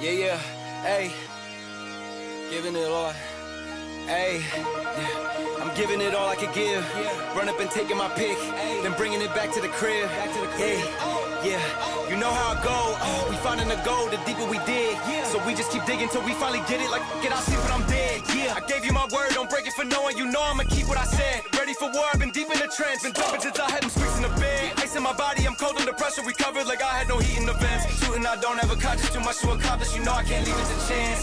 Yeah, hey, giving it all, hey, yeah. I'm giving it all I could give, run up and taking my pick, then bringing it back to the crib, yeah, you know how I go, we finding the gold, the deeper we dig, so we just keep digging till we finally get it, like, get out, sleep when I'm dead, I gave you my word, don't break it for knowing, you know I'ma keep what I said, ready for war, I've been deep in the trance, been jumping since I had them squeaks in the bed, ice in my body, I'm cold under pressure, recovered like I had no heat in the vents, shooting I don't have a conscience, too much to accomplish, you know I can't leave it to chance,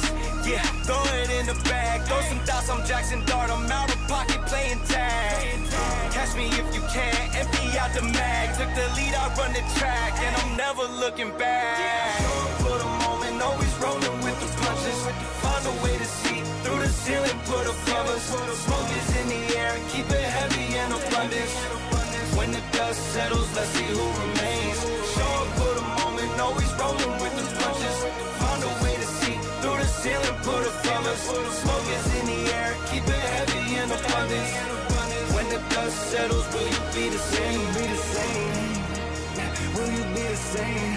throw it in the bag, throw some dots, I'm Jackson Dart, I'm out of pocket playing tag, catch me if you can, empty out the mag, took the lead, I run the track, and I'm never looking back, for the moment, always rolling with the punches, find a way to see through the ceiling, put above us, smoke is in the air, keep it heavy and abundance, when the dust settles, let's see who remains, show up for the moment, always rolling with the punches, find a way to see through the ceiling, put above us, smoke is in the air, keep it heavy and abundance, when the dust settles, will you be the same, will you be the same, will you be the same,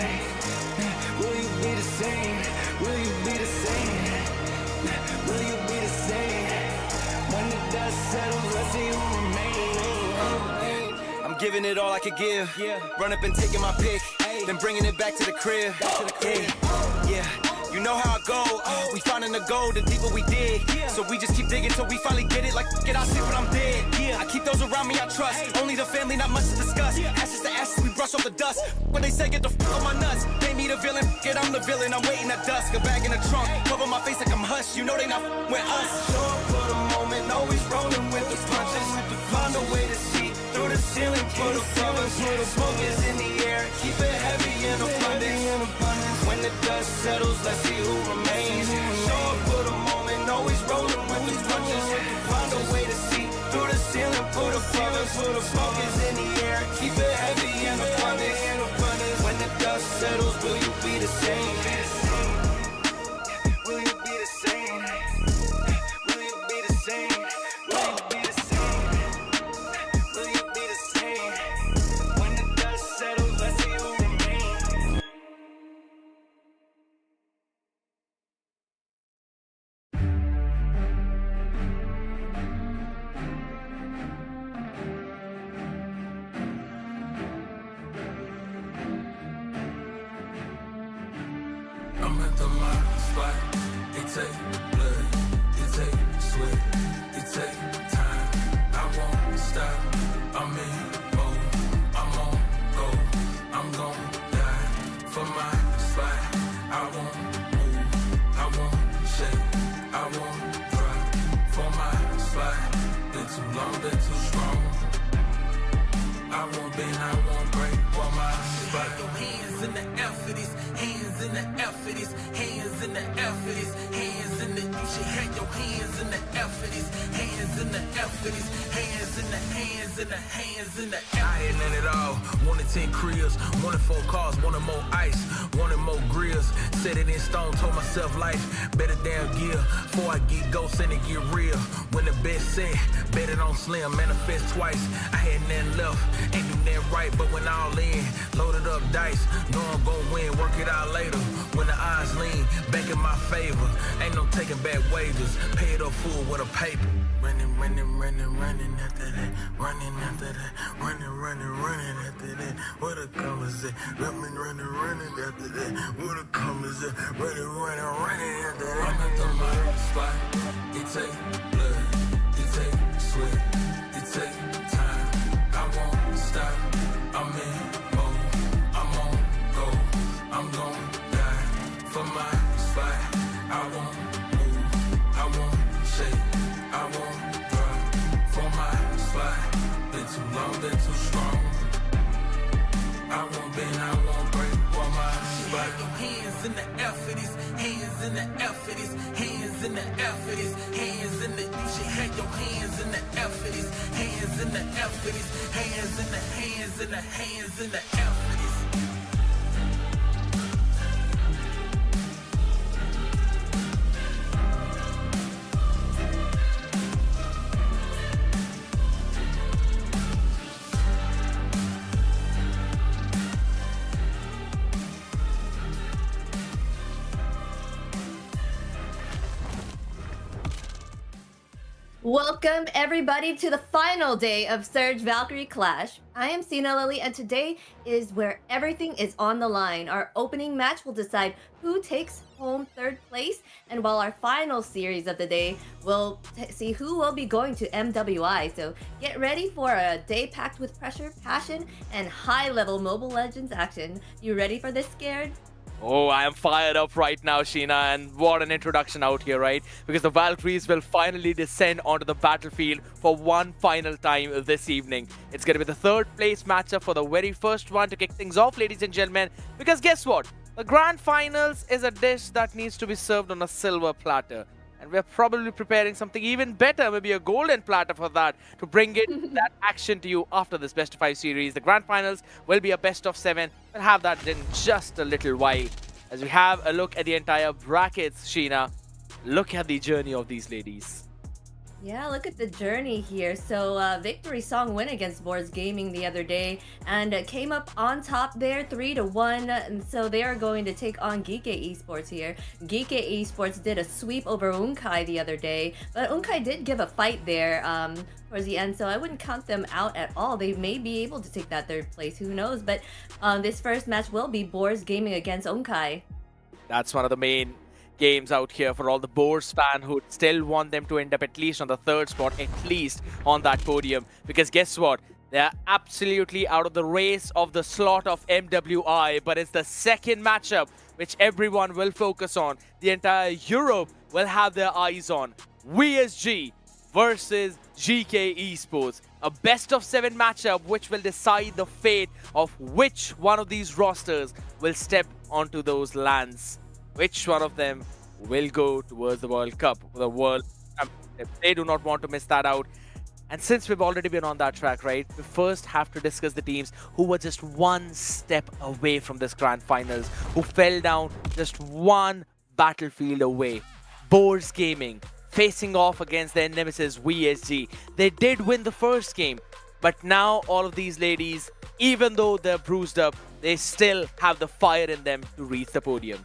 will you be the same, will you be the same, when the dust settles, let's see who remains, I'm giving it all I could give, run up and taking my pick, then bringing it back to the crib, yeah. You know how I go, we finding the gold, the deeper we dig, so we just keep digging till we finally get it, like, get out, sleep when I'm dead, I keep those around me I trust, only the family, not much to discuss, ashes to ashes, we brush off the dust, when they say get the f*** on my nuts, they me the villain, get I'm the villain, I'm waiting at dusk, a bag in the trunk, cover my face like I'm hush, you know they not f***ing with us, show up for the moment, always rolling with the punches, find a way to see through the ceiling, put above us, smoke is in the air, keep it heavy and abundance, when the dust settles, let's see who remains, show up for the moment, always rolling with the punches, find a way to see through the ceiling, put above us, smoke is in the air, keep it heavy and abundance, when the dust settles, will you be the same, will you be the same, will you be the same, will you be the same, will you be the same, when the dust settles, let's see who remains. I'm at the model spot. It take blood, it take sweat, it take time. I won't stop. I'm in mode. I'm on go. I'm gon' die for my spot. I won't move. I won't shake. I won't drop for my spot. Been too long, been too strong. I won't bend, I won't break for my spot. Your hands in the air for this, hands in the air for this, hands in the air for this, hands in the, you should have your hands in the air for this, hands in the air for this, hands in the, hands in the, hands in the air. I had none at all. Wanted 10 cribs, wanted 4 cars, wanted more ice, wanted more grills. Set it in stone, told myself life, better damn gear. Before I get ghosts and it get real. When the best set, bet it on slim, manifest twice. I had nothing left, ain't do nothing right, but when all in, loaded up dice, know I'm gon' win, work it out later. When the odds lean, back in my favor, ain't no taking back wages, pay it up full with a paper. Running, running, running, running after that, running after that, running, running, running after that. What a come is it? Running, running, running after that. What a come is it? Running, running, running after that. I'm at the model spot. It take blood, it take sweat, it take time. I won't stop. I'm in mode. I'm on go. I'm gon' die for my spot. I won't move. I won't shake. I won't drop for my spot. Been too long, been too strong. I won't bend, I won't break for my spot. Your hands in the air for this, hands in the air for this, hands in the air for this, hands in the, you should have your hands in the air for this, hands in the air for this, hands in the, hands in the, hands in the air for this. Welcome everybody to the final day of Surge Valkyrie Clash. I am Sina Lily and today is where everything is on the line. Our opening match will decide who takes home third place, and while our final series of the day will see who will be going to MWI. So get ready for a day packed with pressure, passion, and high-level Mobile Legends action. You ready for this, Scared? Oh, I am fired up right now, Sheena, and what an introduction out here, right? Because the Valkyries will finally descend onto the battlefield for one final time this evening. It's going to be the third place matchup for the very first one to kick things off, ladies and gentlemen. Because guess what? The Grand Finals is a dish that needs to be served on a silver platter. And we're probably preparing something even better, maybe a golden platter for that, to bring it that action to you after this best of 5 series. The Grand Finals will be a best of 7. We'll have that in just a little while. As we have a look at the entire brackets, Sheena, look at the journey of these ladies. Yeah, look at the journey here. So Victory Song went against Boards Gaming the other day and came up on top there 3-1. And so they are going to take on Geek Esports here. Geek Esports did a sweep over Unkai the other day, but Unkai did give a fight there towards the end, so I wouldn't count them out at all. They may be able to take that third place, who knows? But this first match will be Boards Gaming against Unkai. That's one of the main games out here for all the Boars fan who still want them to end up at least on the third spot, at least on that podium. Because guess what? They're absolutely out of the race of the slot of MWI, but it's the second matchup which everyone will focus on. The entire Europe will have their eyes on. VSG versus GK Esports. A best of 7 matchup which will decide the fate of which one of these rosters will step onto those lands. Which one of them will go towards the World Cup, the World Championship. They do not want to miss that out. And since we've already been on that track, right, we first have to discuss the teams who were just one step away from this Grand Finals, who fell down just one battlefield away. Boars Gaming facing off against their nemesis VSG. They did win the first game, but now all of these ladies, even though they're bruised up, they still have the fire in them to reach the podium.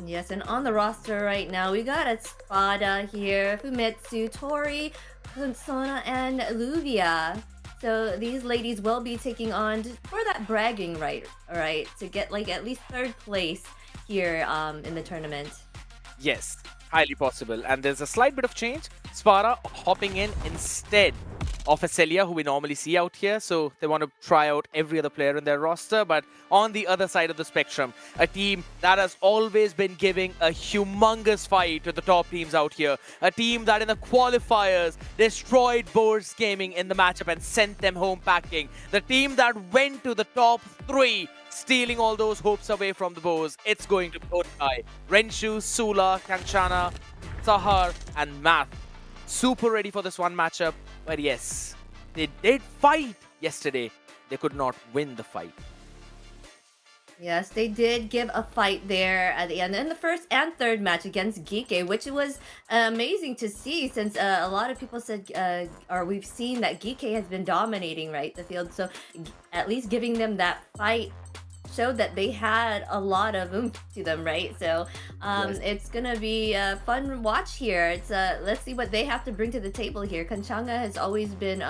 Yes, and on the roster right now, we got Espada here, Fumetsu, Tori, Kunsona, and Luvia. So these ladies will be taking on for that bragging right, all right, to get like at least third place here in the tournament. Yes, highly possible. And there's a slight bit of change. Spara hopping in instead of Celia, who we normally see out here. So they want to try out every other player in their roster. But on the other side of the spectrum, a team that has always been giving a humongous fight to the top teams out here. A team that in the qualifiers destroyed Boars Gaming in the matchup and sent them home packing. The team that went to the top 3, stealing all those hopes away from the Boars. It's going to be Unkai, Renshu, Sula, Kanchana, Sahar, and Math. Super ready for this one matchup. But yes, they did fight yesterday. They could not win the fight. Yes, they did give a fight there at the end in the first and third match against Geeke, which was amazing to see since a lot of people said, or we've seen that Geeke has been dominating, right, the field. So at least giving them that fight showed that they had a lot of oomph to them, right? So Yes. it's gonna be a fun watch here. It's let's see what they have to bring to the table here. Kanchanga has always been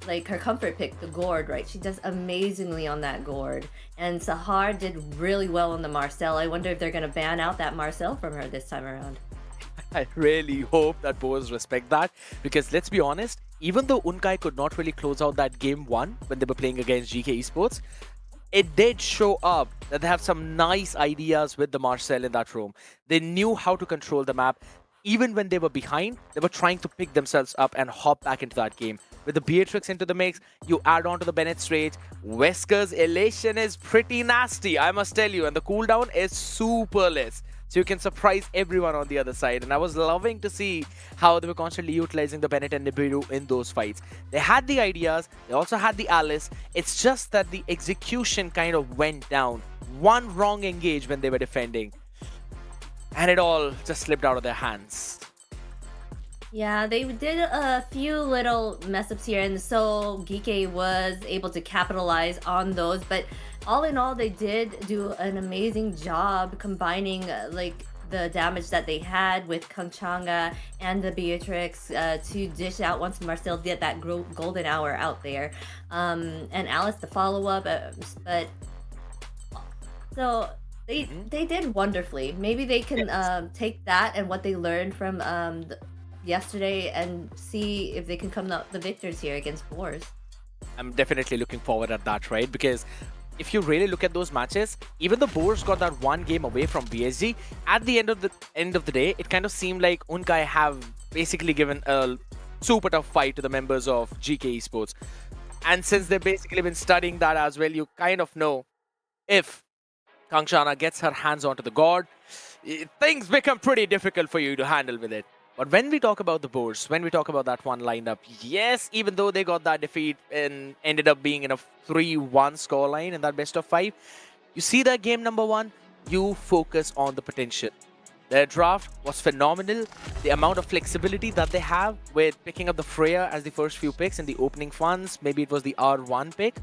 like her comfort pick, the gourd, right? She does amazingly on that gourd, and Sahar did really well on the Marcel. I wonder if they're gonna ban out that Marcel from her this time around. I really hope that Boars respect that, because let's be honest, even though Unkai could not really close out that game 1 when they were playing against GK Esports, it did show up that they have some nice ideas with the Marcel in that room. They knew how to control the map. Even when they were behind, they were trying to pick themselves up and hop back into that game. With the Beatrix into the mix, you add on to the Bennett's Rage. Wesker's Elation is pretty nasty, I must tell you, and the cooldown is super less. So you can surprise everyone on the other side. And I was loving to see how they were constantly utilizing the Bennett and Nibiru in those fights. They had the ideas, they also had the Alice. It's just that the execution kind of went down. One wrong engage when they were defending, and it all just slipped out of their hands. Yeah, they did a few little mess-ups here, and so Geeke was able to capitalize on those. But all in all, they did do an amazing job combining like the damage that they had with Kangchanga and the Beatrix to dish out once Marcel did that golden hour out there. And Alice the follow up, but so they did wonderfully. Maybe they can Yes. take that and what they learned from yesterday and see if they can come out the victors here against Boars. I'm definitely looking forward at that, right? Because if you really look at those matches, even the Boars got that one game away from BSG. At the end of the day, it kind of seemed like Unkai have basically given a super tough fight to the members of GK Esports. And since they've basically been studying that as well, you kind of know if Kangshana gets her hands onto the god, things become pretty difficult for you to handle with it. But when we talk about the Boars, when we talk about that one lineup, yes, even though they got that defeat and ended up being in a 3-1 scoreline in that best of 5, you see that game number 1, you focus on the potential. Their draft was phenomenal. The amount of flexibility that they have with picking up the Freya as the first few picks in the opening funds, maybe it was the R1 pick,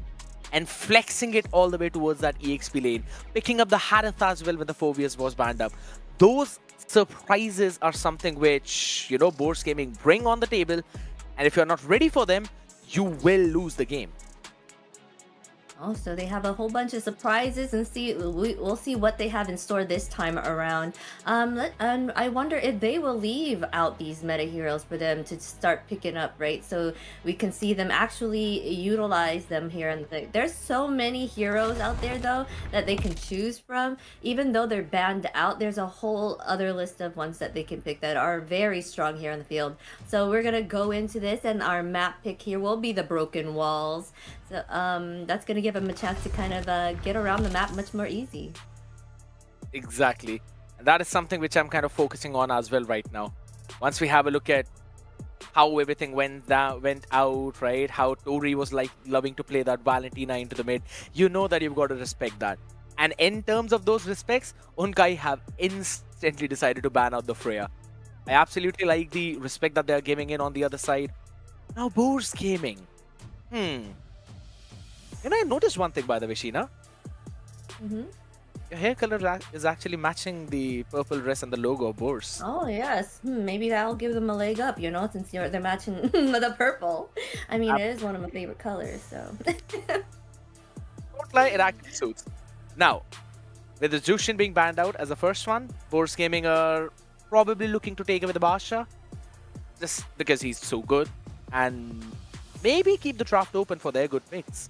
and flexing it all the way towards that EXP lane, picking up the Harith as well when the Phobius was banned up. Those surprises are something which, Boars Gaming bring on the table, and if you're not ready for them, you will lose the game. Oh, so they have a whole bunch of surprises, and we'll see what they have in store this time around. And I wonder if they will leave out these meta heroes for them to start picking up, right? So we can see them actually utilize them here. And there's so many heroes out there though that they can choose from. Even though they're banned out, there's a whole other list of ones that they can pick that are very strong here on the field. So we're gonna go into this, and our map pick here will be the Broken Walls. So that's going to give them a chance to kind of get around the map much more easy. Exactly. And that is something which I'm kind of focusing on as well right now. Once we have a look at how everything went out, right? How Tori was like loving to play that Valentina into the mid. You know that you've got to respect that. And in terms of those respects, Unkai have instantly decided to ban out the Freya. I absolutely like the respect that they're giving in on the other side. Now, Boars Gaming. I noticed one thing, by the way, Sheena. Your hair color is actually matching the purple dress and the logo of Boars. Oh yes, maybe that'll give them a leg up, since they're matching the purple. I mean, it is one of my favorite colors, so. Don't lie, it actually suits. Now, with the Jushin being banned out as the first one, Boars Gaming are probably looking to take away the Basha, just because he's so good, and maybe keep the draft open for their good picks.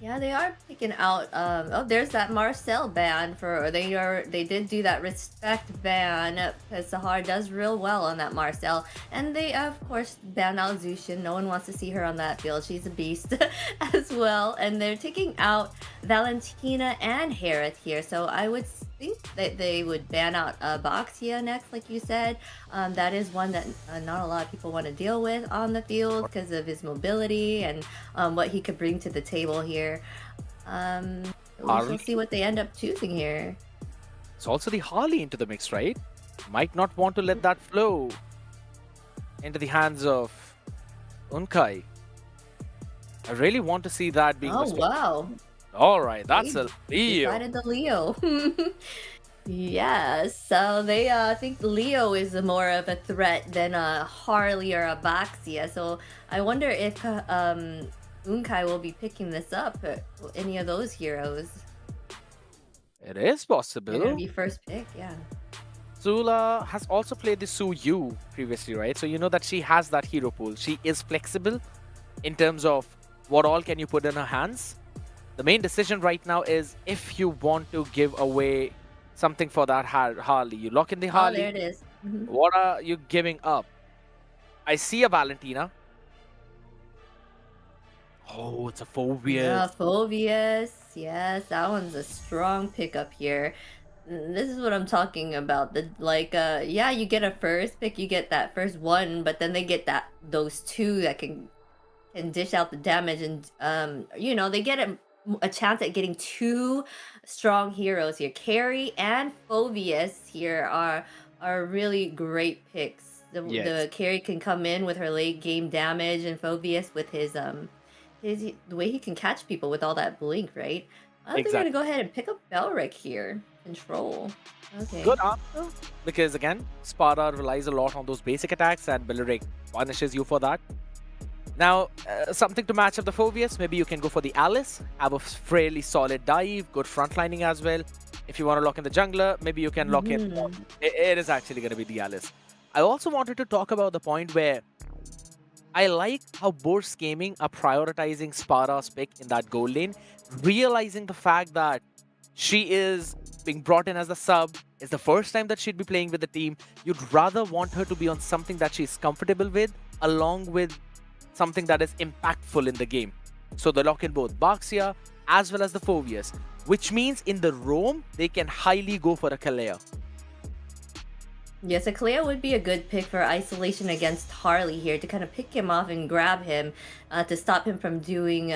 Yeah, they are picking out. Oh, there's that Marcel ban they did do that respect ban because Sahar does real well on that Marcel, and they of course ban out Zushin. No one wants to see her on that field. She's a beast as well, and they're taking out Valentina and Harith here. So I would think that they would ban out Boxia next, like you said. That is one that not a lot of people want to deal with on the field because of his mobility and what he could bring to the table here. We shall see what they end up choosing here. It's also the Harley into the mix, right? Might not want to let that flow into the hands of Unkai. I really want to see that being. Oh wow! All right, that's a Leo. Decided the Leo. Yeah, so they think Leo is more of a threat than a Harley or a Baxia. So I wonder if Unkai will be picking this up, any of those heroes. It is possible. They're gonna be first pick, yeah. Zula has also played the Su Yu previously, right? So you know that she has that hero pool. She is flexible in terms of what all can you put in her hands. The main decision right now is if you want to give away something for that Harley. You lock in the Harley. Oh, there it is. What are you giving up? I see a Valentina. Oh, it's a Phobius. Yeah, Phobius. Yes, that one's a strong pickup here. This is what I'm talking about. Yeah, you get a first pick, you get that first one, but then they get those two that can dish out the damage, and they get a chance at getting two strong heroes here. Carry and Phobius here are really great picks. The Carry can come in with her late game damage, and Phobius with his the way he can catch people with all that blink, right? They're gonna go ahead and pick up Belric here. Control. Okay. Good answer. Because again, Sparta relies a lot on those basic attacks and Billeric punishes you for that. Now, something to match up the Phobius, maybe you can go for the Alice, have a fairly solid dive, good frontlining as well. If you want to lock in the jungler, maybe you can lock in. It is actually going to be the Alice. I also wanted to talk about the point where I like how Bourse Gaming are prioritizing Sparta's pick in that goal lane, realizing the fact that she is being brought in as a sub. It's the first time that she'd be playing with the team. You'd rather want her to be on something that she's comfortable with, along with something that is impactful in the game. So they lock in both Baxia as well as the Phobius, which means in the roam, they can highly go for a Kalea. Yes, a Kalea would be a good pick for isolation against Harley here to kind of pick him off and grab him to stop him from doing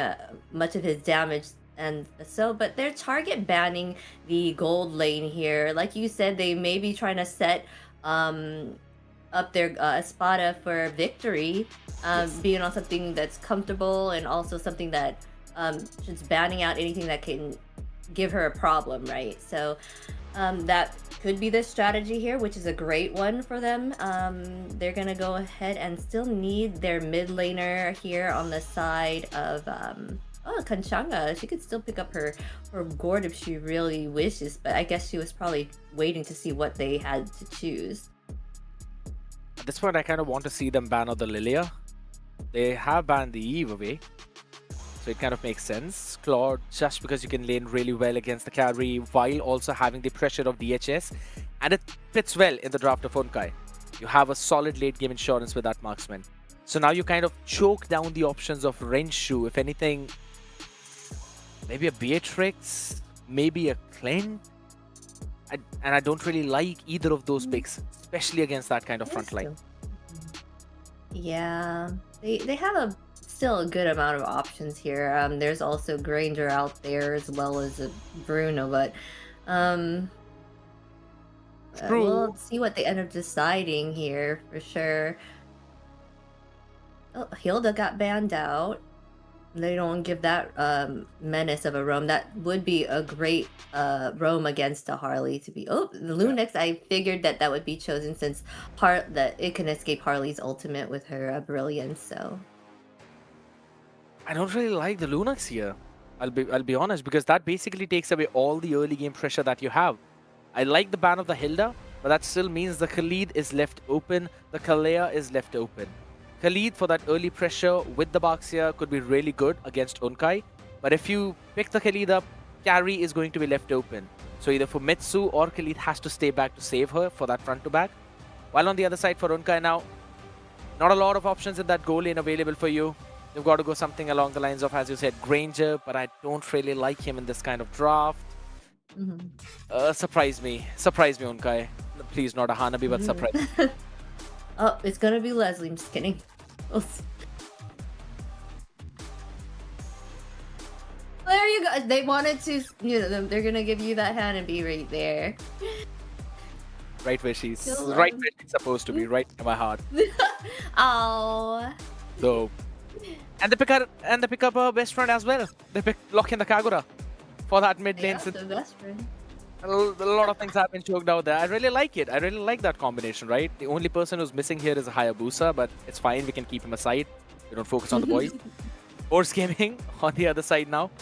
much of his damage. And so, but they're target banning the gold lane here. Like you said, they may be trying to set up their Espada for victory, being on something that's comfortable and also something that just banning out anything that can give her a problem, right? So that could be the strategy here, which is a great one for them. They're gonna go ahead and still need their mid laner here on the side of Kanchanga. She could still pick up her gourd if she really wishes, but I guess she was probably waiting to see what they had to choose. At this point, I kind of want to see them ban out the Lilia. They have banned the Eve away, so it kind of makes sense. Claude, just because you can lane really well against the carry while also having the pressure of DHS, and it fits well in the draft of Honkai. You have a solid late game insurance with that marksman. So now you kind of choke down the options of Renshu. If anything, maybe a Beatrix, maybe a Clint. And I don't really like either of those picks, especially against that kind of front line. Yeah, they have still a good amount of options here. There's also Granger out there as well as Bruno, but we'll see what they end up deciding here for sure. Oh, Hilda got banned out. They don't give that menace of a roam. That would be a great roam against a Harley to be. Oh, the Lunix, I figured that would be chosen since that it can escape Harley's ultimate with her brilliance. So I don't really like the Lunix here. I'll be honest, because that basically takes away all the early game pressure that you have. I like the ban of the Hilda, but that still means the Khalid is left open, the Kalea is left open. Khalid for that early pressure with the Baxia could be really good against Honkai, but if you pick the Khalid up, carry is going to be left open. So either for Mitsu or Khalid has to stay back to save her for that front to back. While on the other side for Honkai now, not a lot of options in that goal lane available for you. You've got to go something along the lines of, as you said, Granger, but I don't really like him in this kind of draft. Surprise me, Honkai. Please, not a Hanabi, but surprise me. Oh, it's gonna be Leslie. I'm just kidding. There you go. They wanted to, they're gonna give you that Hanabi right there. Right where she's supposed to be, right in my heart. Oh. So, and they pick up her best friend as well. They lock in the Kagura for that mid lane. Yeah, the best friend. A lot of things have been choked out there. I really like it. I really like that combination, right? The only person who's missing here is a Hayabusa, but it's fine. We can keep him aside. We don't focus on the boys. Force Gaming on the other side now.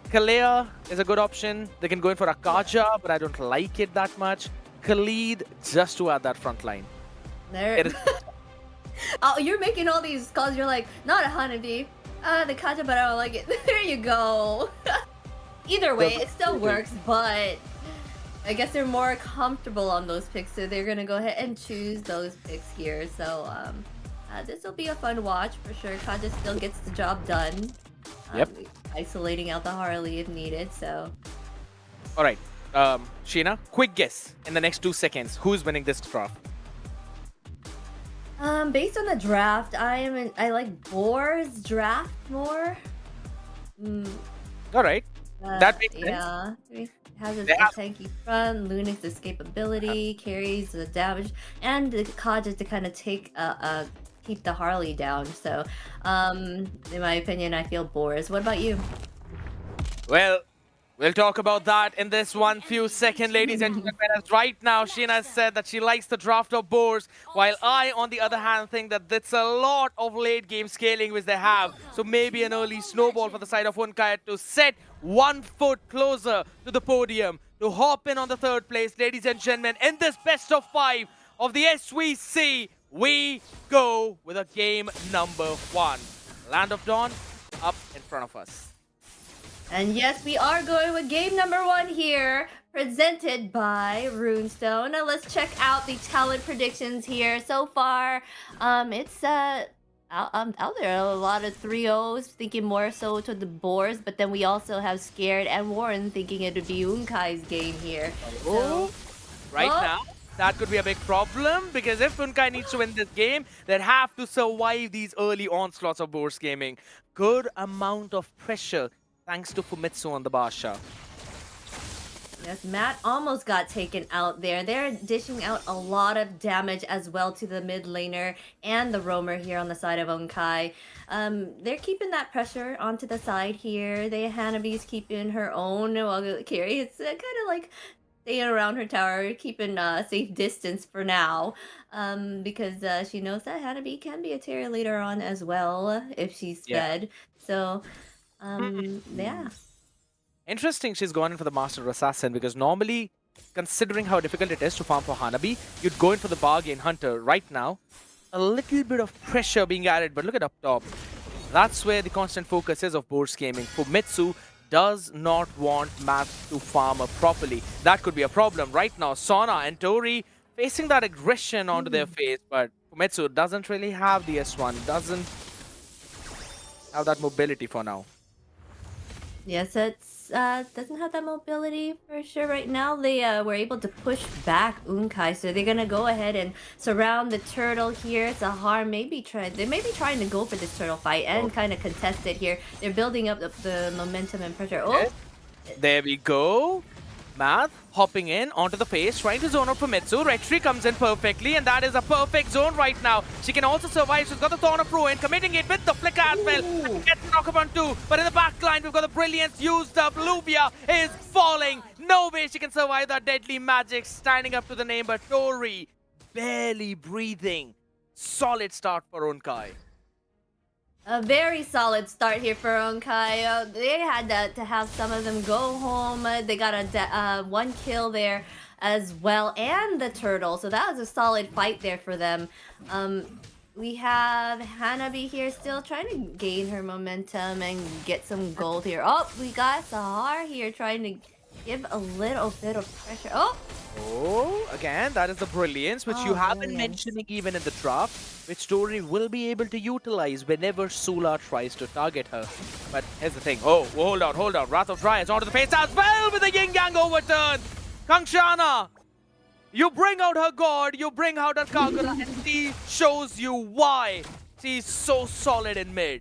Kalea is a good option. They can go in for a Kaja, but I don't like it that much. Khalid, just to add that front line. There. Oh, you're making all these calls. You're like, not a Hanabi. The Kaja, but I don't like it. There you go. Either way, it still works, but I guess they're more comfortable on those picks, so they're gonna go ahead and choose those picks here. So this will be a fun watch for sure. Kaja still gets the job done. Isolating out the Harley if needed. So. All right, Sheena, quick guess in the next 2 seconds. Who's winning this draft? Based on the draft, I like Boar's draft more. All right. That makes sense. Yeah, it has a tanky front, Lunix escapability, carries the damage, and the Kaja to kind of keep the Harley down. So, in my opinion, I feel Boris. What about you? Well, We'll talk about that in this one few seconds, ladies and gentlemen. As right now, Sheena said that she likes the draft of boards, while I, on the other hand, think that that's a lot of late game scaling which they have. So maybe an early snowball for the side of Unkai to set 1 foot closer to the podium, to hop in on the 3rd place, ladies and gentlemen. In this best of 5 of the SVC, we go with a game number 1. Land of Dawn up in front of us. And yes, we are going with game number 1 here, presented by Runestone. Now let's check out the talent predictions here. So far, it's out there a lot of 3-0s, thinking more so to the boards, but then we also have Scared and Warren thinking it would be Unkai's game here. So, Right now, that could be a big problem, because if Unkai needs to win this game, they'd have to survive these early onslaughts of Boards Gaming. Good amount of pressure, thanks to Fumitsu on the Basha. yes, Matt almost got taken out there. They're dishing out a lot of damage as well to the mid laner and the roamer here on the side of Unkai. They're keeping that pressure onto the side here. Hanabi's keeping her own, while Carrie, it's kind of like staying around her tower, keeping safe distance for now, because she knows that Hanabi can be a Terra later on as well if she's fed. So, yeah. Interesting she's gone in for the Master Assassin, because normally, considering how difficult it is to farm for Hanabi, you'd go in for the Bargain Hunter. Right now, a little bit of pressure being added, but look at up top. That's where the constant focus is of Boards Gaming. Fumitsu does not want Matt to farm up properly. That could be a problem. Right now, Sona and Tori facing that aggression onto their face, but Fumitsu doesn't really have the S1, doesn't have that mobility for now. Yes, it's doesn't have that mobility for sure right now. They were able to push back Unkai, so they're gonna go ahead and surround the turtle here. Sahar may be trying to go for this turtle fight and kind of contest it here. They're building up the momentum and pressure. Oh, there we go. Math hopping in onto the face, trying to zone out for Mitsu. Retri comes in perfectly, and that is a perfect zone right now. She can also survive. She's got the Thorn of Ruin, committing it with the flicker as well. Gets the knock upon 2, but in the back line, we've got the Brilliance used up. Luvia is falling. No way she can survive that deadly magic, standing up to the name, but Tori barely breathing. Solid start for Unkai. a very solid start here for Onkai. They had to have some of them go home. They got a 1 kill there as well, and the turtle. So that was a solid fight there for them. We have Hanabi here still trying to gain her momentum and get some gold here. Oh, we got Sahar here trying to give a little bit of pressure. Oh, again, that is the brilliance, which you have been mentioning even in the draft, which Tori will be able to utilize whenever Sula tries to target her. But here's the thing. Oh, hold on. Wrath of Dryads onto the face as well with the yin-yang overturn. Kangshana, you bring out her god, you bring out her Kagura, and she shows you why she's so solid in mid.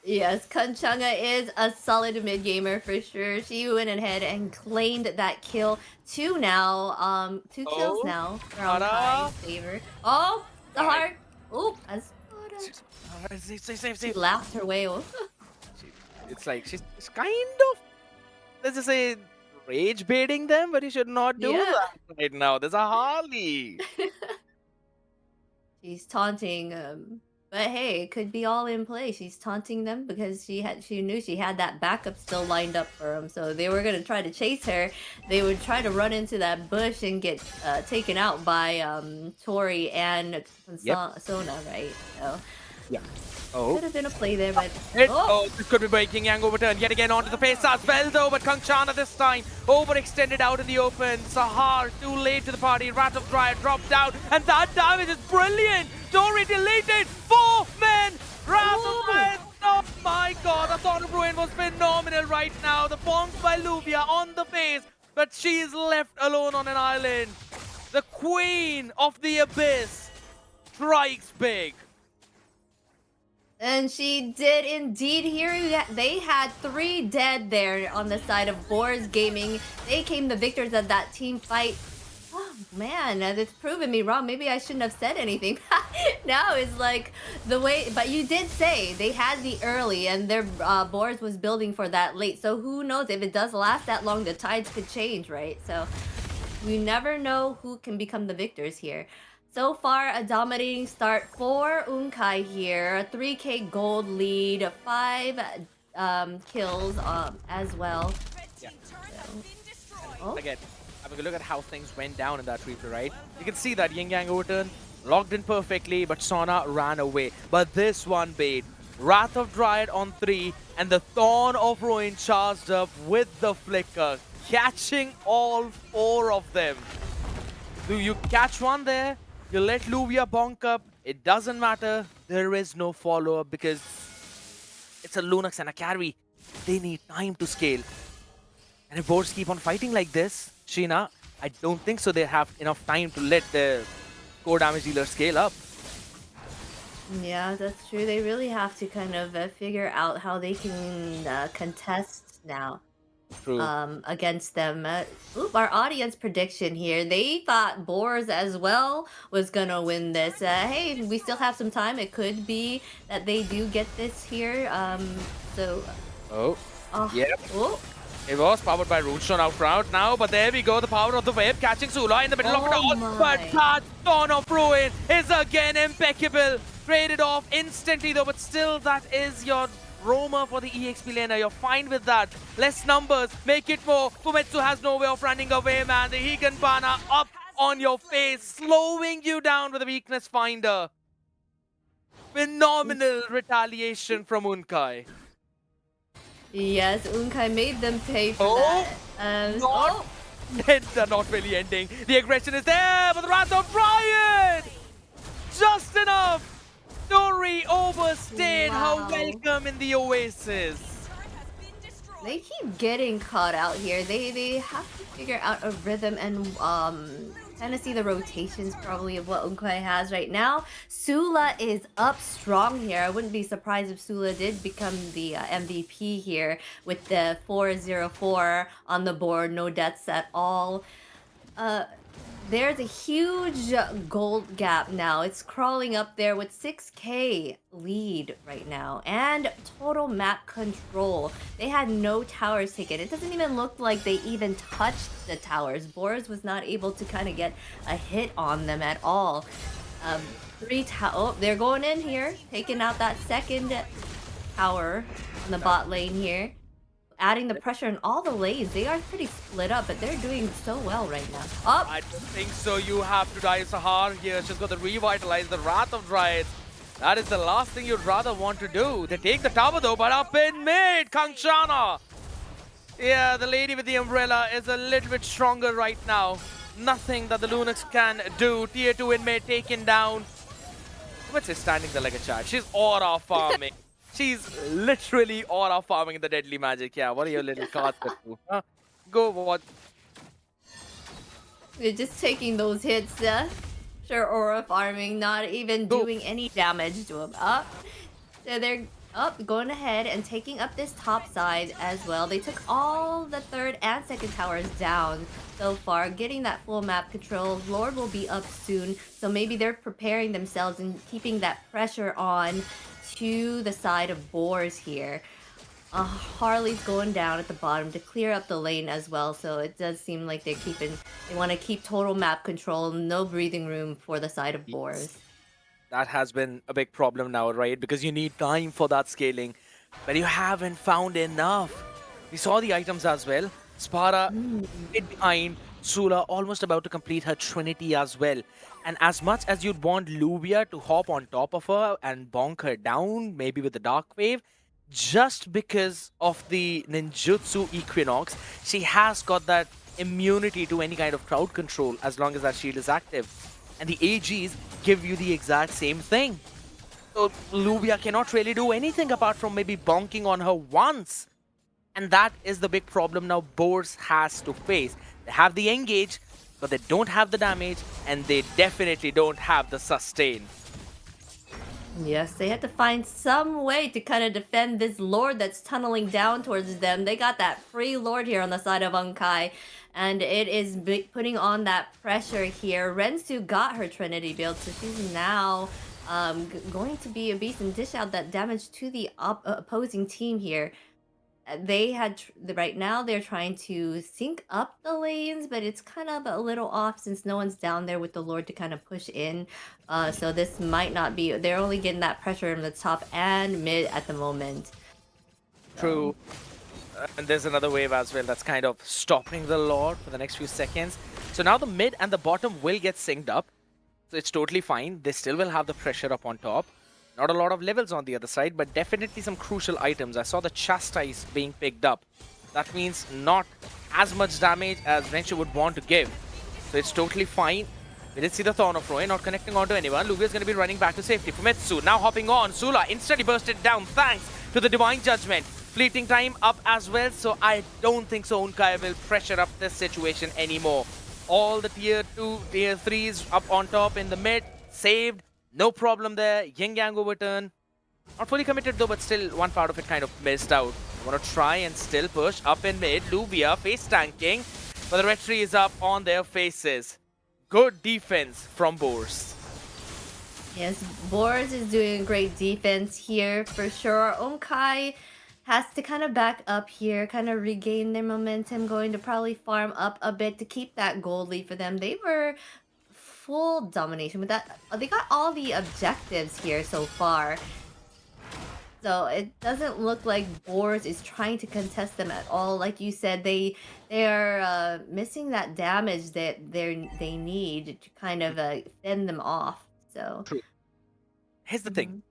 Yes, Kanchanga is a solid mid gamer for sure. She went ahead and claimed that kill. 2 now. 2 kills now for Onkai's favor. Oh, the heart. Oh, she laughed her way off. It's like she's kind of, let's just say, rage baiting them, but you should not do that right now. There's a Harley. She's taunting. But hey, it could be all in play. She's taunting them because she knew she had that backup still lined up for them. So they were gonna try to chase her. They would try to run into that bush and get taken out by Tori and Sona, right? So yeah. Oh. Could have been a play there, but this could be breaking Yang overturn yet again onto the face as well though, but Kangchana this time overextended out in the open. Sahar too late to the party. Wrath of Dryad dropped out, and that damage is brilliant. Tori deleted 4 men. Wrath of Dryad. Oh my god, the Thorn of Ruin was phenomenal right now. The bombs by Luvia on the face, but she is left alone on an island. The Queen of the Abyss strikes big. and she did indeed. Here they had 3 dead there on the side of Boars Gaming. They came the victors of that team fight. Oh Man, it's proven me wrong. Maybe I shouldn't have said anything. Now it's like the way, but you did say they had the early and their boards was building for that late. So who knows if it does last that long, the tides could change, right? So you never know who can become the victors here. So far, a dominating start for Unkai here. A 3K gold lead, 5 kills as well. Yeah. Oh. Again, having a look at how things went down in that replay, right? You can see that Yin Yang overturn logged in perfectly, but Sona ran away. But this one bait, Wrath of Dryad on 3, and the Thorn of Ruin charged up with the flicker, catching all 4 of them. Do you catch one there? You let Luvia bonk up. It doesn't matter. There is no follow-up because it's a Lunox and a carry. They need time to scale. And if boards keep on fighting like this, Sheena, I don't think so they have enough time to let the core damage dealer scale up. Yeah, that's true. They really have to kind of figure out how they can contest now. True. Against them. Our audience prediction here. They thought Boars as well was gonna win this. Hey, we still have some time. It could be that they do get this here. Oh, yep. Oh. It was powered by Runestone out front now, but there we go, the power of the wave catching Sula in the middle of it all. My. But that Dawn of Ruin is again impeccable. Traded off instantly though, but still that is your roamer for the EXP laner. You're fine with that. Less numbers, make it more. Fumetsu has no way of running away, man. The Higan Bana up on your face, slowing you down with a weakness finder. Phenomenal retaliation from Unkai. Yes, Unkai made them pay for that. They're not really ending. The aggression is there, but the Wrath of Brian! Just enough to overstayed her welcome in the Oasis. They keep getting caught out here. They have to figure out a rhythm and kind of see the rotations probably of what Unkai has right now. Sula is up strong here. I wouldn't be surprised if Sula did become the MVP here with the 4-0-4 on the board. No deaths at all. There's a huge gold gap now. It's crawling up there with 6K lead right now. And total map control. They had no towers taken. It doesn't even look like they even touched the towers. Boris was not able to kind of get a hit on them at all. They're going in here. Taking out that second tower on the bot lane here. Adding the pressure in all the lanes. They are pretty split up, but they're doing so well right now. Up. I don't think so. You have to die Sahar here. She's got to revitalize the Wrath of Dryad. That is the last thing you'd rather want to do. They take the tower though, but up in mid, Kangchana. Yeah, the lady with the umbrella is a little bit stronger right now. Nothing that the Lunox can do. Tier 2 in mid taken down. What's she standing there like a child? She's aura farming. She's literally aura farming the deadly magic. Yeah, what are your little cards that do? Huh? Go what? They're just taking those hits. Sure, aura farming, not even doing any damage to them. Up. So they're up, going ahead and taking up this top side as well. They took all the third and second towers down so far, getting that full map control. Lord will be up soon, so maybe they're preparing themselves and keeping that pressure on to the side of Boars here. Harley's going down at the bottom to clear up the lane as well, so it does seem like they want to keep total map control, no breathing room for the side of Boars. That has been a big problem now, right? Because you need time for that scaling, but you haven't found enough. We saw the items as well. Spara hid behind, Sula almost about to complete her Trinity as well. And as much as you'd want Luvia to hop on top of her and bonk her down, maybe with the Dark Wave, just because of the ninjutsu Equinox, she has got that immunity to any kind of crowd control as long as that shield is active. And the AGs give you the exact same thing. So Luvia cannot really do anything apart from maybe bonking on her once. And that is the big problem now Boars has to face. They have the engage, but they don't have the damage, and they definitely don't have the sustain. Yes, they had to find some way to kind of defend this lord that's tunneling down towards them. They got that free lord here on the side of Unkai, and it is putting on that pressure here. Rensu got her Trinity build, so she's now going to be a beast and dish out that damage to the opposing team here. They had right now they're trying to sync up the lanes, but it's kind of a little off since no one's down there with the lord to kind of push in. So this might not be. They're only getting that pressure in the top and mid at the moment. True. And there's another wave as well that's kind of stopping the Lord for the next few seconds. So now the mid and the bottom will get synced up. So it's totally fine. They still will have the pressure up on top. Not a lot of levels on the other side, but definitely some crucial items. I saw the Chastise being picked up. That means not as much damage as Renshu would want to give. So it's totally fine. We did see the Thorn of Roy not connecting onto anyone. Lugia is going to be running back to safety. Fumetsu now hopping on. Sula instantly bursted down thanks to the Divine Judgment. Fleeting time up as well, so I don't think so Unkai will pressure up this situation anymore. All the tier 2, tier 3s up on top in the mid. Saved. No problem there. Yin Yang overturn. Not fully committed though, but still one part of it kind of missed out. Want to try and still push up in mid. Luvia face tanking, but the red tree is up on their faces. Good defense from Boars. Yes, Boars is doing great defense here for sure. Unkai has to kind of back up here, kind of regain their momentum, going to probably farm up a bit to keep that gold lead for them. They were full domination with that. They got all the objectives here so far. So it doesn't look like Boars is trying to contest them at all. Like you said, they're missing that damage that they need to kind of fend them off. So True. Here's the thing.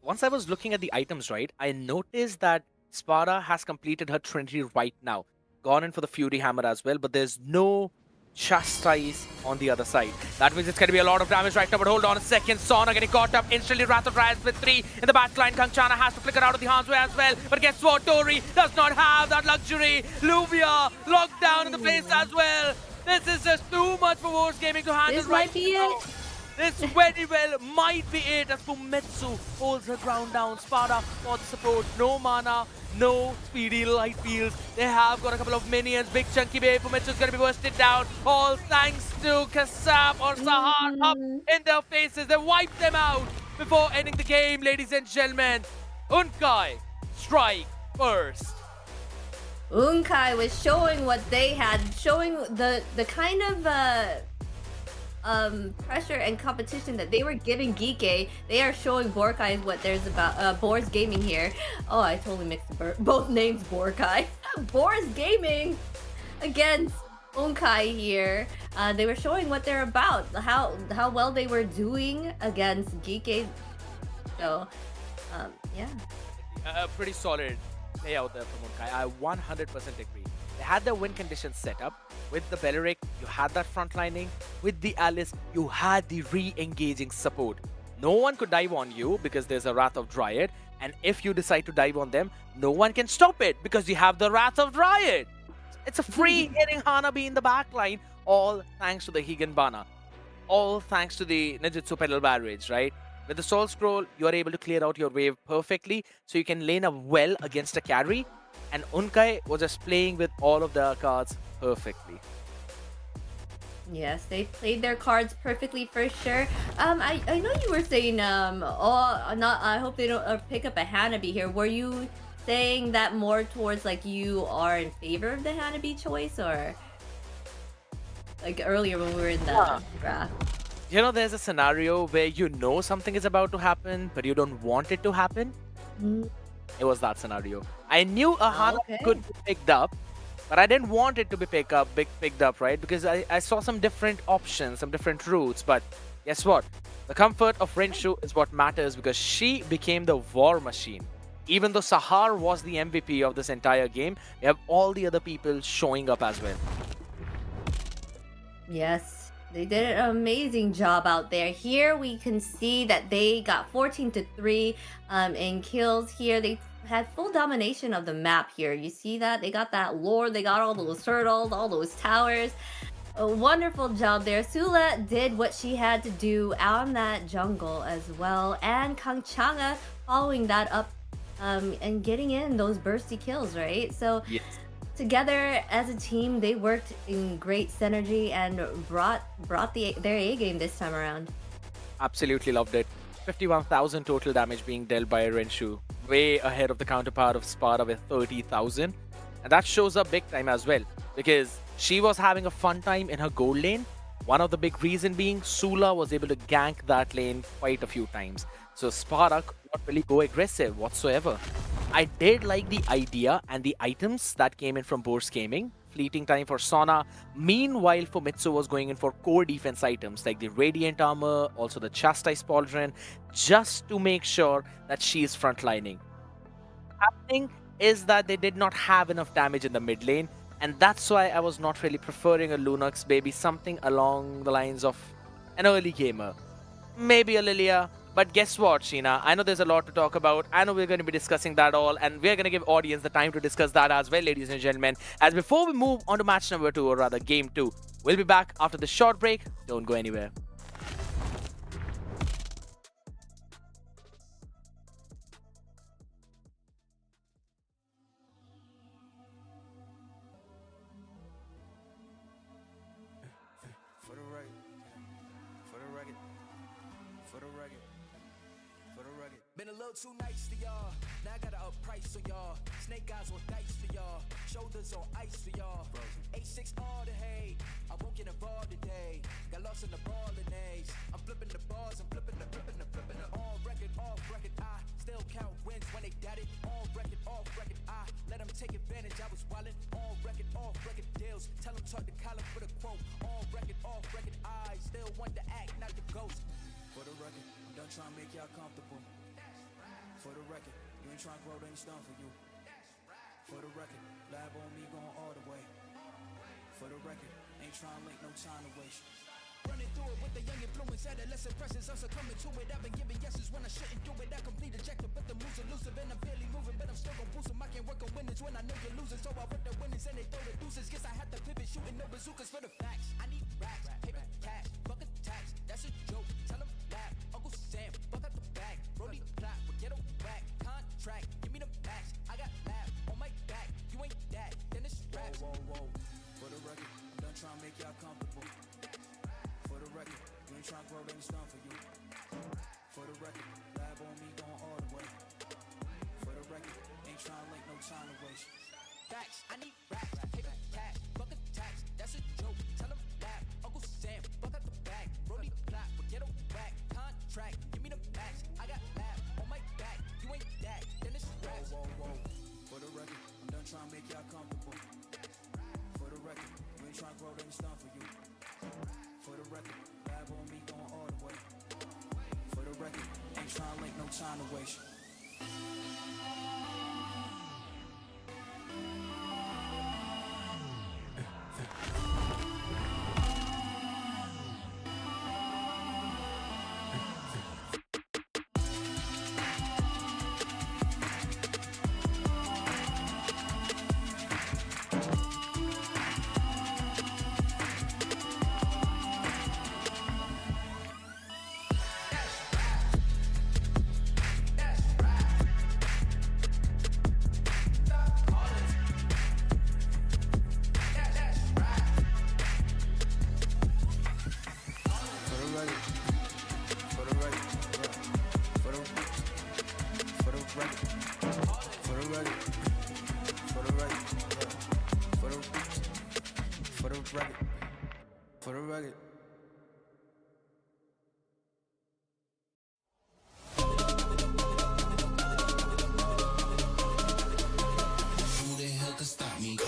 Once I was looking at the items, right, I noticed that Sparta has completed her Trinity right now. Gone in for the Fury Hammer as well, but there's no Chastise on the other side. That means it's going to be a lot of damage right now, but hold on a second. Sona getting caught up instantly. Wrath of Dryas with 3 in the backline. Kangchana has to flicker out of the harm's way as well. But guess what? Tori does not have that luxury. Luvia locked down in the place as well. This is just too much for Wars Gaming to handle. this might be it. This very well might be it as Fumetsu holds her ground down. Sparta for the support. No mana, no speedy light fields. They have got a couple of minions. Big chunky babe. Fumetsu is going to be bursted down. All thanks to Kassab or Sahar up in their faces. They wiped them out before ending the game, ladies and gentlemen. Unkai strike first. Unkai was showing what they had, showing the kind of pressure and competition that they were giving Geeke. They are showing Borkai what there's about. Boars Gaming here. Oh, I totally mixed both names. Borkai. Boars Gaming against Unkai here. They were showing what they're about, how well they were doing against Geeke. So, yeah. Pretty solid play out there from Unkai. I 100% agree. They had their win conditions set up. With the Belleric, you had that frontlining. With the Alice, you had the re-engaging support. No one could dive on you because there's a Wrath of Dryad. And if you decide to dive on them, no one can stop it because you have the Wrath of Dryad. It's a free hitting Hanabi in the backline. All thanks to the Higanbana. All thanks to the Ninjutsu Pedal Barrage, right? With the Soul Scroll, you are able to clear out your wave perfectly. So you can lane up well against a carry. And Unkai was just playing with all of their cards perfectly. Yes, they played their cards perfectly for sure. I know you were saying I hope they don't pick up a Hanabi here. Were you saying that more towards like you are in favor of the Hanabi choice, or like earlier when we were in the draft? You know, there's a scenario where you know something is about to happen, but you don't want it to happen. It was that scenario. I knew a Hanabi could be picked up, but I didn't want it to be picked up, right? Because I saw some different options, some different routes. But guess what? The comfort of Renshu is what matters because she became the war machine. Even though Sahar was the MVP of this entire game, we have all the other people showing up as well. Yes, they did an amazing job out there. Here we can see that they got 14-3 in kills here. They had full domination of the map here. You see that? They got that lore. They got all those turtles, all those towers. A wonderful job there. Sula did what she had to do on that jungle as well. And Kangchanga following that up and getting in those bursty kills, right? So Yes. together as a team, they worked in great synergy and brought their A game this time around. Absolutely loved it. 51,000 total damage being dealt by Renshu, way ahead of the counterpart of Sparta with 30,000. And that shows up big time as well, because she was having a fun time in her gold lane. One of the big reason being Sula was able to gank that lane quite a few times. So Sparta could not really go aggressive whatsoever. I did like the idea and the items that came in from Bourse Gaming. Fleeting time for Sona. Meanwhile, Famitsu was going in for core defense items like the Radiant Armor, also the Chastise Pauldron, just to make sure that she is frontlining. Happening is that they did not have enough damage in the mid lane, and that's why I was not really preferring a Lunox, maybe something along the lines of an early gamer. Maybe a Lilia. But guess what, Sheena? I know there's a lot to talk about. I know we're going to be discussing that all, and we're going to give audience the time to discuss that as well, ladies and gentlemen. As before we move on to match number 2, or rather game 2, we'll be back after this short break. Don't go anywhere. For the record, for the record, for the record, for the record. Been a little too nice to y'all. Now I gotta up price for y'all. Snake eyes on dice for y'all. Shoulders on ice for y'all. A6 all the hate. I won't get involved today. Got lost in the ball and A's. I'm flipping the bars. I'm flipping the. On record, off record. I still count wins when they got it. On record, off record. I let them take advantage. I was wildin'. On record, off record deals. Tell them talk to Colin for the quote. On record, off record. I still want to act, not the ghost. For the record, I'm done trying to make y'all comfortable. For the record, you ain't trying to grow, they ain't done for you. For the record, lab on me going all the way. For the record, ain't trying to make no time to waste. Running through it with the young influence, adolescent presence, I'm succumbing to it. I've been giving yeses when I shouldn't do it. I complete ejected, but the moves elusive and I'm barely moving, but I'm still gon' boost 'em. I can't work on winners when I know you're losing, so I work the winners and they throw the deuces. Guess I have to pivot, shooting no bazookas for the facts. I need racks, paper, cash, fuck a tax. That's a joke. Tell 'em laugh. Uncle Sam, fuck out the bag. Brody plot, we get a whack. Contract, give me the max. I got laugh on my back. You ain't that, then it's raps. Whoa, whoa, whoa. For the record, I'm done trying to make y'all comfortable. For the record, you ain't trying to grow, they ain't done for you. For the record, lab on me going all the way. For the record, ain't trying to make no time to waste. Facts, I need racks, paper, cash, fuck a tax. That's a joke. Tell 'em laugh. Uncle Sam, fuck out the bag. Brody plot, we get a whack. Contract, give me the max. I got laugh on my back. You ain't that, then it's raps. Whoa, whoa, whoa. For the record, I'm done trying to make y'all comfortable. For the record, you ain't trying to grow, they ain't done for you. For the record, lab on me going all the way. For the record, ain't trying to make no time to waste. For the record. Who the hell can stop me?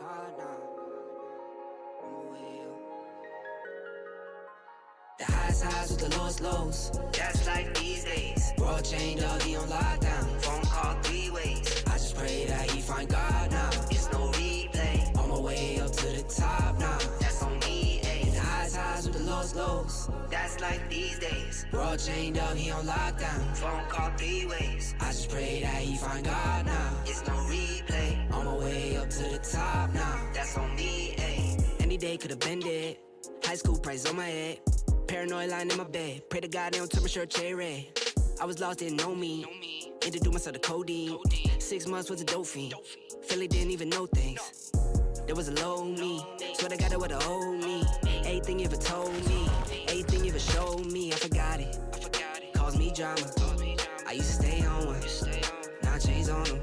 God now. I'm away up. The highs with the lows. That's like these days. World chained up, he on lockdown. Phone call 3 ways. I just pray that he find God now. It's no replay. On my way up to the top now. That's on me, ayy. The highs with the lows. That's like these days. World chained up, he on lockdown. Phone call 3 ways. I just pray that he find God now. It's no replay. On my way up to the top now. That's on me, ayy. Any day could've been dead. High school price on my head. Paranoid lying in my bed. Pray to God they don't turn my shirt cherry red. I was lost, didn't know me. Introduced myself to codeine. 6 months was a dope fiend. Philly didn't even know things. There was a low me. Swear to God that would've owed me. Everything you ever told me. Everything you ever showed me. I forgot it. Caused me drama. I used to stay on one. Now I changed on them.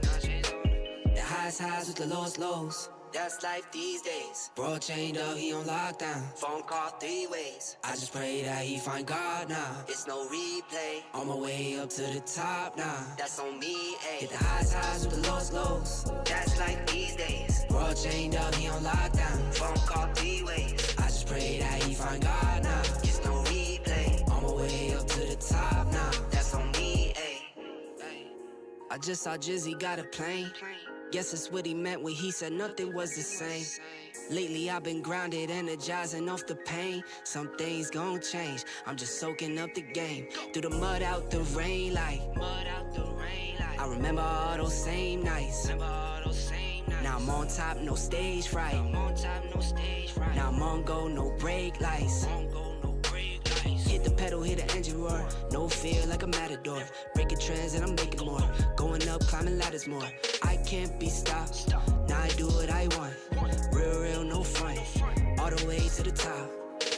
The highs with the lows. That's life these days. Bro chained up, he on lockdown. Phone call 3 ways. I just pray that he find God now. It's no replay. On my way up to the top now. That's on me, ayy. Hit the highs with the lows. That's like these days. Bro chained up, he on lockdown. Phone call 3 ways. I just pray that he find God now. It's no replay. On my way up to the top now. That's on me, ayy. I just saw Jizzy got a plane. Guess that's what he meant when he said nothing was the same. Lately I've been grounded, energizing off the pain. Some things gon' change, I'm just soaking up the game. Through the mud, out the rain like I remember all those same nights. Now I'm on top, no stage fright. Now I'm on go, no brake lights. Hit the pedal, hit the engine roar. No fear like a matador. Breaking trends and I'm making more. Going up, climbing ladders more. I can't be stopped. Now I do what I want. Real, no front. All the way to the top.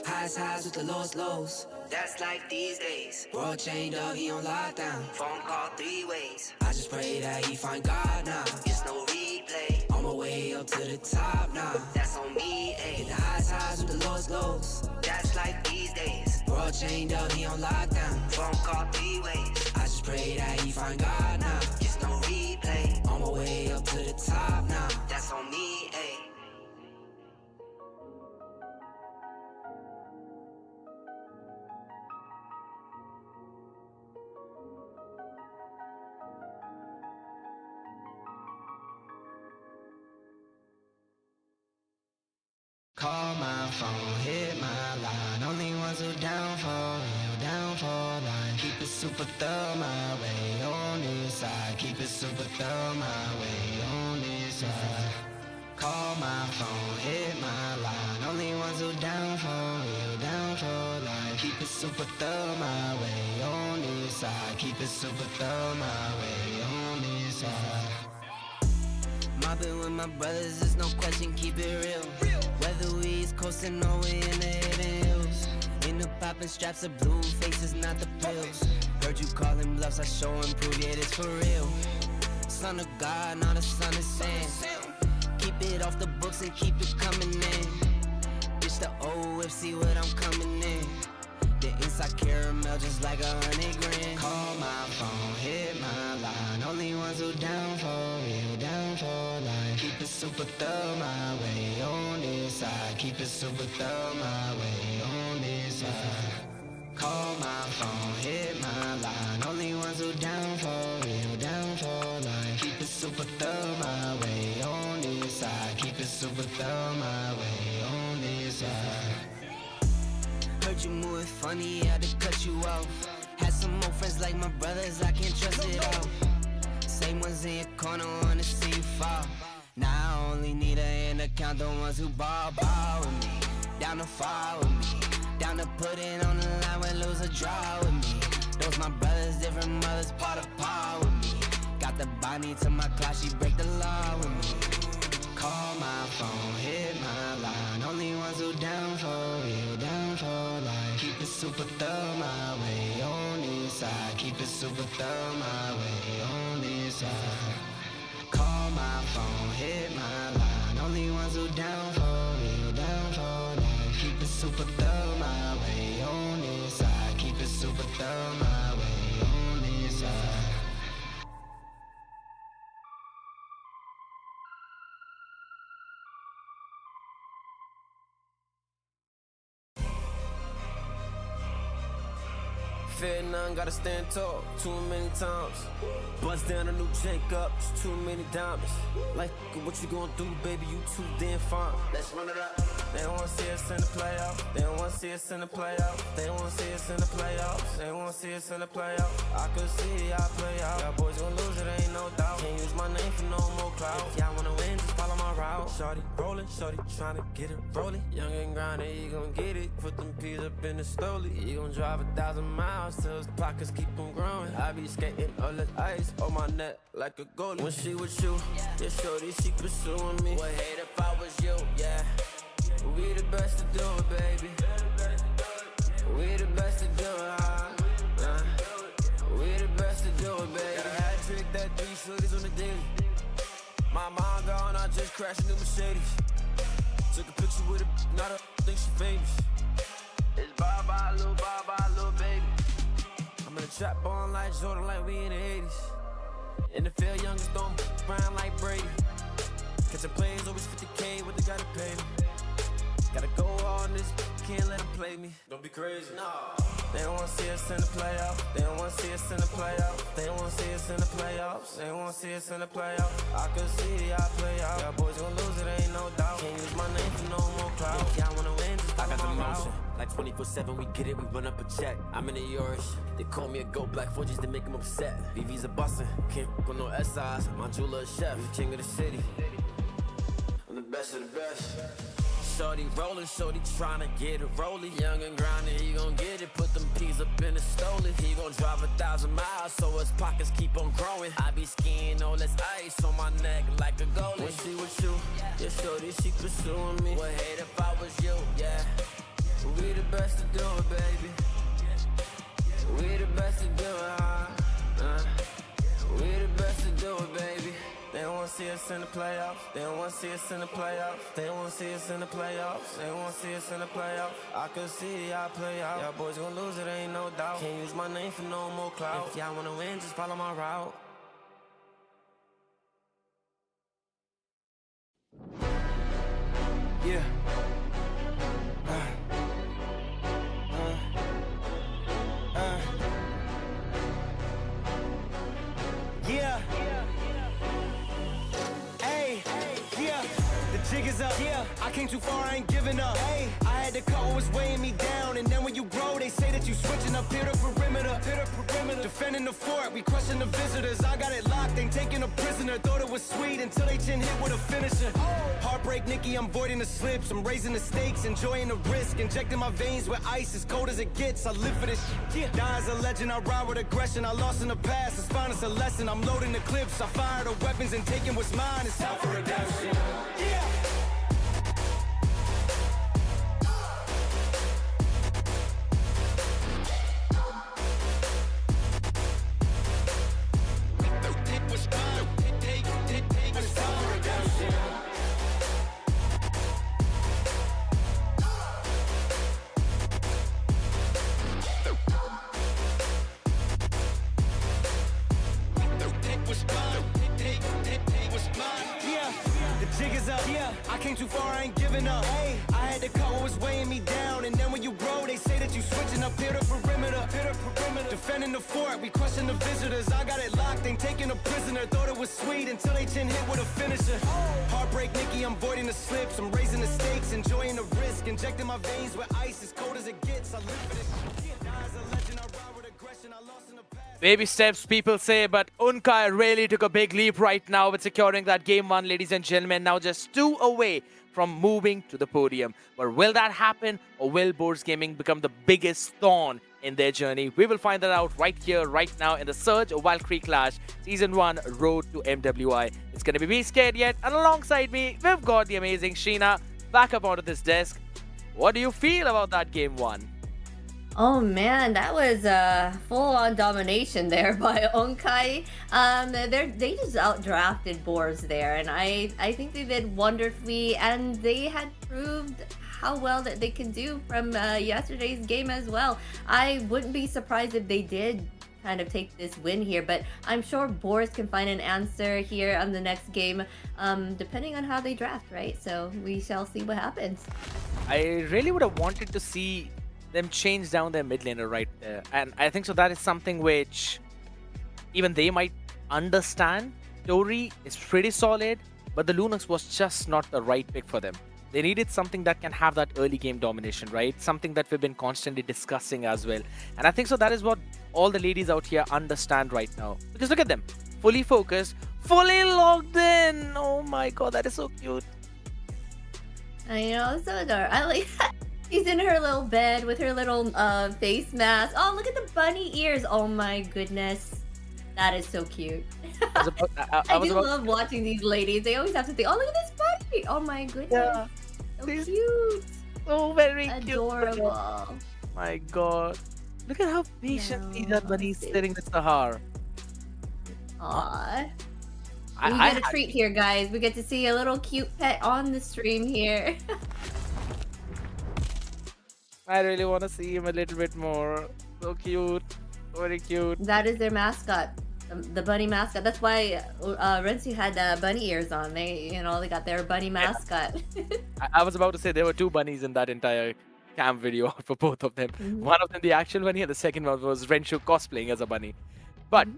Highs with the lows. That's like these days. World chained up, he on lockdown. Phone call 3 ways. I just pray that he find God now. It's no replay. On my way up to the top now. That's on me, ayy. Hit the highs with the lows. That's like these days. World chained up, he on lockdown. Phone call 3 ways. I just pray that he find God now. It's no replay. On my way up to the top now. That's on me, ayy. Call my phone, hit my line. Only ones who down for real, down for line. Keep it super thug my way on this side. Keep it super thug my way on this side. Call my phone, hit my line. Only ones who down for real, down for line. Keep it super thug my way on this side. Keep it super thug my way on this side. Mobbing with my brothers, there's no question, keep it real. Whether we East coastin' or we in the hidden hills. In the poppin' straps of blue faces, not the pills. Heard you callin' bluffs, I show and prove, yeah, it's for real. Son of God, not a son of sin. Keep it off the books and keep it coming in. Bitch, the old whip, see what I'm coming in. The inside caramel just like 100 grand. Call my phone, hit my line. Only ones who down for real, down for life. Keep it super thug my way on this side. Keep it super thug my way on this side. Call my phone, hit my line. Only ones who down for real, down for life. Keep it super thug my way on this side. Keep it super thug my way on this side. Heard you moving funny, had to cut you off. Had some more friends like my brothers, I can't trust it all. Same ones in your corner, wanna see you fall. Now I only need a hand to count the ones who ball with me. Down to fall with me. Down to put it on the line when lose or draw with me. Those my brothers, different mothers, part of par with me. Got the body to my clock, she break the law with me. Call my phone, hit my line. Only ones who down for real, down for life. Keep it super thug my way on this side. Keep it super thug my way on this side. Call my phone, hit my line. Only ones who down for real, down for life. Keep it super thug my way on this side. Keep it super thug my way on this side. fear none, gotta stand tall too many times. Bust down a new jank up, it's too many diamonds. Like, what you gonna do, baby? You too damn fine. Let's run it up. They don't wanna see us in the playoffs. They don't wanna see us in the playoffs. They don't wanna see us in the playoffs. They don't wanna see us in the playoffs. I could see y'all play out. Y'all boys gonna lose, it ain't no doubt. Can't use my name for no more clout. If y'all wanna win, just follow my route. Shorty rolling, shorty tryna get it rolling. Young and grinding, he gon' get it. Put them peas up in the stoley. He gon' drive 1,000 miles till his pockets keep on growing. I be skating all the ice on my neck like a goalie. When she with you, yeah, shorty, she pursuing me. Would hate if I was you, yeah. We the best to do it, baby. We the best to do it, we the best to do it, baby. Got a hat trick, that 3 shorties on the daily. My mom gone, I just crashed a new Mercedes. Took a picture with her, not a think she famous. It's bye-bye, little baby. I'm in the trap ballin' like Jordan, like we in the 80s. In the field, youngest throwin' around like Brady. Catchin' plays, always 50K, what they gotta pay me. Gotta go on this, can't let them play me. Don't be crazy. No. They don't wanna see us in the playoffs. They don't wanna see us in the playoffs. They don't wanna see us in the playoffs. They don't wanna see us in the playoffs. I could see y'all play out. Y'all boys gonna lose, it ain't no doubt. Can't use my name for no more clout. If y'all wanna win, just follow my motion. Like 24/7, we get it, we run up a check. I'm in the Irish. They call me a goat, black forges, they make them upset. VV's a bustin', can't with no SIs. My jeweler a chef, king of the city. I'm the best of the best. Shorty rollin', shorty tryna get it rolling. Young and grinding, he gon' get it. Put them peas up in the stoley. He gon' drive 1,000 miles, so his pockets keep on growing. I be skiing all this ice on my neck like a goalie. When she with you, yeah, shorty, she pursuing me. Would hate if I was you, yeah. We the best to do it, baby. We the best to do it, we the best to do it, baby. They don't wanna see us in the playoffs. They don't wanna see us in the playoffs. They don't wanna see us in the playoffs. They don't wanna see us in the playoffs. I could see y'all play out. Y'all boys gonna lose, it ain't no doubt. Can't use my name for no more clout. If y'all wanna win, just follow my route. Yeah. Yeah. Hey, yeah. The jig is up. Yeah. I came too far, I ain't giving up. Hey, I had to cut what was weighing me down. And then when you grow, they say that you switching up here to perimeter. Defending the fort, we crushing the visitors. I got it locked, ain't taking a prisoner. Thought it was sweet until they chin hit with a finisher. Heartbreak, Nikki, I'm voiding the slips. I'm raising the stakes, enjoying the risk. Injecting my veins with ice, as cold as it gets. I live for this. Yeah. Die as a legend, I ride with aggression. I lost in the past, it's fine, it's a lesson. I'm loading the clips, I fire the weapons and taking what's mine. It's time for redemption. Yeah. I came too far, I ain't giving up. Hey, I had to cut what was weighing me down. And then when you grow, they say that you switching up here to perimeter. Defending the fort, we crushing the visitors. I got it locked, ain't taking a prisoner. Thought it was sweet until they chin hit with a finisher. Heartbreak, Nikki, I'm voiding the slips. I'm raising the stakes, enjoying the risk. Injecting my veins with ice, as cold as it gets. I live for this. Die as a legend, I ride with aggression. I lost in the past. Baby steps, people say, but Unkai really took a big leap right now with securing that game 1, ladies and gentlemen. Now just 2 away from moving to the podium. But will that happen, or will Boards Gaming become the biggest thorn in their journey? We will find that out right here, right now in the Surge Valkyrie Clash Season 1 Road to MWI. It's going to be Scared Yet, and alongside me, we've got the amazing Sheena back up onto this desk. What do you feel about that game 1? Oh man, that was a full-on domination there by Onkai. They just outdrafted Boars there, and I think they did wonderfully, and they had proved how well that they can do from yesterday's game as well. I wouldn't be surprised if they did kind of take this win here, but I'm sure Boars can find an answer here on the next game, depending on how they draft, right? So we shall see what happens. I really would have wanted to see them change down their mid laner right there. And I think so that is something which even they might understand. Tori is pretty solid, but the Lunox was just not the right pick for them. They needed something that can have that early game domination, right? Something that we've been constantly discussing as well. And I think so that is what all the ladies out here understand right now. Because look at them, fully focused, fully logged in. Oh my god, that is so cute. I know, so adorable. I like that. She's in her little bed with her little face mask. Oh, look at the bunny ears. Oh my goodness. That is so cute. I do love watching these ladies. They always have to think, oh, look at this bunny. Oh my goodness. Yeah. So She's cute. So very Adorable. cute. My god. Look at how patiently that bunny is sitting with Sahar. Aww. We I get a treat here, guys. We get to see a little cute pet on the stream here. I really want to see him a little bit more. So cute. Very cute. That is their mascot. The bunny mascot. That's why Rensu had bunny ears on. They got their bunny mascot. I was about to say there were two bunnies in that entire cam video for both of them. One of them the actual bunny and the second one was Renshu cosplaying as a bunny. But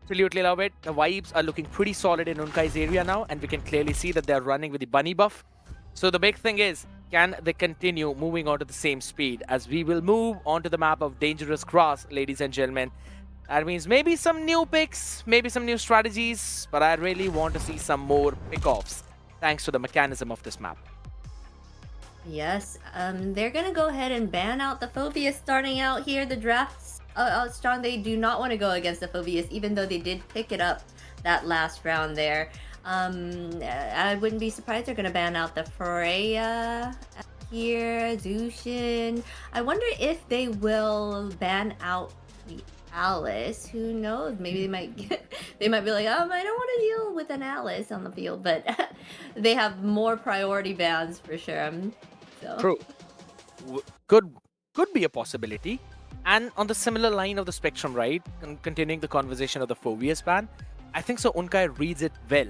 absolutely love it. The vibes are looking pretty solid in Unkai's area now, and we can clearly see that they're running with the bunny buff. So the big thing is, can they continue moving on to the same speed as we will move onto the map of Dangerous Grass, ladies and gentlemen. That means maybe some new picks, maybe some new strategies, but I really want to see some more pickoffs thanks to the mechanism of this map. Yes, they're gonna go ahead and ban out the Phobius starting out here. The drafts out strong. They do not want to go against the Phobius, even though they did pick it up that last round there. I wouldn't be surprised they're gonna ban out the Freya here, Zushin. I wonder if they will ban out the Alice. Who knows? Maybe they might they might be like, I don't want to deal with an Alice on the field, but they have more priority bans for sure. So. True. Could be a possibility. And on the similar line of the spectrum, right? Continuing the conversation of the Phobius ban, I think so Unkai reads it well.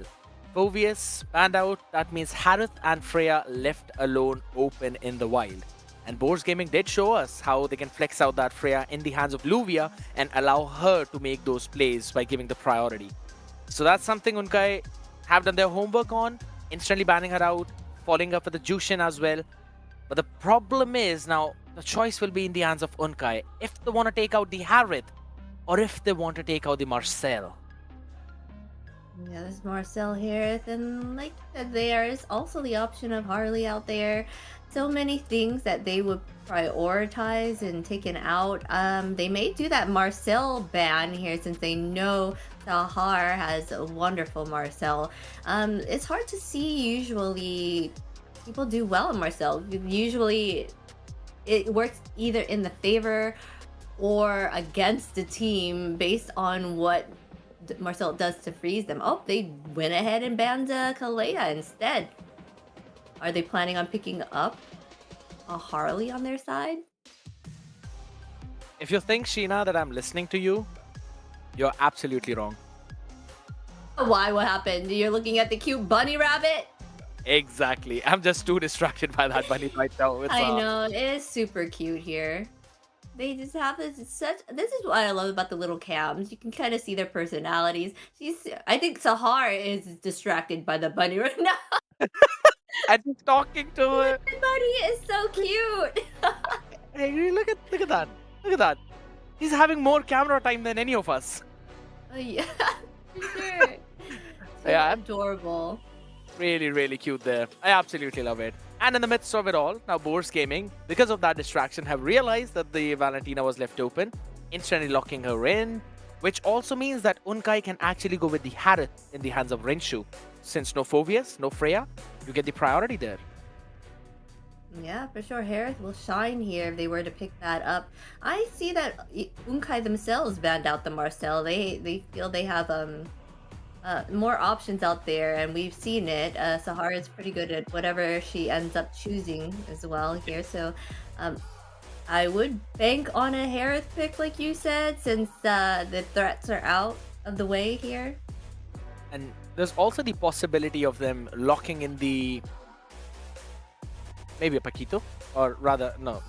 Phobius banned out, that means Harith and Freya left alone open in the wild. And Boars Gaming did show us how they can flex out that Freya in the hands of Luvia and allow her to make those plays by giving the priority. So that's something Unkai have done their homework on, instantly banning her out, following up with the Jushin as well. But the problem is now the choice will be in the hands of Unkai if they want to take out the Harith or if they want to take out the Marcel. Yeah, there's Marcel Harith, and like I said, there is also the option of Harley out there. So many things that they would prioritize and taken out. They may do that Marcel ban here since they know Sahar has a wonderful Marcel. It's hard to see usually people do well in Marcel. Usually it works either in the favor or against the team based on what Marcel does to freeze them. Oh, they went ahead and banned Kalea instead. Are they planning on picking up a Harley on their side? If you think, Sheena, that I'm listening to you, you're absolutely wrong. Why? What happened? You're looking at the cute bunny rabbit? Exactly. I'm just too distracted by that bunny right now. I know, it is super cute here. They just have this this is what I love about the little cams. You can kind of see their personalities. I think Sahar is distracted by the bunny right now. And he's talking to it. The bunny is so cute. Hey, look at that. Look at that. He's having more camera time than any of us. Yeah, for sure. So Yeah. adorable. Really, really cute there. I absolutely love it. And in the midst of it all, now Boars Gaming, because of that distraction, have realized that the Valentina was left open, instantly locking her in, which also means that Unkai can actually go with the Harith in the hands of Renshu. Since no Phobius, no Freya, you get the priority there. Yeah, for sure. Harith will shine here if they were to pick that up. I see that Unkai themselves banned out the Marcel. They feel they have more options out there, and we've seen it. Sahara is pretty good at whatever she ends up choosing as well here. So I would bank on a Harith pick, like you said, since the threats are out of the way here. And there's also the possibility of them locking in the maybe a Paquito, or rather no,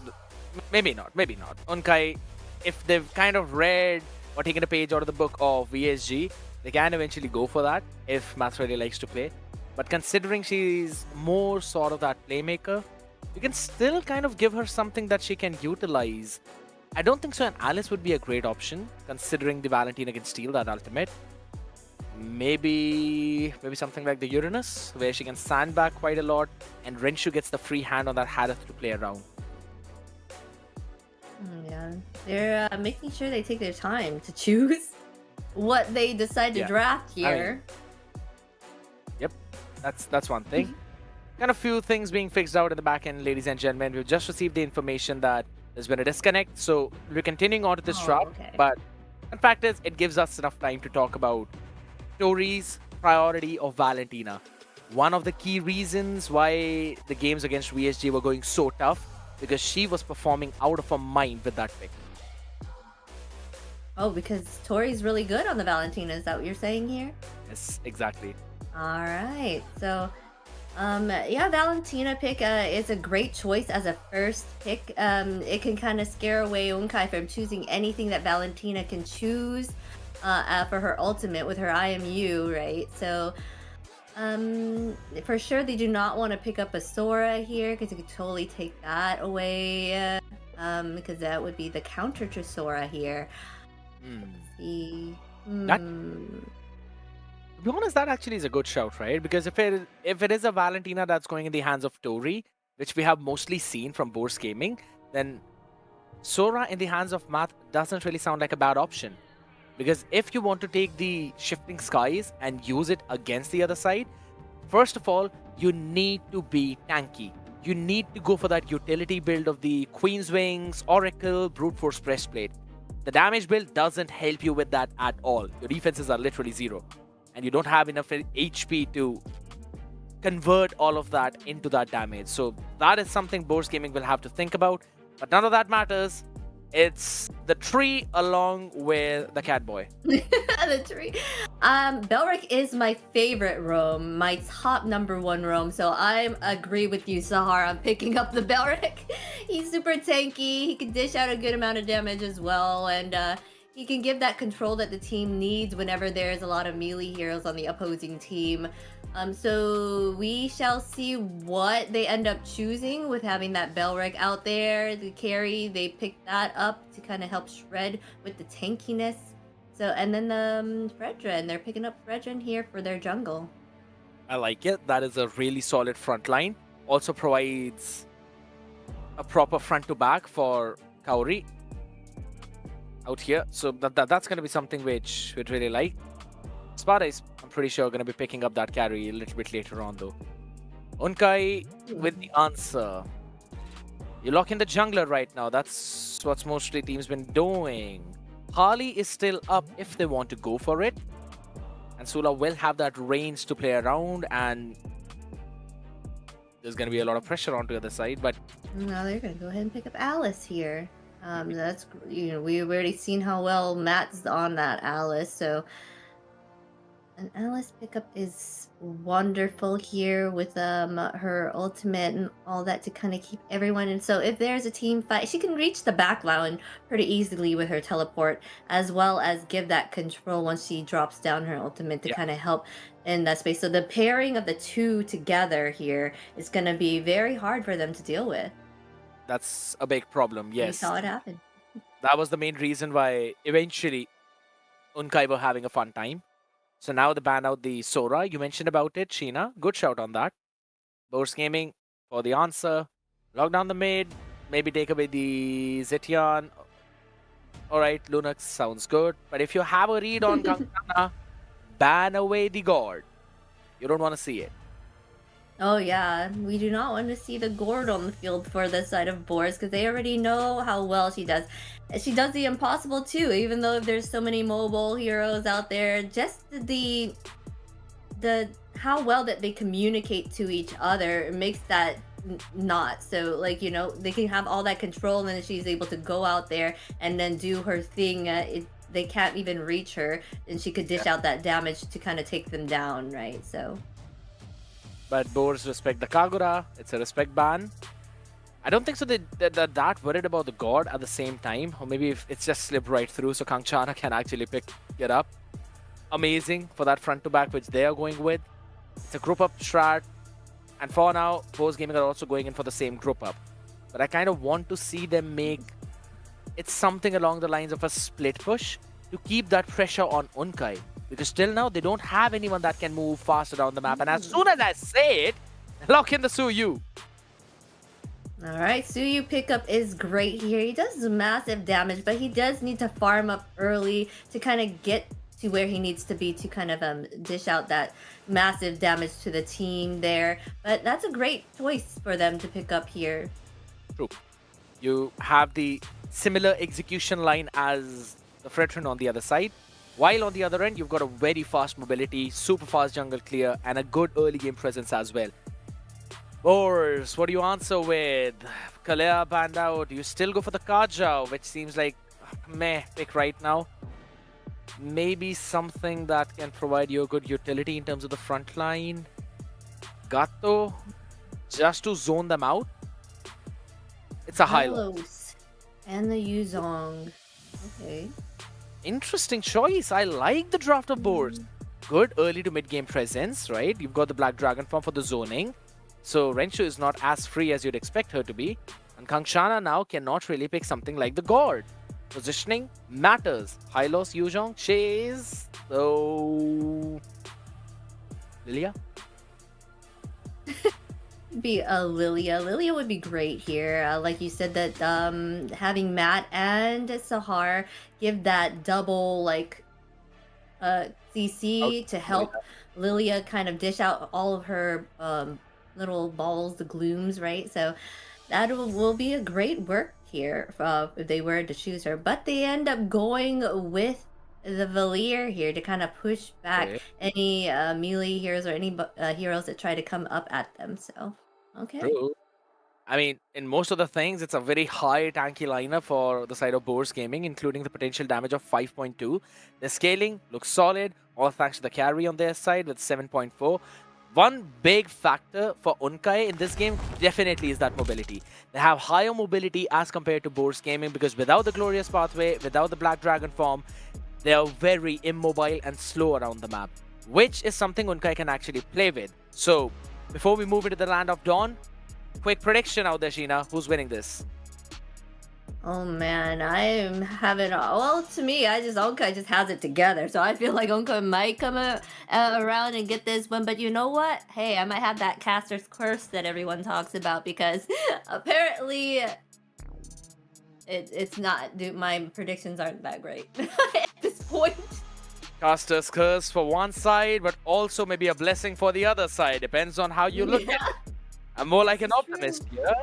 maybe not. Unkai, if they've kind of read or taken a page out of the book of VSG, they can eventually go for that if Math really likes to play. But considering she's more sort of that playmaker, you can still kind of give her something that she can utilize. I don't think so an Alice would be a great option, considering the Valentina can steal that ultimate. Maybe something like the Uranus, where she can sandbag quite a lot, and Renshu gets the free hand on that Harith to play around. Yeah, they're making sure they take their time to choose what they decide to draft here. Yep, that's one thing. Kind of few things being fixed out in the back end, ladies and gentlemen. We've just received the information that there's been a disconnect, so we're continuing on to this route. Okay. But the fact is, it gives us enough time to talk about Tori's priority of Valentina. One of the key reasons why the games against VSG were going so tough, because she was performing out of her mind with that pick. Oh, because Tori's really good on the Valentina. Is that what you're saying here? Yes, exactly. All right. So, yeah, Valentina pick is a great choice as a first pick. It can kind of scare away Unkai from choosing anything that Valentina can choose for her ultimate with her IMU, right? So, for sure they do not want to pick up a Sora here because it could totally take that away. Because that would be the counter to Sora here. Let's see. That, to be honest, that actually is a good shout, right? Because if it is a Valentina that's going in the hands of Tori, which we have mostly seen from Bourse Gaming, then Sora in the hands of Math doesn't really sound like a bad option. Because if you want to take the Shifting Skies and use it against the other side, first of all, you need to be tanky. You need to go for that utility build of the Queen's Wings, Oracle, Brute Force Breastplate. The damage build doesn't help you with that at all. Your defenses are literally zero. And you don't have enough HP to convert all of that into that damage. So that is something Bourse Gaming will have to think about. But none of that matters. It's the tree along with the Catboy. The tree. Belric is my favorite roam, my top #1 roam. So I agree with you, Sahar. I'm picking up the Belric. He's super tanky. He can dish out a good amount of damage as well, and he can give that control that the team needs whenever there's a lot of melee heroes on the opposing team. So we shall see what they end up choosing with having that Belric out there. The carry, they picked that up to kind of help shred with the tankiness. So, and then the Fredren, they're picking up Fredren here for their jungle. I like it. That is a really solid front line. Also provides a proper front to back for Kaori out here. So that's going to be something which we'd really like. Spada is, I'm pretty sure, going to be picking up that carry a little bit later on, though. Unkai with the answer. You lock in the jungler right now. That's what's mostly teams been doing. Harley is still up if they want to go for it. And Sula will have that range to play around, and there's going to be a lot of pressure onto the other side. But now they're going to go ahead and pick up Alice here. That's, we've already seen how well Matt's on that Alice, so an Alice pickup is wonderful here with her ultimate and all that to kind of keep everyone in. So if there's a team fight, she can reach the back line pretty easily with her teleport, as well as give that control once she drops down her ultimate to kind of help in that space. So the pairing of the two together here is going to be very hard for them to deal with. That's a big problem, yes. We saw it happen. That was the main reason why eventually Unkai were having a fun time. So now they ban out the Sora. You mentioned about it, Sheena. Good shout on that. Bourse Gaming for the answer. Lock down the mid. Maybe take away the Zetian. Alright, Lunox sounds good. But if you have a read on Kankana, ban away the Gord. You don't want to see it. Oh yeah, we do not want to see the Gord on the field for this side of Bourse because they already know how well she does. She does the impossible too, even though if there's so many mobile heroes out there, just the how well that they communicate to each other makes that not so, like, they can have all that control and then she's able to go out there and then do her thing. They can't even reach her and she could dish out that damage to kind of take them down, right? So. But Boars respect the Kagura. It's a respect ban. I don't think so they're that worried about the god at the same time. Or maybe if it's just slipped right through so Kangchana can actually pick it up. Amazing for that front to back which they are going with. It's a group up strat. And for now, Boars Gaming are also going in for the same group up. But I kind of want to see them make it something along the lines of a split push to keep that pressure on Unkai. Because till now, they don't have anyone that can move fast around the map. And as soon as I say it, lock in the Suyu. All right, Suyu pickup is great here. He does massive damage, but he does need to farm up early to kind of get to where he needs to be to kind of dish out that massive damage to the team there. But that's a great choice for them to pick up here. True. You have the similar execution line as the Fredrin on the other side. While on the other end, you've got a very fast mobility, super fast jungle clear, and a good early game presence as well. Boars, what do you answer with? Kalea banned out. You still go for the Kaja, which seems like meh pick right now. Maybe something that can provide you a good utility in terms of the front line. Gato, just to zone them out. It's a high low. And the Yuzong. Okay. Interesting choice. I like the draft of Boars. Good early to mid-game presence, right? You've got the Black Dragon form for the zoning. So Renshu is not as free as you'd expect her to be. And Kangshana now cannot really pick something like the God. Positioning matters. Hylos, Yuzhong, Chase. So... Lilia? Be a Lilia. Lilia would be great here. Like you said, that having Matt and Sahar give that double like CC to help Lilia kind of dish out all of her little balls, the glooms, right? So that will be a great work here if they were to choose her. But they end up going with the Valier here to kind of push back any melee heroes or any heroes that try to come up at them. So, okay. True. I mean, in most of the things, it's a very high tanky lineup for the side of Boars Gaming, including the potential damage of 5.2. The scaling looks solid, all thanks to the carry on their side with 7.4. One big factor for Unkai in this game definitely is that mobility. They have higher mobility as compared to Boars Gaming because without the Glorious Pathway, without the Black Dragon form, they are very immobile and slow around the map, which is something Unkai can actually play with. So, before we move into the Land of Dawn, quick prediction out there, Sheena. Who's winning this? Oh man, I am having well, to me, Onkai just has it together. So I feel like Onkai might come around and get this one. But you know what? Hey, I might have that caster's curse that everyone talks about because apparently it's not. Dude, my predictions aren't that great at this point. Caster's curse for one side, but also maybe a blessing for the other side. Depends on how you look at it. I'm more like an optimist here.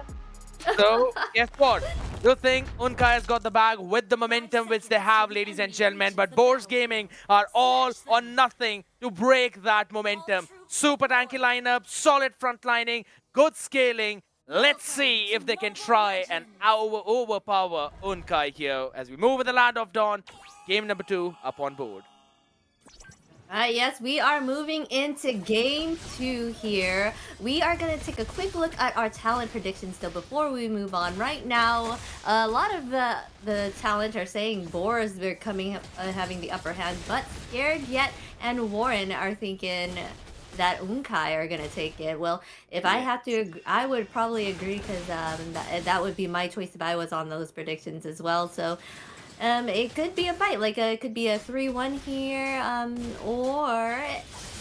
So, guess what? You think Unkai has got the bag with the momentum which they have, ladies and gentlemen, but Boars Gaming are all or nothing to break that momentum. Super tanky lineup, solid front lining, good scaling. Let's see if they can try and overpower Unkai here as we move in the Land of Dawn. Game number 2 up on board. Yes, we are moving into game 2 here. We are going to take a quick look at our talent predictions though before we move on. Right now, a lot of the talent are saying Boars are coming having the upper hand, but Scared Yet and Warren are thinking that Unkai are going to take it. Well, if I have to, I would probably agree because that would be my choice if I was on those predictions as well. So it could be a fight, like it could be a 3-1 here, or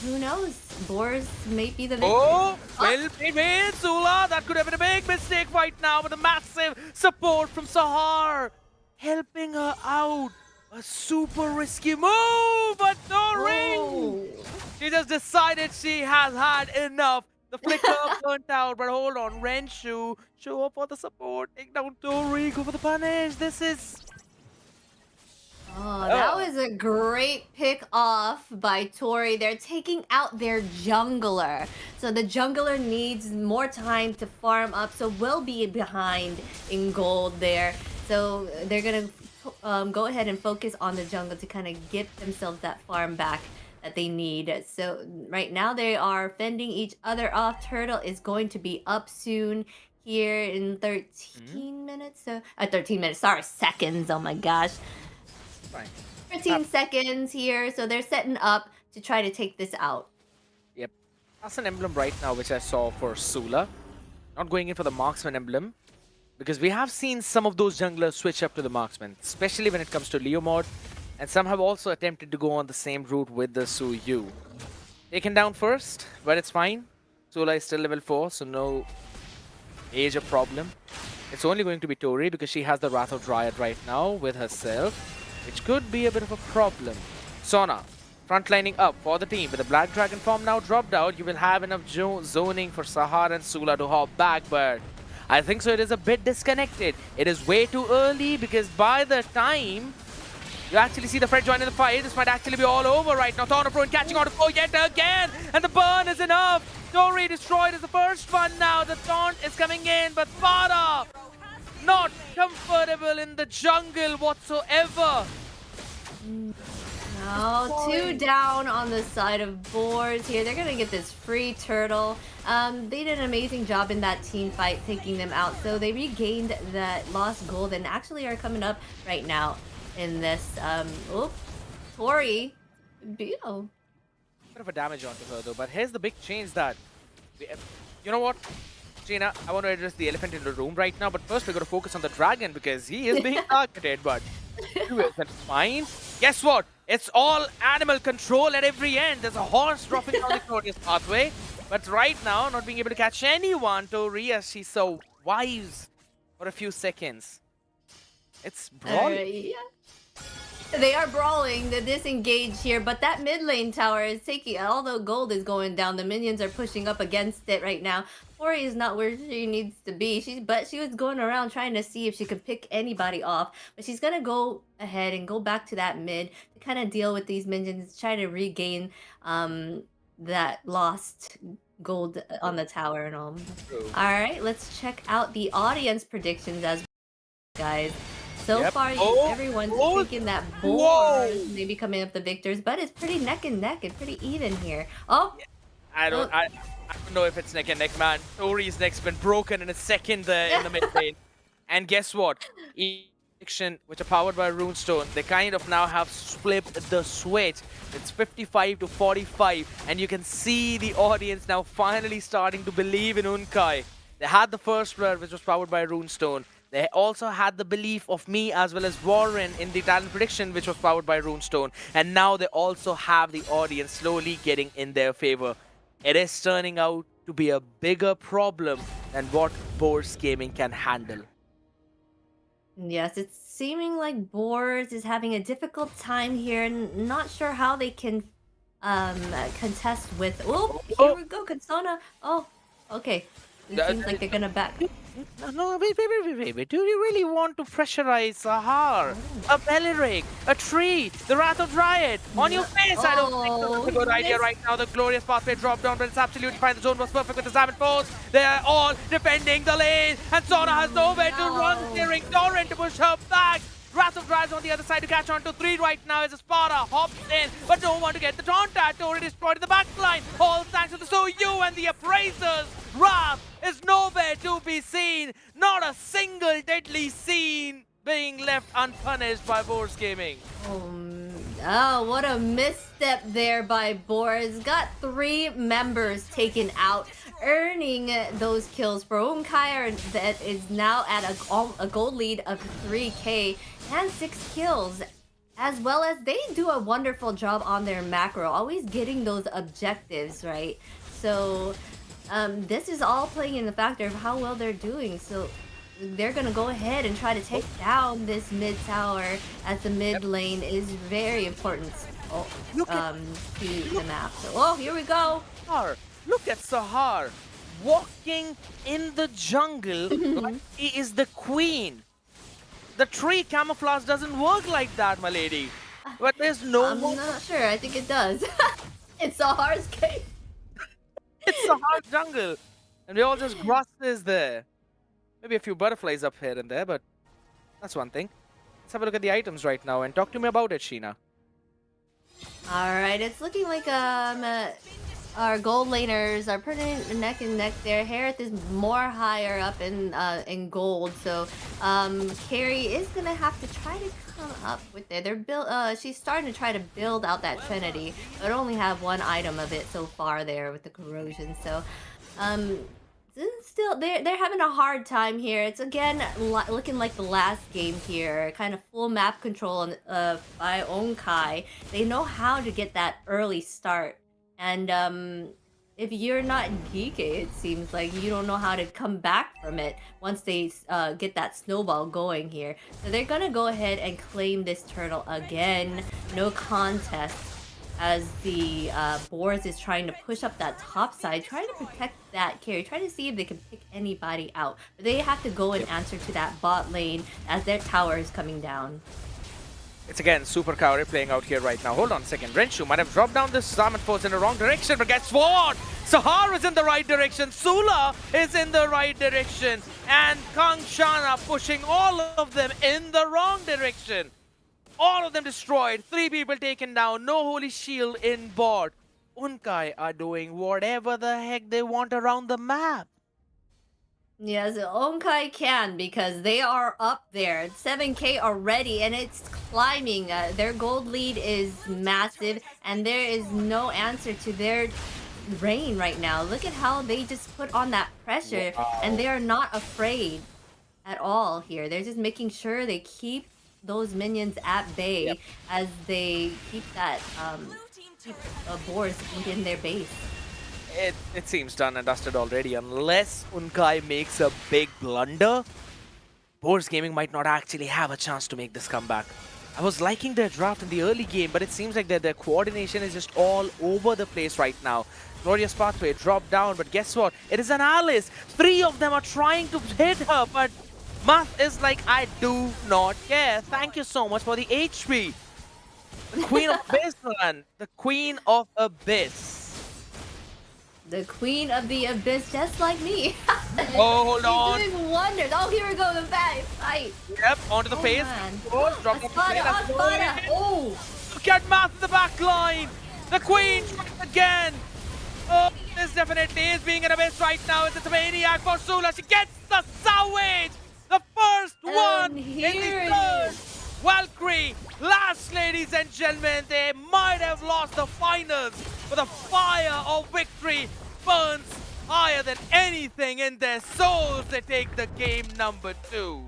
who knows? Boars may be the victor. Oh, well played, Zula. That could have been a big mistake right now with a massive support from Sahar, helping her out. A super risky move, but Tori! She just decided she has had enough. The flicker burnt out, but hold on, Renshu, show up for the support, take down Tori, go for the punish. This is... Oh, that was a great pick off by Tori. They're taking out their jungler. So the jungler needs more time to farm up. So we'll be behind in gold there. So they're going to go ahead and focus on the jungle to kind of get themselves that farm back that they need. So right now they are fending each other off. Turtle is going to be up soon here in 13 minutes. 13 minutes. Sorry, seconds. Oh my gosh. Fine. 13 seconds here. So they're setting up to try to take this out. Yep. That's an emblem right now, which I saw for Sula. Not going in for the marksman emblem. Because we have seen some of those junglers switch up to the marksman, especially when it comes to Leo mod. And some have also attempted to go on the same route with the Suyu. Taken down first, but it's fine. Sula is still level 4, so no major problem. It's only going to be Tori because she has the Wrath of Dryad right now with herself, which could be a bit of a problem. Sona, frontlining up for the team with the Black Dragon form now dropped out. You will have enough zoning for Sahar and Sula to hop back, but I think so it is a bit disconnected. It is way too early because by the time you actually see the Fred join in the fight, this might actually be all over right now. Thornapron catching on to foe yet again, and the burn is enough. Tori destroyed is the first one now. The taunt is coming in, but Farah not comfortable in the jungle whatsoever. No, 2 down on the side of boards here. They're going to get this free turtle. They did an amazing job in that team fight, taking them out. So they regained that lost gold and actually are coming up right now in this. Tori. Oh. Bit of a damage onto her though, but here's the big change that... You know what? Gina, I want to address the elephant in the room right now, but first we're going to focus on the dragon because he is being targeted, but that's fine. Guess what? It's all animal control at every end. There's a horse dropping down the glorious pathway, but right now not being able to catch anyone. Tori, as she's so wise for a few seconds. It's brawling. Yeah. They are brawling, the disengage here, but that mid lane tower is taking, all the gold is going down. The minions are pushing up against it right now. Tori is not where she needs to be. But she was going around trying to see if she could pick anybody off. But she's gonna go ahead and go back to that mid to kind of deal with these minions, try to regain that lost gold on the tower and all. Alright, let's check out the audience predictions as guys. So far, everyone's thinking that Boars may be coming up the victors, but it's pretty neck and neck and pretty even here. Oh, I don't know if it's neck and neck, man. Tori's neck's been broken in a second there in the mid lane. And guess what? Prediction, which are powered by Runestone, they kind of now have flipped the switch. It's 55 to 45, and you can see the audience now finally starting to believe in Unkai. They had the first blood, which was powered by Runestone. They also had the belief of me as well as Warren in the talent prediction, which was powered by Runestone. And now they also have the audience slowly getting in their favor. It is turning out to be a bigger problem than what Boars Gaming can handle. Yes, it's seeming like Boars is having a difficult time here and not sure how they can contest with... Oh, here we go, Kansona. Oh, okay. It seems like they're gonna back. No, wait. Do you really want to pressurize Sahar, a Belirig, a tree, the Wrath of Dryad on your face? I don't think that's a good idea right now. The glorious pathway dropped down, but it's absolutely fine. The zone was perfect with the Salmon Force. They are all defending the lane, and Sona has nowhere to run, clearing Torrent to push her back. Wrath of Dryad on the other side to catch on to 3 right now as Sparta hops in, but don't want to get the taunt at. Already destroyed the backline. All thanks to the Suyu and the Appraisers. Wrath is nowhere to be seen. Not a single deadly scene being left unpunished by Boars Gaming. Oh, what a misstep there by Boars. Got 3 members taken out, earning those kills for Unkai that is now at a gold lead of 3k and 6 kills. As well as they do a wonderful job on their macro, always getting those objectives, right? So this is all playing in the factor of how well they're doing. So they're gonna go ahead and try to take down this mid tower, as the mid lane is very important to the map. So, here we go. Look at Sahar walking in the jungle like he is the queen. The tree camouflage doesn't work like that, my lady. But there's no I'm not sure. I think it does. It's Sahar's case. It's Sahar's jungle. And we all just grasses there. Maybe a few butterflies up here and there, but that's one thing. Let's have a look at the items right now and talk to me about it, Sheena. Alright, it's looking like Our gold laners are pretty neck and neck there. Harith is more higher up in gold, so Carrie is gonna have to try to come up with it. They're she's starting to try to build out that Trinity, but only have one item of it so far there with the corrosion. So still they're having a hard time here. It's again looking like the last game here, kind of full map control by Onkai. They know how to get that early start. And if you're not Geeke, it seems like you don't know how to come back from it once they get that snowball going here. So they're gonna go ahead and claim this turtle again. No contest, as the Boars is trying to push up that top side, trying to protect that carry, trying to see if they can pick anybody out. But they have to go and answer to that bot lane as their tower is coming down. It's again Super Kaori playing out here right now. Hold on a second. Renshu might have dropped down this Salmon Force in the wrong direction, but guess what? Sahar is in the right direction. Sula is in the right direction. And Kangshana pushing all of them in the wrong direction. All of them destroyed. 3 people taken down. No Holy Shield in board. Unkai are doing whatever the heck they want around the map. Yes, Onkai can, because they are up there. It's 7K already, and it's climbing. Their gold lead is massive, and there is no answer to their reign right now. Look at how they just put on that pressure, and they are not afraid at all here. They're just making sure they keep those minions at bay as they keep that Boars within their base. It seems done and dusted already. Unless Unkai makes a big blunder, Boars Gaming might not actually have a chance to make this comeback. I was liking their draft in the early game, but it seems like their coordination is just all over the place right now. Glorious Pathway dropped down, but guess what? It is an Alice. 3 of them are trying to hit her, but Math is like, I do not care. Thank you so much for the HP. The Queen of Abyss, man. The Queen of Abyss. The Queen of the Abyss, just like me. Oh, hold on. She's doing wonders. Oh, here we go, the fight. Yep, onto the face. Oh, Drop the face. Espada. Oh. Look at Math in the back line. The Queen tries again. Oh, this definitely is being an Abyss right now. It's a maniac for Sula. She gets the salvage. The first one in the third. Valkyrie, last, ladies and gentlemen, they might have lost the finals, but the fire of victory burns higher than anything in their souls. They take the game number 2.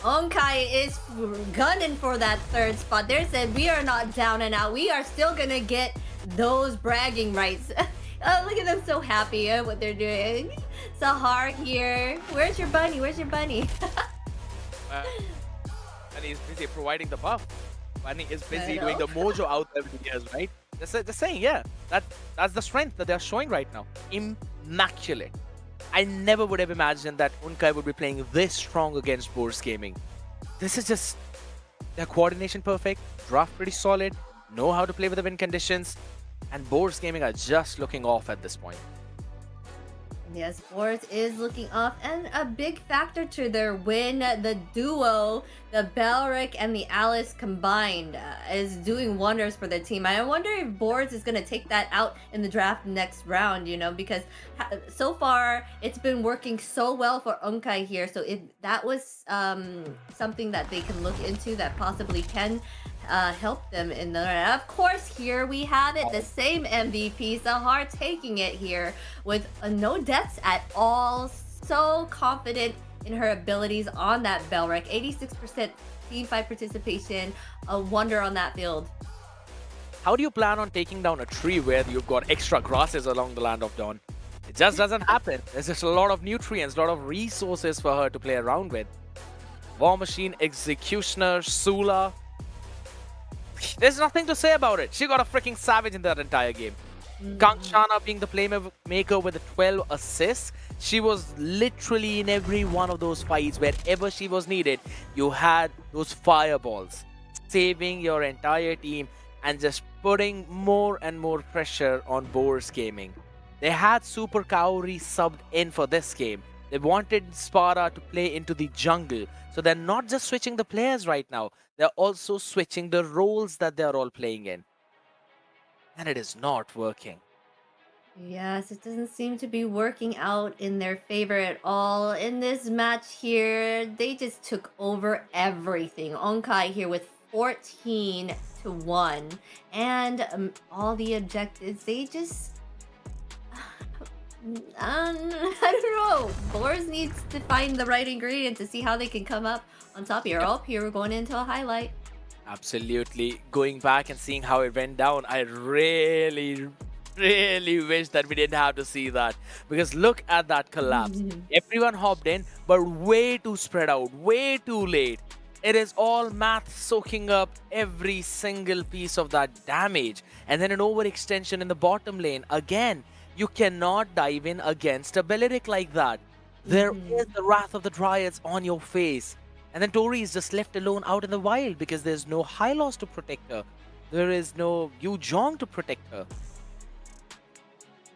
Onkai is gunning for that third spot. They said, we are not down and out. We are still gonna get those bragging rights. Oh, look at them so happy at what they're doing. Sahar here. Where's your bunny? Where's your bunny? And he's busy providing the buff. Bunny is busy doing the mojo out there with the years, right? Just saying, yeah. That's the strength that they're showing right now. Immaculate. I never would have imagined that Unkai would be playing this strong against Boars Gaming. This is just their coordination perfect, draft pretty solid, know how to play with the win conditions, and Boars Gaming are just looking off at this point. Yes, Boars is looking off, and a big factor to their win, the duo, the Balric and the Alice combined, is doing wonders for the team. I wonder if Boars is going to take that out in the draft next round, you know, because so far it's been working so well for Unkai here. So if that was something that they can look into that possibly can help them in the run. Of course, here we have it, the same MVP, Sahar taking it here with no deaths at all. So confident in her abilities on that Belrek. 86% team fight participation, a wonder on that field. How do you plan on taking down a tree where you've got extra grasses along the Land of Dawn? It just doesn't happen. There's just a lot of nutrients, a lot of resources for her to play around with. War Machine, Executioner, Sula. There's nothing to say about it. She got a freaking savage in that entire game. Kangshana being the playmaker with the 12 assists. She was literally in every one of those fights. Wherever she was needed, you had those fireballs, saving your entire team and just putting more and more pressure on Boars Gaming. They had Super Kaori subbed in for this game. They wanted Sparta to play into the jungle. So they're not just switching the players right now. They're also switching the roles that they're all playing in. And it is not working. Yes, it doesn't seem to be working out in their favor at all. In this match here, they just took over everything. Onkai here with 14 to 1. And all the objectives, they just. I don't know. Boris needs to find the right ingredient to see how they can come up on top here. Oh, here we're going into a highlight. Absolutely. Going back and seeing how it went down, I really wish that we didn't have to see that. Because look at that collapse. Everyone hopped in, but way too spread out, way too late. It is all math soaking up every single piece of that damage. And then an overextension in the bottom lane. Again, you cannot dive in against a Belirik like that. There is the wrath of the Dryads on your face. And then Tori is just left alone out in the wild because there's no Hylos to protect her. There is no Yu Jong to protect her.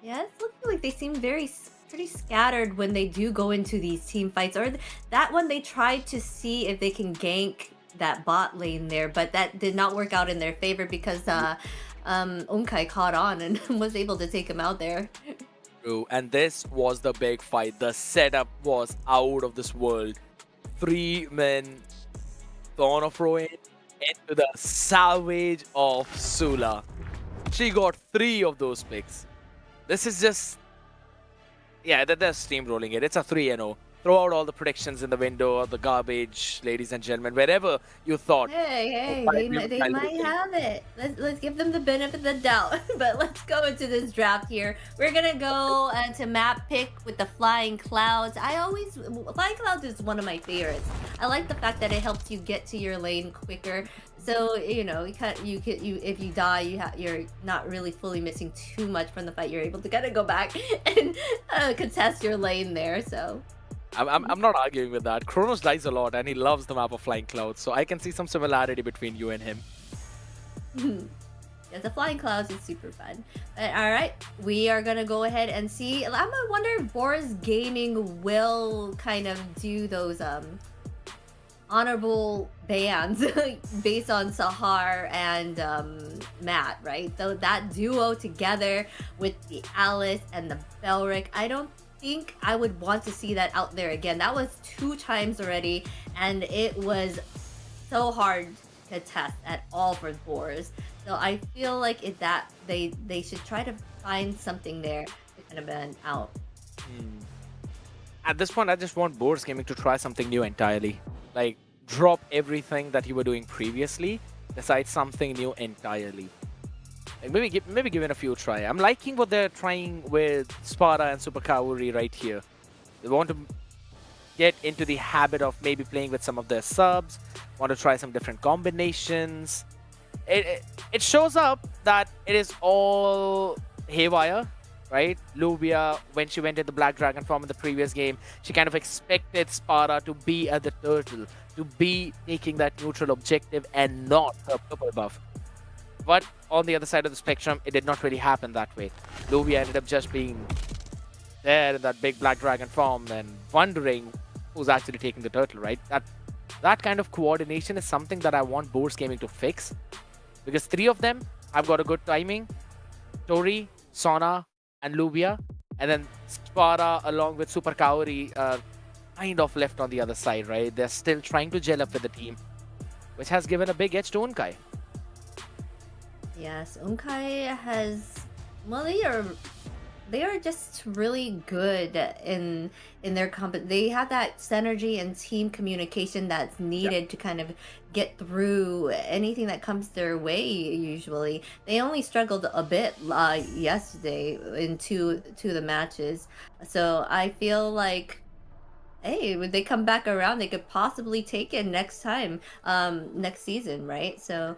Yeah, it's looking like they seem pretty scattered when they do go into these team fights. Or that one, they tried to see if they can gank that bot lane there, but that did not work out in their favor because Unkai caught on and was able to take him out there. True, and this was the big fight. The setup was out of this world. 3 men, Dawn of Ruin into the Savage of Sula. She got 3 of those picks. This is just... Yeah, they're steamrolling it. It's a 3-0. Throw out all the predictions in the window or the garbage, ladies and gentlemen, wherever you thought. Hey, they might have it. Let's give them the benefit of the doubt. But let's go into this draft here. We're gonna go to map pick with the Flying Clouds. Flying Clouds is one of my favorites. I like the fact that it helps you get to your lane quicker. So you know, if you die, you're not really fully missing too much from the fight. You're able to kind of go back and contest your lane there. So. I'm not arguing with that. Kronos dies a lot and he loves the map of Flying Clouds, so I can see some similarity between you and him. Yeah, the Flying Clouds is super fun. But, all right, we are gonna go ahead and see. I'm gonna wonder if Boris Gaming will kind of do those honorable bans based on Sahar and Matt, right? So that duo together with the Alice and the Belric, I don't think I would want to see that out there again. That was 2 times already, and it was so hard to test at all for Boris. So I feel like they should try to find something there to kind of ban out. At this point, I just want Boris Gaming to try something new entirely. Like, drop everything that you were doing previously, decide something new entirely. Like maybe give it a few try. I'm liking what they're trying with Sparta and Super Kaori right here. They want to get into the habit of maybe playing with some of their subs, want to try some different combinations. It shows up that it is all haywire, right? Lubia, when she went in the Black Dragon form in the previous game, she kind of expected Sparta to be at the turtle, to be taking that neutral objective and not her purple buff. But on the other side of the spectrum, it did not really happen that way. Luvia ended up just being there in that big Black Dragon form and wondering who's actually taking the turtle, right? That kind of coordination is something that I want Boris Gaming to fix. Because 3 of them have got a good timing. Tori, Sona, and Luvia. And then Sparta along with Super Kaori kind of left on the other side, right? They're still trying to gel up with the team, which has given a big edge to Unkai. Yes, Unkai has. Well, they are just really good in their They have that synergy and team communication that's needed to kind of get through anything that comes their way. Usually, they only struggled a bit yesterday in two of the matches. So I feel like, hey, when they come back around, they could possibly take it next time, next season, right? So,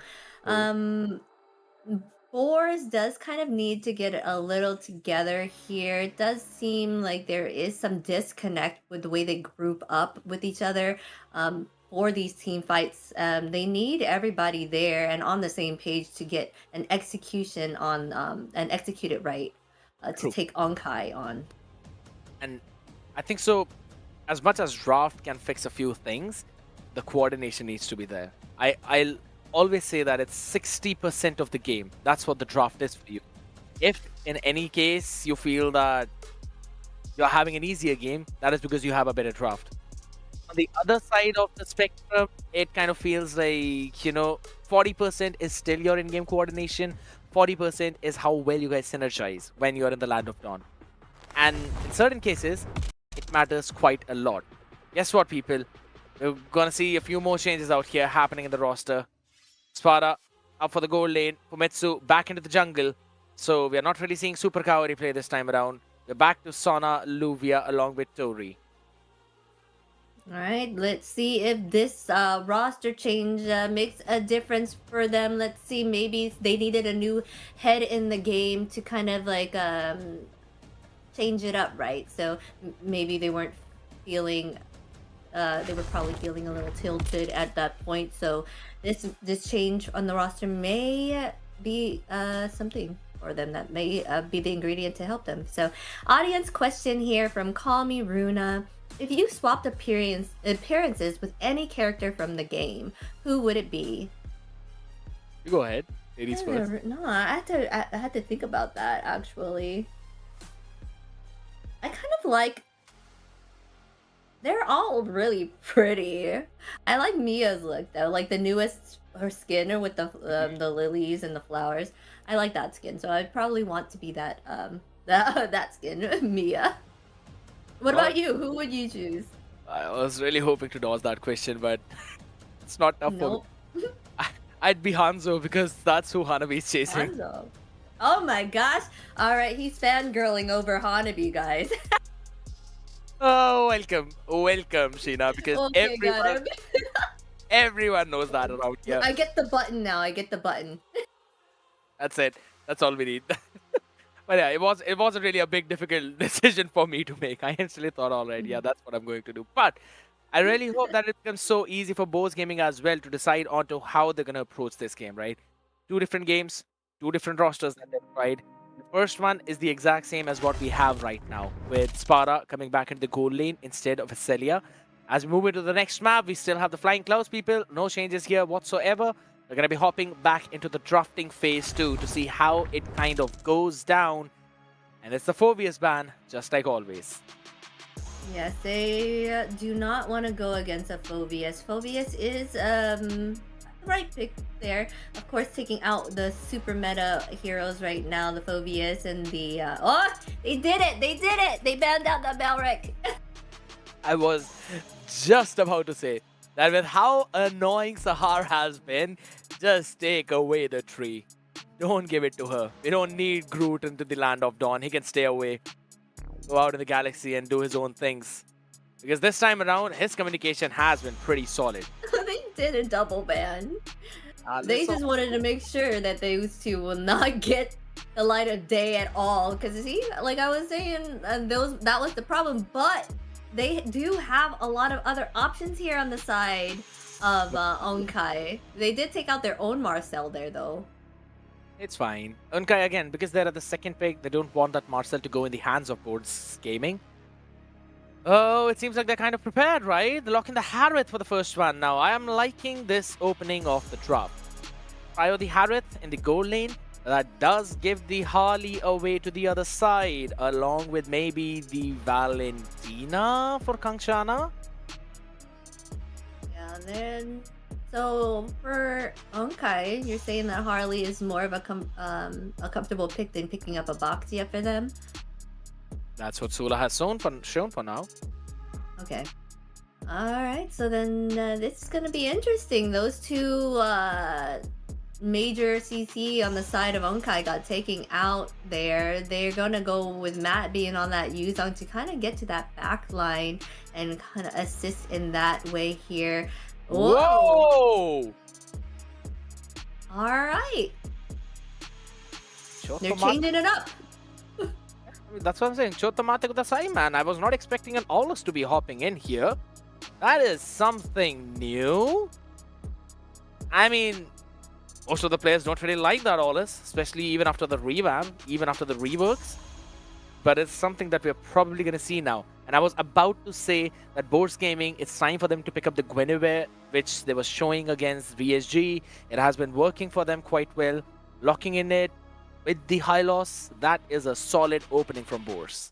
Boris does kind of need to get a little together here. It does seem like there is some disconnect with the way they group up with each other for these team fights. They need everybody there and on the same page to get an execution on and execute it right to take Onkai on. And I think so, as much as draft can fix a few things, the coordination needs to be there. I'll always say that it's 60% of the game. That's what the draft is for you. If in any case you feel that you're having an easier game, that is because you have a better draft. On the other side of the spectrum, it kind of feels like, 40% is still your in-game coordination, 40% is how well you guys synergize when you're in the Land of Dawn. And in certain cases, it matters quite a lot. Guess what, people? We're gonna see a few more changes out here happening in the roster. Spada up for the gold lane, Fumetsu back into the jungle. So we are not really seeing Super Kaori play this time around. We're back to Sona, Luvia along with Tori. All right, let's see if this roster change makes a difference for them. Let's see, maybe they needed a new head in the game to kind of like change it up, right? So maybe they weren't feeling, they were probably feeling a little tilted at that point. So this change on the roster may be something for them that may be the ingredient to help them. So audience question here from Call Me Runa. If you swapped appearances with any character from the game, who would it be? You go ahead. Ladies first. No, I had to think about that actually. I kind of like. They're all really pretty. I like Mia's look though, like the newest her skin or with the lilies and the flowers. I like that skin, so I'd probably want to be that that skin, Mia. What about you? Who would you choose? I was really hoping to dodge that question, but it's not tough for me. I'd be Hanzo because that's who Hanabi is chasing. Hanzo. Oh my gosh! All right, he's fangirling over Hanabi, guys. Oh, welcome, Sheena, because Okay, everyone knows that around here. I get the button now. I get the button. That's it. That's all we need. But yeah, it wasn't really a big difficult decision for me to make. I instantly thought, all right, yeah, that's what I'm going to do. But I really hope that it becomes so easy for Bose Gaming as well to decide onto how they're gonna approach this game, right? 2 different games, 2 different rosters that they've tried. The first one is the exact same as what we have right now, with Spada coming back into the gold lane instead of Celia. As we move into the next map, we still have the Flying Clouds, people. No changes here whatsoever. We're going to be hopping back into the drafting phase 2 to see how it kind of goes down. And it's the Phobius ban, just like always. Yes, they do not want to go against a Phobius. Phobius is the right pick there. Of course, taking out the super meta heroes right now, the Phobius and the... oh, they did it! They did it! They banned out the Balric! I was just about to say that with how annoying Sahar has been, just take away the tree. Don't give it to her. We don't need Groot into the Land of Dawn. He can stay away, go out in the galaxy and do his own things. Because this time around, his communication has been pretty solid. They did a double ban. They just wanted to make sure that those two will not get the light of day at all. Because see, like I was saying, that was the problem. But they do have a lot of other options here on the side of Onkai. They did take out their own Marcel there, though. It's fine. Unkai, again, because they're at the second pick, they don't want that Marcel to go in the hands of Boards Gaming. Oh, it seems like they're kind of prepared, right? They're locking the Harith for the first one. Now, I am liking this opening of the draft. Fire the Harith in the gold lane. That does give the Harley away to the other side, along with maybe the Valentina for Kangshana. Yeah, then... So, for Onkai, you're saying that Harley is more of a comfortable pick than picking up a Baxia for them? That's what Sula has shown for now. Okay. Alright, so then this is going to be interesting. Those two major CC on the side of Onkai got taken out there. They're going to go with Matt being on that Yuzong to kind of get to that back line and kind of assist in that way here. Whoa! Alright. They're changing it up. That's what I'm saying. Chotamate kudasai, man. I was not expecting an Aulus to be hopping in here. That is something new. I mean, most of the players don't really like that Aulus, especially even after the revamp, even after the reworks. But it's something that we're probably going to see now. And I was about to say that Boards Gaming, it's time for them to pick up the Guinevere, which they were showing against VSG. It has been working for them quite well. Locking in it, with the high loss, that is a solid opening from Boars.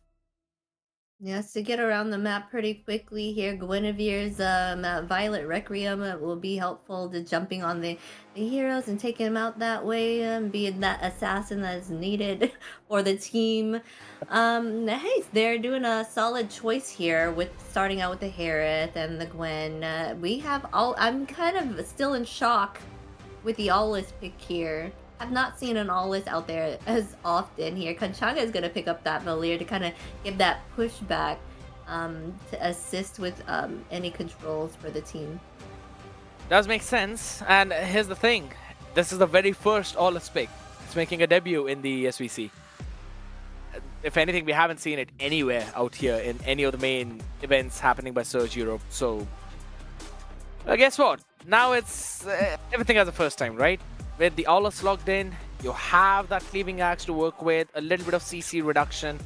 Yes, to get around the map pretty quickly here. Guinevere's Violet Requiem will be helpful to jumping on the heroes and taking them out that way, being that assassin that is needed for the team. Hey, they're doing a solid choice here with starting out with the Harith and the Gwen. We have all. I'm kind of still in shock with the Aulis pick here. I've not seen an Aulis out there as often here. Kanchanga is going to pick up that Valir to kind of give that pushback to assist with any controls for the team. Does make sense. And here's the thing. This is the very first Aulis pick. It's making a debut in the SVC. If anything, we haven't seen it anywhere out here in any of the main events happening by Surge Europe. So, guess what? Now it's everything as a first time, right? With the Aulis logged in, you have that cleaving axe to work with, a little bit of CC reduction.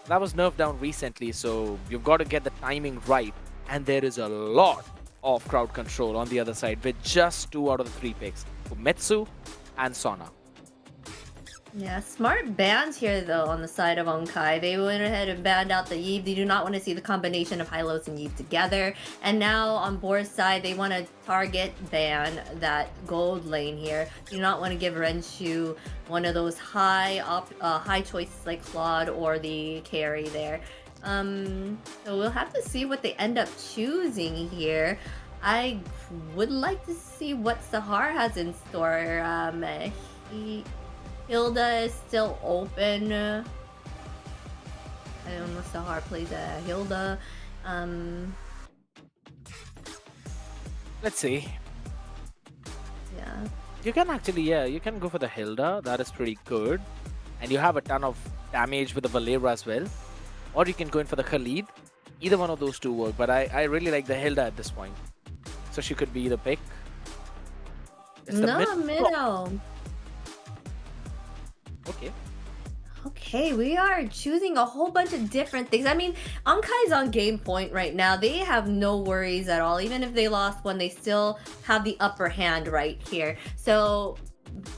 That was nerfed down recently, so you've got to get the timing right. And there is a lot of crowd control on the other side with just 2 out of the 3 picks, Fumetsu and Sona. Yeah, smart bans here though on the side of Onkai. They went ahead and banned out the Yve. They do not want to see the combination of Hylos and Yve together. And now on Boar's side, they want to target ban that gold lane here. Do not want to give Renshu one of those high choices like Claude or the carry there. So we'll have to see what they end up choosing here. I would like to see what Sahar has in store. Hilda is still open. I don't know if Sahar plays Hilda. Let's see. Yeah. You can actually, you can go for the Hilda. That is pretty good. And you have a ton of damage with the Valera as well. Or you can go in for the Khalid. Either one of those two work. But I really like the Hilda at this point. So she could be the pick. It's the Minnow. Okay. Okay, we are choosing a whole bunch of different things. I mean, Ankai's on game point right now. They have no worries at all. Even if they lost one, they still have the upper hand right here. So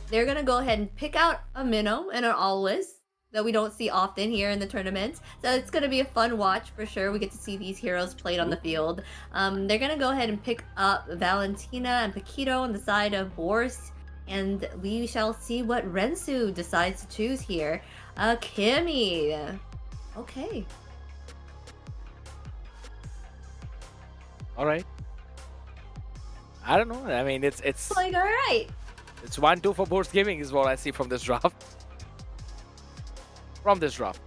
they're going to go ahead and pick out a Minnow and an Always that we don't see often here in the tournament. So it's going to be a fun watch for sure. We get to see these heroes played on the field. They're going to go ahead and pick up Valentina and Paquito on the side of Boris. And we shall see what Rensu decides to choose here. Kimmy. Okay. All right. I don't know. I mean, it's Like, all right. It's 1-2 for Boards Gaming is what I see from this draft. From this draft.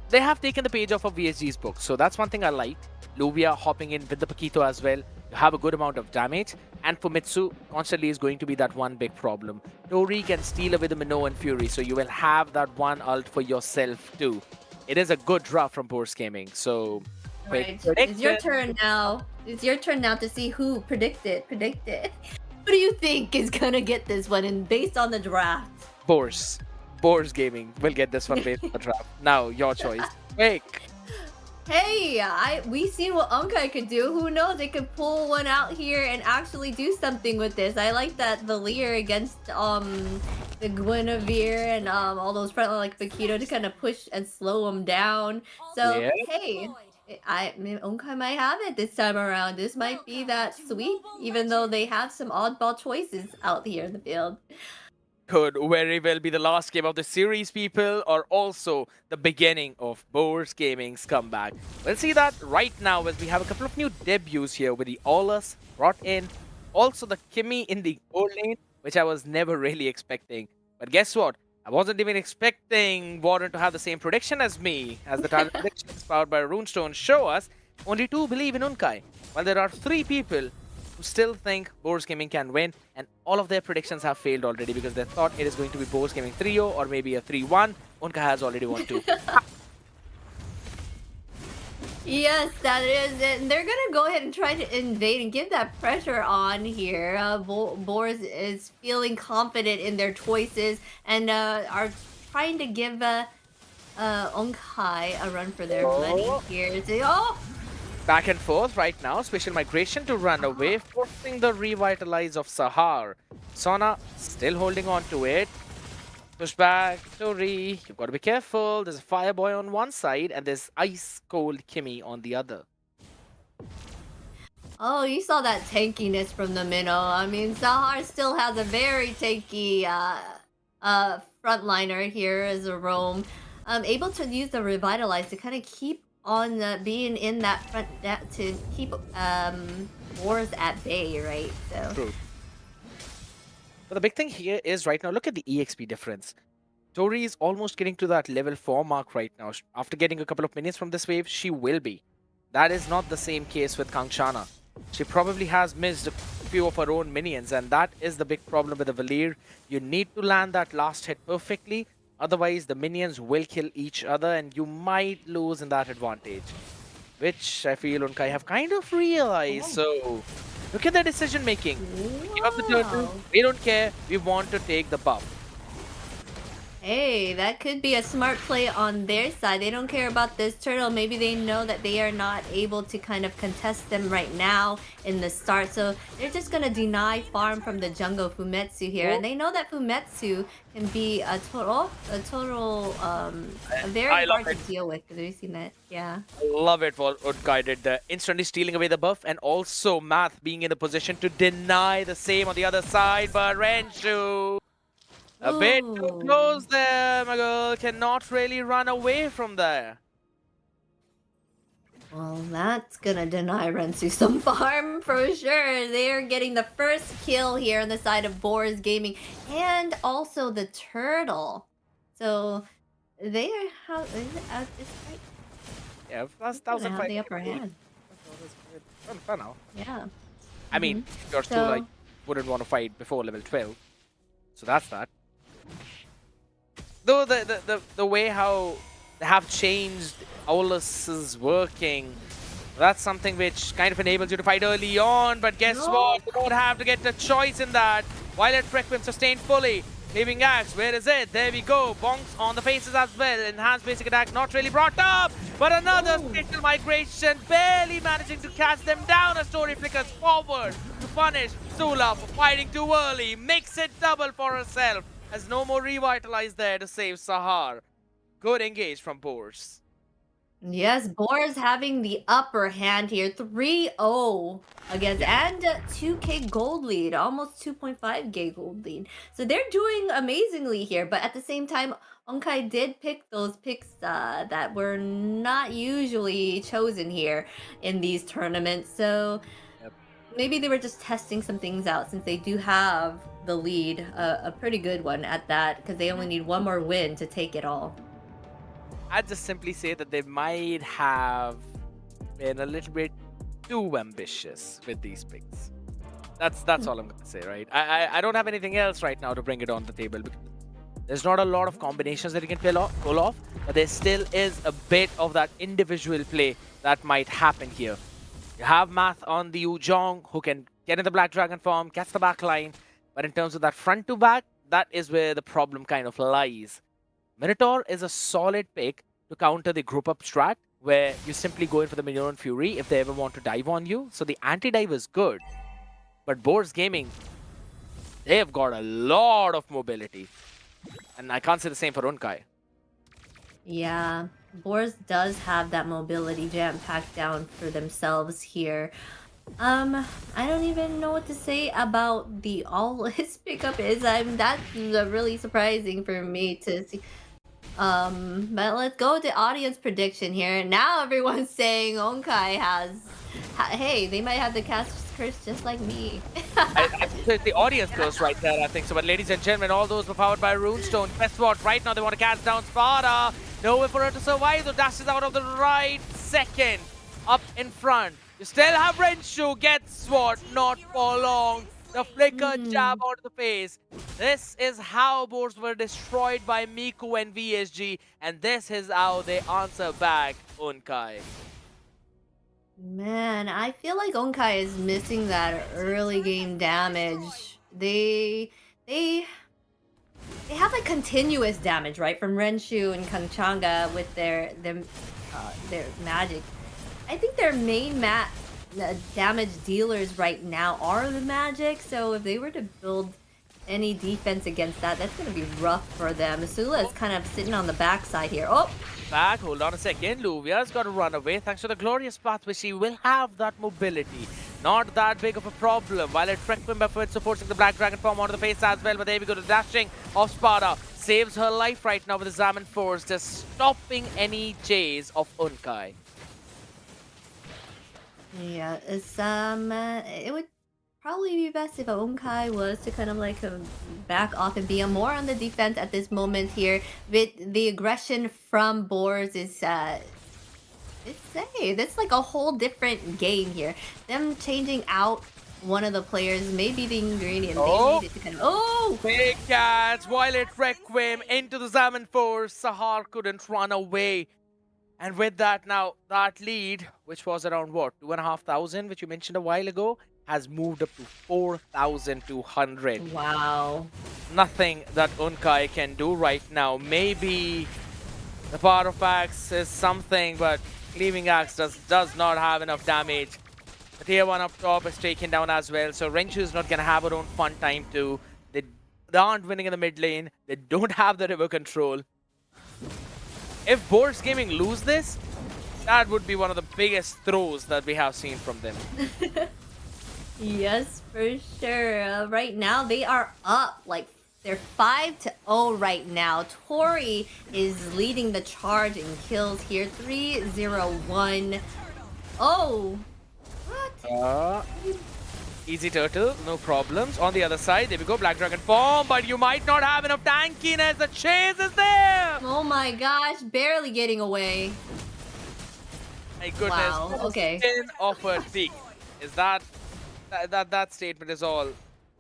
They have taken the page off of VSG's book, so that's one thing I like. Luvia hopping in with the Paquito as well. You have a good amount of damage, and Fumetsu constantly is going to be that one big problem. Tori can steal away the Minnow and Fury, so you will have that one ult for yourself too. It is a good draft from Boards Gaming, so... Right. It's your turn now. It's your turn now to see who predicted. Who do you think is gonna get this one, and based on the draft? Boars Gaming will get this one based on the draft. Now, your choice. Pick. Hey, we seen what Unkai could do. Who knows? They could pull one out here and actually do something with this. I like that Valir against the Guinevere and all those front like Paquito to kind of push and slow them down. So Yeah. hey, Unkai might have it this time around. This might be that sweep, even though they have some oddball choices out here in the field. Could very well be the last game of the series, people, or also the beginning of Boars Gaming's comeback. We'll see that right now as we have a couple of new debuts here with the Aulus brought in. Also the Kimmy in the gold lane, which I was never really expecting. But guess what? I wasn't even expecting Warren to have the same prediction as me, as the target predictions powered by Runestone show us. Only 2 believe in Unkai, while there are 3 people who still think Boars Gaming can win, and all of their predictions have failed already because they thought it is going to be Boars Gaming 3-0 or maybe a 3-1. Unkai has already won 2. Yes, that is it. And they're gonna go ahead and try to invade and give that pressure on here. Boars is feeling confident in their choices and are trying to give Unkai a run for their money here. Back and forth right now. Special migration to run away, forcing the revitalize of Sahar. Sona still holding on to it. Push back, Tori. You've got to be careful. There's a Fireboy on one side and there's Ice Cold Kimmy on the other. Oh, you saw that tankiness from the minnow. I mean, Sahar still has a very tanky frontliner here as a roam. Able to use the Revitalize to kind of keep on being in that front to keep Boars at bay, right? So. True. But the big thing here is right now, look at the EXP difference. Tori is almost getting to that level 4 mark right now. After getting a couple of minions from this wave, she will be. That is not the same case with Kangshana. She probably has missed a few of her own minions, and that is the big problem with the Valir. You need to land that last hit perfectly, otherwise the minions will kill each other and you might lose in that advantage. Which I feel Unkai have kind of realized, so look at their decision making. Give up the turtle, we don't care, we want to take the buff. Hey, that could be a smart play on their side. They don't care about this turtle. Maybe they know that they are not able to kind of contest them right now in the start. So they're just going to deny farm from the jungle Fumetsu here. And they know that Fumetsu can be a very hard to deal with. Have you seen that? Yeah. I love it what Unkai did there. Instantly stealing away the buff and also Math being in the position to deny the same on the other side. But Renshu... a bit too close there, my girl. Cannot really run away from there. Well, that's gonna deny Rensu some farm for sure. They're getting the first kill here on the side of Boars Gaming and also the turtle. So they are how is it at this right? Yeah, plus 1,005. The upper hand. Fun now. Yeah. I mean, you're still So- like wouldn't want to fight before level 12. So that's that. Though the way how they have changed Aulus's working, that's something which kind of enables you to fight early on, but guess what? You don't have to get the choice in that. Violet Frequency sustained fully. Leaving Axe, where is it? There we go. Bonks on the faces as well. Enhanced basic attack not really brought up, but another spatial migration, barely managing to catch them down. A story flickers forward to punish Sula for fighting too early. Makes it double for herself. Has no more revitalize there to save Sahar. Good engage from Boars. Yes, Boars having the upper hand here. 3-0 against and 2k gold lead, almost 2.5k gold lead. So they're doing amazingly here, but at the same time, Onkai did pick those picks that were not usually chosen here in these tournaments. So maybe they were just testing some things out since they do have the lead, a pretty good one at that, because they only need one more win to take it all. I'd just simply say that they might have been a little bit too ambitious with these picks. That's all I'm gonna say, right? I don't have anything else right now to bring it on the table because there's not a lot of combinations that you can pull off, but there still is a bit of that individual play that might happen here. You have Math on the Ujong who can get in the Black Dragon form, catch the back line, but in terms of that front to back, that is where the problem kind of lies. Minotaur is a solid pick to counter the group up strat, where you simply go in for the Minion Fury if they ever want to dive on you. So the anti-dive is good. But Boars Gaming, they have got a lot of mobility. And I can't say the same for Unkai. Yeah, Boars does have that mobility jam-packed down for themselves here. I don't even know what to say about the all his pickup is. That's really surprising for me to see. But let's go with the audience prediction here. Now everyone's saying Onkai hey, they might have the cast curse just like me. I think the audience goes right there, I think so. But ladies and gentlemen, all those were powered by Runestone. Guess what? Right now they want to cast down Sparta. Nowhere for her to survive. The dash is out of the right second. Up in front. You still have Renshu. Gets what? Not for long. The flicker jab out of the face. This is how Boars were destroyed by Miku and VSG. And this is how they answer back Unkai. Man, I feel like Onkai is missing that early game damage. They have a continuous damage, right, from Renshu and Kanchanga with their magic. I think their main damage dealers right now are the magic. So if they were to build any defense against that. That's going to be rough for them. Sula is kind of sitting on the backside here. Oh, Back, hold on a second. Luvia's got to run away thanks to the glorious path, which she will have that mobility. Not that big of a problem. While it Requiem efforts supporting the Black Dragon form onto the face as well. But there we go, the dashing of Sparta saves her life right now with the Zaman Force, just stopping any chase of Unkai. yeah. It would probably be best if Onkai was to kind of like back off and be more on the defense at this moment here. With the aggression from Boars is it's safe. It's like a whole different game here. Them changing out one of the players may be the ingredient they needed to kind of. Oh! Big cats, Violet Requiem into the Zaman Force. Sahar couldn't run away. And with that now, that lead, which was around what, 2,500, which you mentioned a while ago, has moved up to 4,200. Wow. Nothing that Unkai can do right now. Maybe the power of Axe is something, but Cleaving Axe does not have enough damage. The tier 1 up top is taken down as well, so Renshu is not going to have her own fun time too. They aren't winning in the mid lane. They don't have the river control. If Boards Gaming lose this, that would be one of the biggest throws that we have seen from them. Yes, for sure. Right now, they are up. Like, they're 5-0 right now. Tori is leading the charge in kills here. 3-0-1. Oh! What? Easy turtle, no problems. On the other side, there we go, Black Dragon form, but you might not have enough tankiness. The chase is there! Oh my gosh, barely getting away. My goodness. Wow, okay. Spin of her peak. Is that statement is all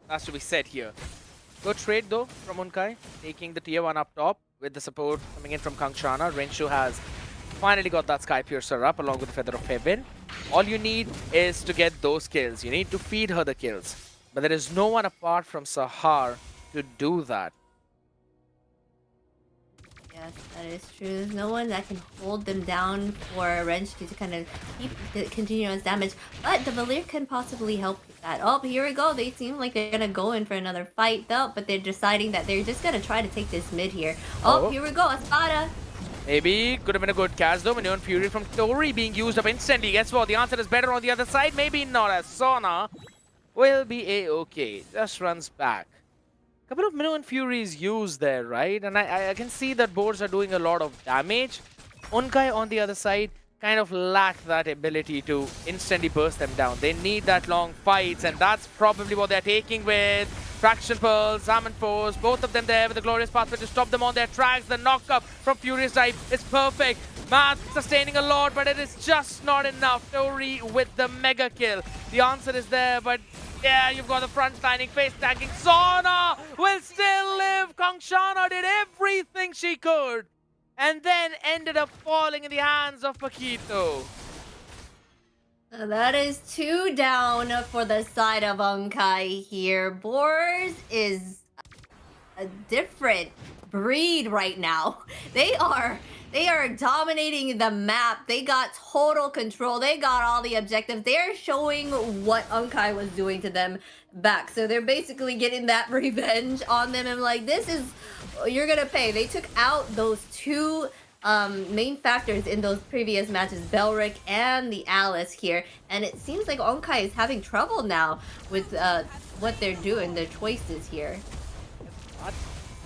has to be said here. Good trade though from Unkai, taking the tier 1 up top with the support coming in from Kangshana. Renshu has finally got that Sky Piercer up along with the Feather of Heaven. All you need is to get those kills. You need to feed her the kills. But there is no one apart from Sahar to do that. Yes, that is true. There's no one that can hold them down for Renshu to kind of keep the continuous damage. But the Valir can possibly help with that. Oh, here we go. They seem like they're going to go in for another fight though. But they're deciding that they're just going to try to take this mid here. Oh, here we go. Espada. Maybe could have been a good catch though. Neon Fury from Tori being used up instantly. Guess what? The answer is better on the other side. Maybe not, as Sona will be a-okay. Just runs back. Couple of Minoan Furies used there, right? And I can see that boards are doing a lot of damage. Unkai on the other side kind of lack that ability to instantly burst them down. They need that long fights, and that's probably what they're taking with Fraction Pearls, Zaman Force, both of them there with the Glorious Pathway to stop them on their tracks. The knock-up from Furious Dive is perfect. Math sustaining a lot, but it is just not enough. Tori with the mega kill. The answer is there, but yeah, you've got the front lining, face tanking. Sona will still live. Kangshana did everything she could and then ended up falling in the hands of Paquito. That is 2 down for the side of Unkai here. Boars is a different breed right now. They are dominating the map. They got total control. They got all the objectives. They're showing what Unkai was doing to them back. So they're basically getting that revenge on them. And like, this is, you're gonna pay. They took out those 2 main factors in those previous matches, Belric and the Alice here. And it seems like Unkai is having trouble now with what they're doing, their choices here. Not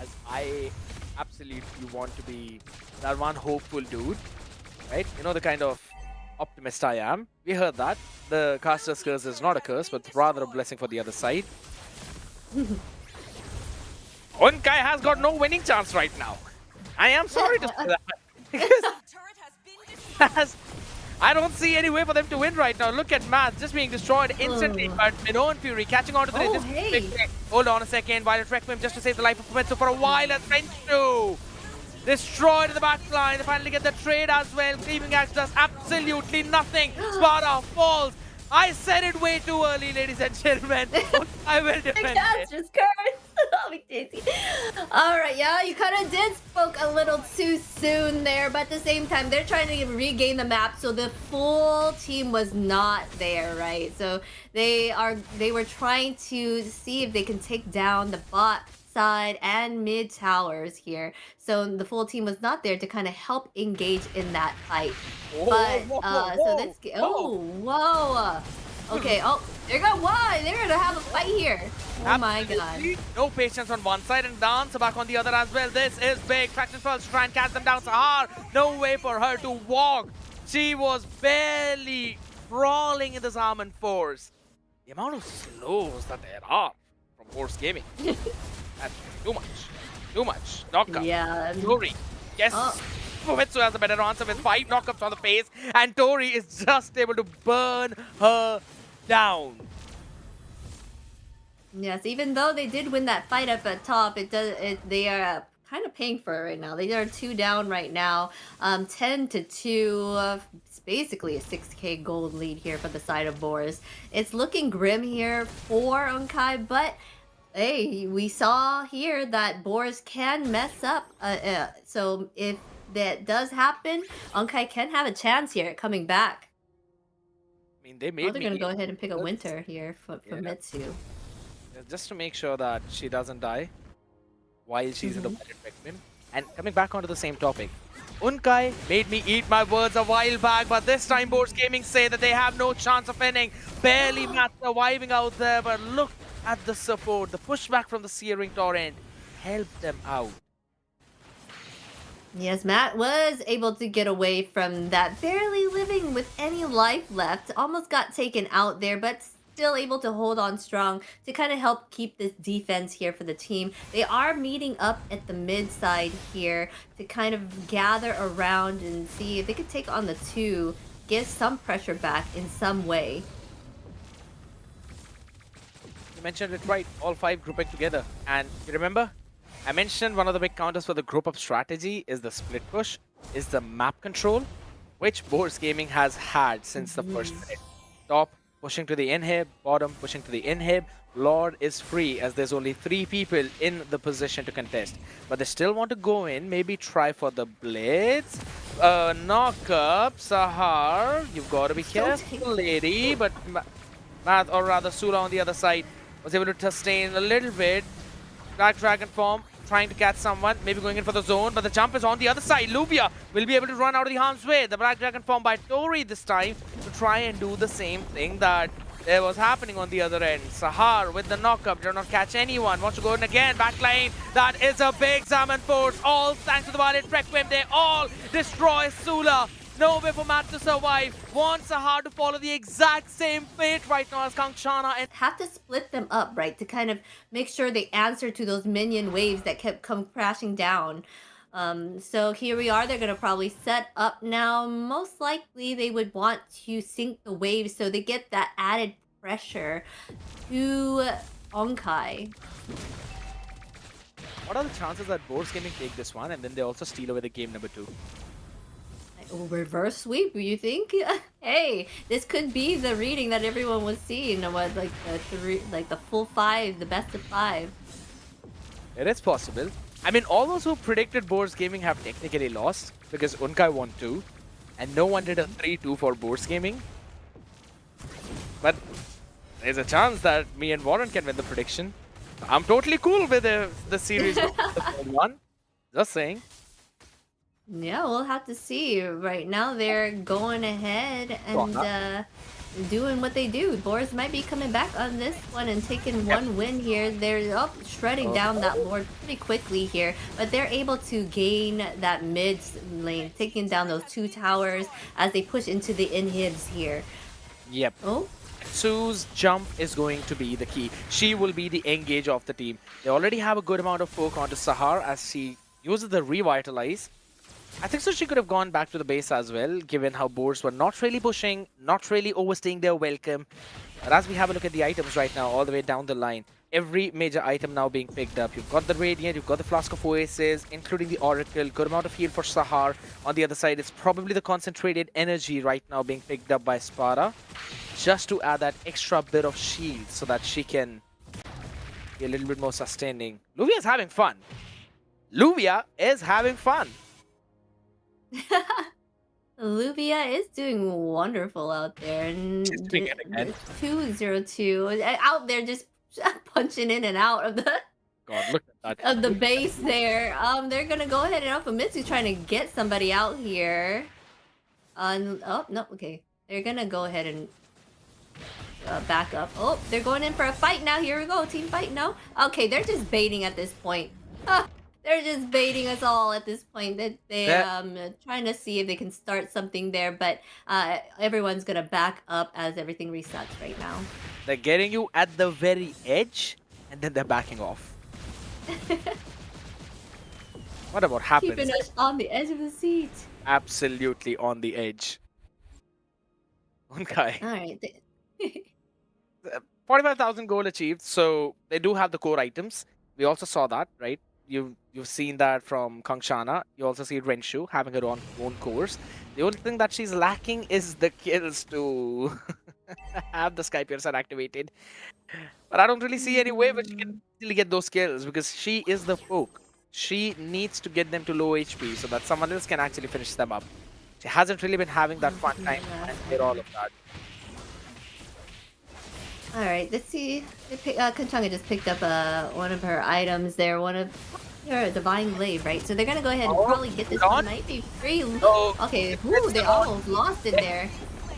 as I absolutely want to be that one hopeful dude, right? You know the kind of optimist I am. We heard that. The caster's curse is not a curse, but rather a blessing for the other side. Unkai has got no winning chance right now. I am sorry to say that. Because I don't see any way for them to win right now. Look at Math just being destroyed instantly. But Minoan Fury catching on to the Hold on a second. Violet Requiem just to save the life of Fumetsu for a while. And Renshu destroyed in the back line. They finally get the trade as well. Cleaving Axe does absolutely nothing. Sparta falls. I said it way too early, ladies and gentlemen. I will defend it. Just curse. JC. All right, yeah, you kind of did spoke a little too soon there, but at the same time, they're trying to regain the map, so the full team was not there, right? So they were trying to see if they can take down the bot side and mid towers here. So the full team was not there to kind of help engage in that fight. But so let's get. Oh, whoa. Okay, oh, there go one. They're gonna have a fight here. Oh my god. Absolutely no patience on one side and Dance back on the other as well. This is big. Traction first to try and catch them down. Sahar, no way for her to walk. She was barely crawling in this Armand Force. The amount of slows that there are from Force Gaming. That's too much. Too much. Knockup. Yeah. Tori. Yes. Fumitsu has a better answer with 5 knockups on the face. And Tori is just able to burn her down. Yes, even though they did win that fight up at top, they are kind of paying for it right now. They are 2 down right now, 10-2. It's basically a 6k gold lead here for the side of Boris. It's looking grim here for Unkai, but hey, we saw here that Boris can mess up. So if that does happen, Unkai can have a chance here at coming back. I mean, they made they're gonna go ahead and pick a winter here for Mitsu. Just to make sure that she doesn't die while she's in the Violet Requiem. And coming back onto the same topic, Unkai made me eat my words a while back, but this time Boards Gaming say that they have no chance of winning. Barely Matt surviving out there, but look at the support. The pushback from the Searing Torrent helped them out. Yes, Matt was able to get away from that, barely living with any life left. Almost got taken out there, but still able to hold on strong to kind of help keep this defense here for the team. They are meeting up at the mid side here to kind of gather around and see if they could take on the 2, get some pressure back in some way. You mentioned it right, all 5 grouping together. And you remember? I mentioned one of the big counters for the group up strategy is the split push, is the map control, which Boards Gaming has had since the first minute. Top pushing to the inhib, bottom pushing to the inhib. Lord is free as there's only 3 people in the position to contest. But they still want to go in, maybe try for the blitz. Knock up, Sahar, you've got to be careful, lady. But Math, or rather Sula on the other side, was able to sustain a little bit. Black Dragon form, trying to catch someone, maybe going in for the zone, but the jump is on the other side. Luvia will be able to run out of the harm's way. The Black Dragon form by Tori this time to try and do the same thing that was happening on the other end. Sahar with the knockup, did not catch anyone. Wants to go in again, backline. That is a big Zaman force. All thanks to the Violet Requiem, they all destroy Sula. No way for Matt to survive. Wants Sahar to follow the exact same fate right now as Kangchana. And have to split them up, right, to kind of make sure they answer to those minion waves that kept come crashing down. So here we are. They're going to probably set up now. Most likely they would want to sync the waves so they get that added pressure to Onkai. What are the chances that Boards Gaming take this one and then they also steal away the game number 2? Reverse sweep, you think? Hey, this could be the reading that everyone was seeing. What, like the full 5, the best of 5. It is possible. I mean, all those who predicted Boards Gaming have technically lost because Unkai won 2, and no one did a 3-2 for Boards Gaming. But there's a chance that me and Warren can win the prediction. I'm totally cool with the series 1. Just saying. Yeah, we'll have to see. Right now, they're going ahead and doing what they do. Boris might be coming back on this one and taking one win here. They're shredding down that board pretty quickly here, but they're able to gain that mid lane, taking down those 2 towers as they push into the inhibs here. Yep. Oh. Sue's jump is going to be the key. She will be the engage of the team. They already have a good amount of poke onto Sahar as she uses the revitalize. I think so she could have gone back to the base as well, given how boards were not really pushing, not really overstaying their welcome. But as we have a look at the items right now, all the way down the line, every major item now being picked up. You've got the Radiant, you've got the Flask of Oasis, including the Oracle, good amount of heal for Sahar. On the other side, it's probably the concentrated energy right now being picked up by Sparta, just to add that extra bit of shield so that she can be a little bit more sustaining. Luvia is having fun. Luvia is having fun. Luvia is doing wonderful out there, and She's doing it again. 202 out there just punching in and out of the God, look at that. of the base there. They're gonna go ahead and Alphamitsu trying to get somebody out here. Oh no, okay. They're gonna go ahead and back up. Oh, they're going in for a fight now. Here we go, team fight now. Okay, they're just baiting at this point. They're just baiting us all at this point. They trying to see if they can start something there, but everyone's gonna back up as everything resets right now. They're getting you at the very edge, and then they're backing off. What about happens? Keeping us on the edge of the seat. Absolutely on the edge. Okay. All right. 45,000 goal achieved, so they do have the core items. We also saw that, right? You've seen that from Kangshana. You also see Renshu having her own cores. The only thing that she's lacking is the kills to have the Sky Piercer activated. But I don't really see any way where she can easily get those kills because she is the poke. She needs to get them to low HP so that someone else can actually finish them up. She hasn't really been having that fun time and did all of that. All right, let's see. Kanchanga just picked up one of her items there, one of her Divine Glaive, right? So they're gonna go ahead and probably get this one. Might be free. Okay, ooh, they almost lost it there.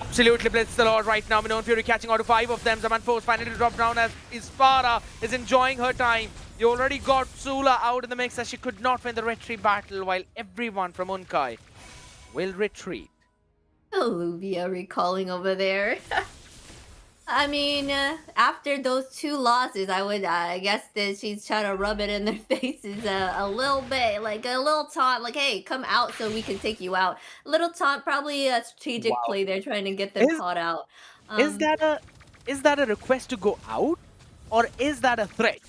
Absolutely blitz the Lord right now. Minon Fury catching out to 5 of them. Zaman Force finally dropped down as Ispara is enjoying her time. You already got Sula out in the mix as she could not win the retreat battle while everyone from Unkai will retreat. Olivia recalling over there. I mean, after those 2 losses, I guess that she's trying to rub it in their faces a little bit, like a little taunt, like, hey, come out so we can take you out. A little taunt, probably a strategic play there, trying to get them caught out. Is that a request to go out, or is that a threat?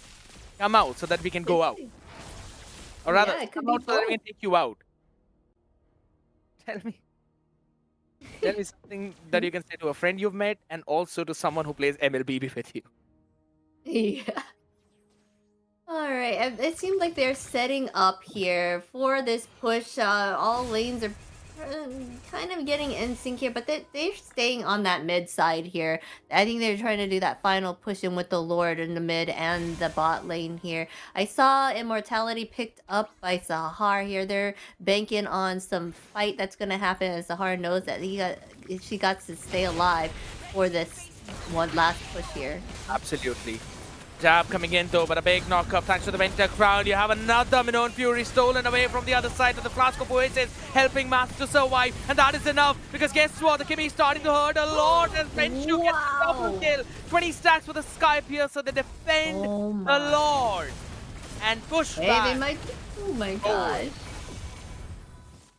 Come out so that we can go out, or rather, yeah, it could come be out so that we can take you out. Tell me something that you can say to a friend you've met and also to someone who plays MLBB with you. Yeah. All right. It seems like they're setting up here for this push. All lanes are kind of getting in sync here, but they're staying on that mid side here. I think they're trying to do that final push in with the Lord in the mid and the bot lane here. I saw Immortality picked up by Sahar here. They're banking on some fight that's going to happen, as Sahar knows that she got to stay alive for this one last push here. Absolutely. Jab coming in though, but a big knock-up thanks to the Venter crowd. You have another Minon Fury stolen away from the other side of the Flask of Oasis, helping Math to survive, and that is enough because guess what? The Kimmy is starting to hurt a lot as Renshu gets a double kill. 20 stacks for the Sky Piercer. They defend the Lord and push back. They might. Oh my gosh.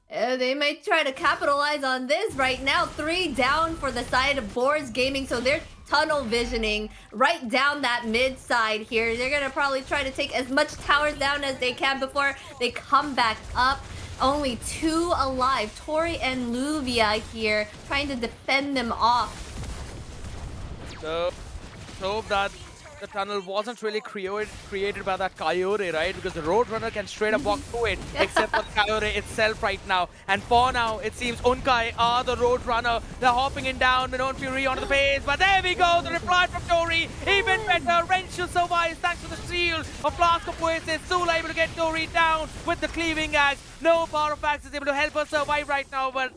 They might try to capitalize on this right now. 3 down for the side of Boards Gaming, so they're tunnel visioning right down that mid side here. They're gonna probably try to take as much towers down as they can before they come back up. Only 2 alive. Tori and Luvia here trying to defend them off. So that the tunnel wasn't really created by that Coyote, right? Because the Roadrunner can straight up walk through it, except for the Coyote itself right now. And for now, it seems Unkai are the Roadrunner. They're hopping in down, Minon Fury onto the face, but there we go, the reply from Tori. Even better, Renshu survives thanks to the shield of Flask of Oasis. Sula able to get Tori down with the cleaving axe. No Power of Axe is able to help her survive right now, but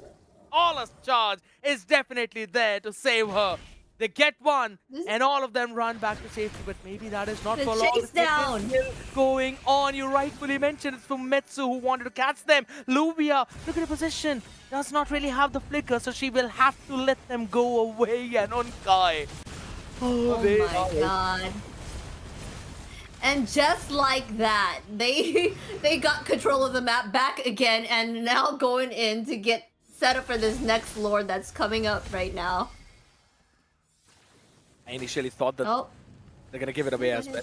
Aula's charge is definitely there to save her. They get one, and all of them run back to safety, but maybe that is not for long. Chase down. Still going on. You rightfully mentioned it's from Metsu who wanted to catch them. Luvia, look at the position. Does not really have the flicker, so she will have to let them go away. And Unkai. Oh my god. And just like that, they got control of the map back again, and now going in to get set up for this next Lord that's coming up right now. I initially thought that they're going to give it away as well.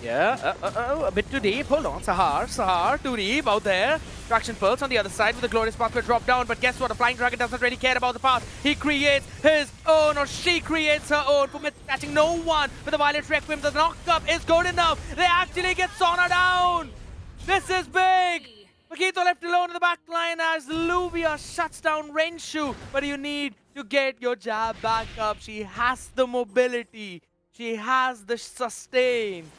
Yeah, a bit too deep. Hold on, Sahar, too deep out there. Traction Pulse on the other side with the glorious pathway drop down, but guess what? The Flying Dragon doesn't really care about the path. He creates his own, or she creates her own. Pumit catching no one with the Violet Requiem. The knock-up is good enough. They actually get Sona down. This is big. Makito left alone in the back line as Luvia shuts down Renshu, but you need to get your jab back up. She has the mobility. She has the sustain.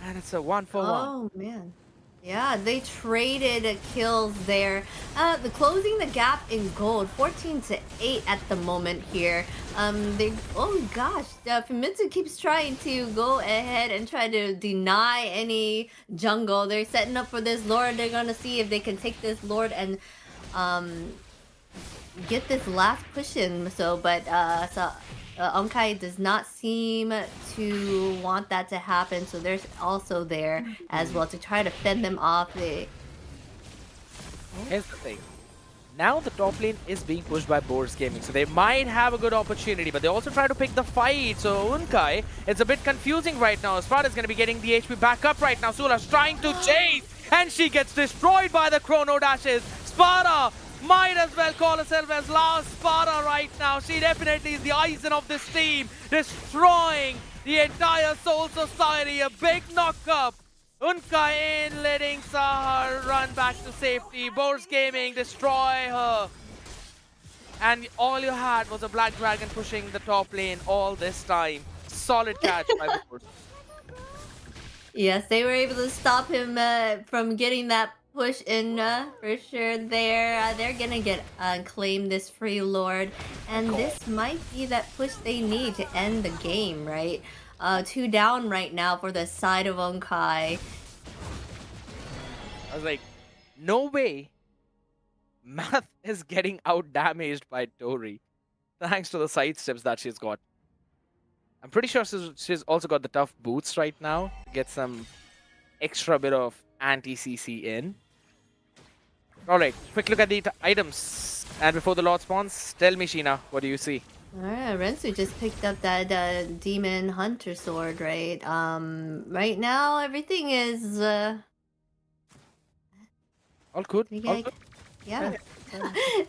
And it's a 1-for-1. Oh man. Yeah, they traded kills there. The closing the gap in gold, 14-8 at the moment here. Oh gosh, Famitsu keeps trying to go ahead and try to deny any jungle. They're setting up for this Lord. They're gonna see if they can take this Lord and get this last push in. Onkai does not seem to want that to happen, so there's also there as well to try to fend them off. Here's the thing. Now the top lane is being pushed by Boars Gaming, so they might have a good opportunity, but they also try to pick the fight. So Unkai, it's a bit confusing right now. Sparta's going to be getting the HP back up right now. Sula's trying to chase, and she gets destroyed by the chrono dashes. Sparta might as well call herself as last Sparta right now. She definitely is the Aizen of this team, destroying the entire Soul Society. A big knock-up. Unkai in, letting Sahar run back to safety. Boars Gaming destroy her. And all you had was a Black Dragon pushing the top lane all this time. Solid catch by the Boars. Yes, they were able to stop him from getting that push in for sure there. They're gonna get claim this free Lord, and this might be that push they need to end the game, right? 2 down right now for the side of Onkai. I was like, no way. Math is getting out damaged by Tori, thanks to the side steps that she's got. I'm pretty sure she's also got the tough boots right now to get some extra bit of anti-CC in. Alright, quick look at the items. And before the Lord spawns, tell me, Sheena, what do you see? Alright, Rensu just picked up that Demon Hunter sword, right? Right now everything is All good. All good. Yeah.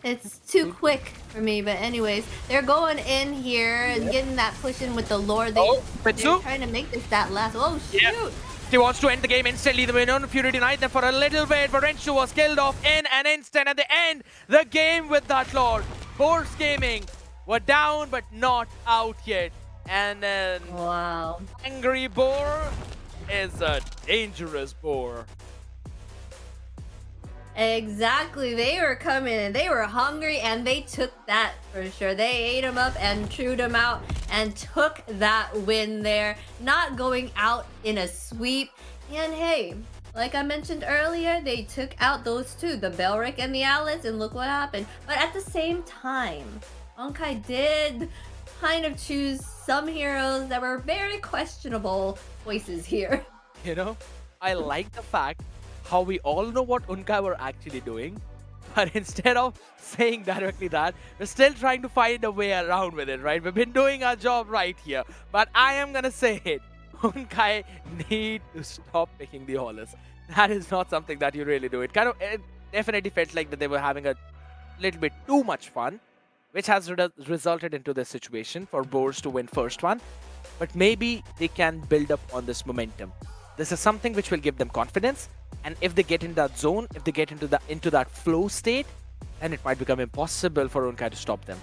It's too quick for me, but anyways, they're going in here and getting that push in with the Lord. They're trying to make this that last. Oh shoot! Yeah. He wants to end the game instantly. The Winona Fury denied them for a little bit, but Renshu was killed off in an instant. At the end, the game with that Lord. Boars Gaming were down, but not out yet. And then wow, Angry Boar is a dangerous boar. Exactly. They were coming and they were hungry and they took that for sure. They ate him up and chewed him out and took that win there. Not going out in a sweep. And hey, like I mentioned earlier, they took out those two, the Belric and the Alice, and look what happened. But at the same time, Onkai did kind of choose some heroes that were very questionable choices here. You know, I like the fact how we all know what Unkai were actually doing, but instead of saying directly that, we're still trying to find a way around with it, right? We've been doing our job right here, but I am gonna say it. Unkai need to stop picking the Horus. That is not something that you really do. It definitely felt like that they were having a little bit too much fun, which has resulted into this situation for Boars to win first one. But maybe they can build up on this momentum. This is something which will give them confidence. And if they get in that zone, if they get into that flow state, then it might become impossible for Unkai to stop them.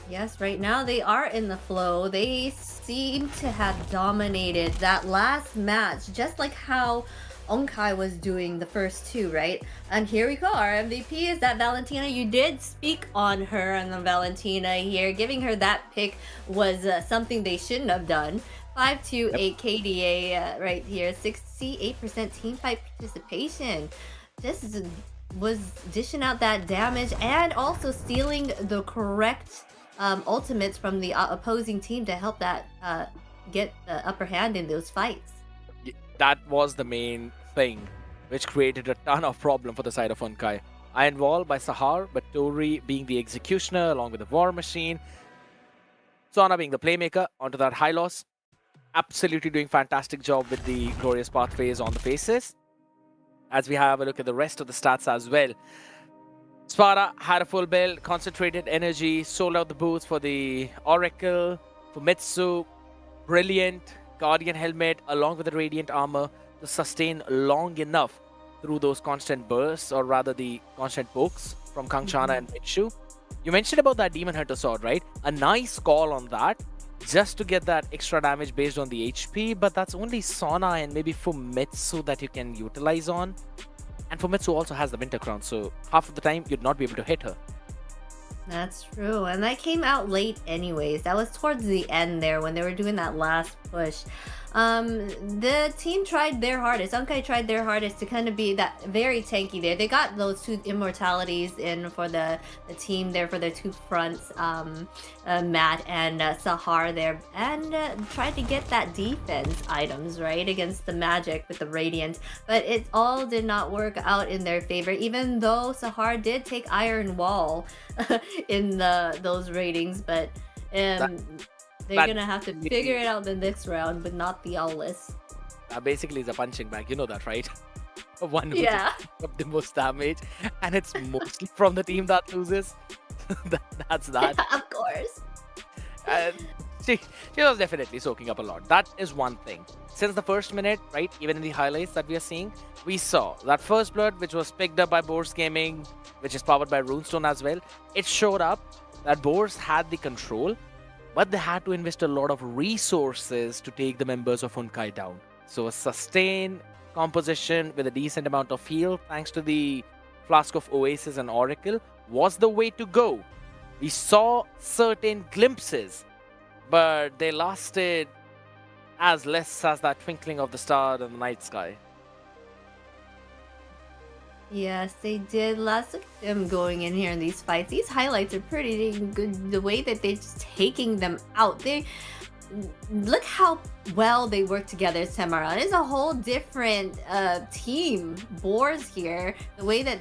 Yes, right now they are in the flow. They seem to have dominated that last match, just like how Onkai was doing the first two, right? And here we go. Our MVP is that Valentina. You did speak on her and the Valentina here. Giving her that pick was something they shouldn't have done. 528 KDA right here, 68% team fight participation. Just was dishing out that damage and also stealing the correct ultimates from the opposing team to help that get the upper hand in those fights. That was the main thing which created a ton of problem for the side of Unkai. Iron Wall by Sahar, but Tori being the executioner along with the War Machine. Sona being the playmaker onto that high loss. absolutely doing fantastic job with the glorious pathways on the faces. As we have a look at the rest of the stats as well. Spara had a full build, concentrated energy, sold out the boots for the Oracle, Fumitsu, brilliant Guardian helmet along with the Radiant armor to sustain long enough through those constant bursts, or rather the constant pokes from Kangchana and Mitsu. You mentioned about that Demon Hunter sword, right? A nice call on that, just to get that extra damage based on the HP, but that's only Sona and maybe Fumitsu that you can utilize on. And Fumitsu also has the Winter Crown, so half of the time you'd not be able to hit her. That's true. And that came out late anyways. That was towards the end there when they were doing that last push. The team tried their hardest. Unkai tried their hardest to kind of be that very tanky there. They got those 2 immortalities in for the team there for their 2 fronts, Matt and Sahar there, and tried to get that defense items, right, against the magic with the Radiant. But it all did not work out in their favor, even though Sahar did take Iron Wall in those ratings, but they're gonna have to figure it out the next round, but not the Owless. Basically, it's a punching bag. You know that, right? One who Yeah. up the most damage, and it's mostly from the team that loses. That's that. Of course. And she was definitely soaking up a lot. That is one thing. Since the first minute, right, even in the highlights that we are seeing, we saw that first blood, which was picked up by Boars Gaming, which is powered by Runestone as well. It showed up that Boars had the control, but they had to invest a lot of resources to take the members of Unkai down. So a sustained composition with a decent amount of heal, thanks to the Flask of Oasis and Oracle, was the way to go. We saw certain glimpses, but they lasted as less as that twinkling of the star in the night sky. Yes, they did. Let's look at them going in here in these fights. These highlights are pretty good. The way that they're just taking them out. They look how well they work together. Samara is a whole different team. Boars here. The way that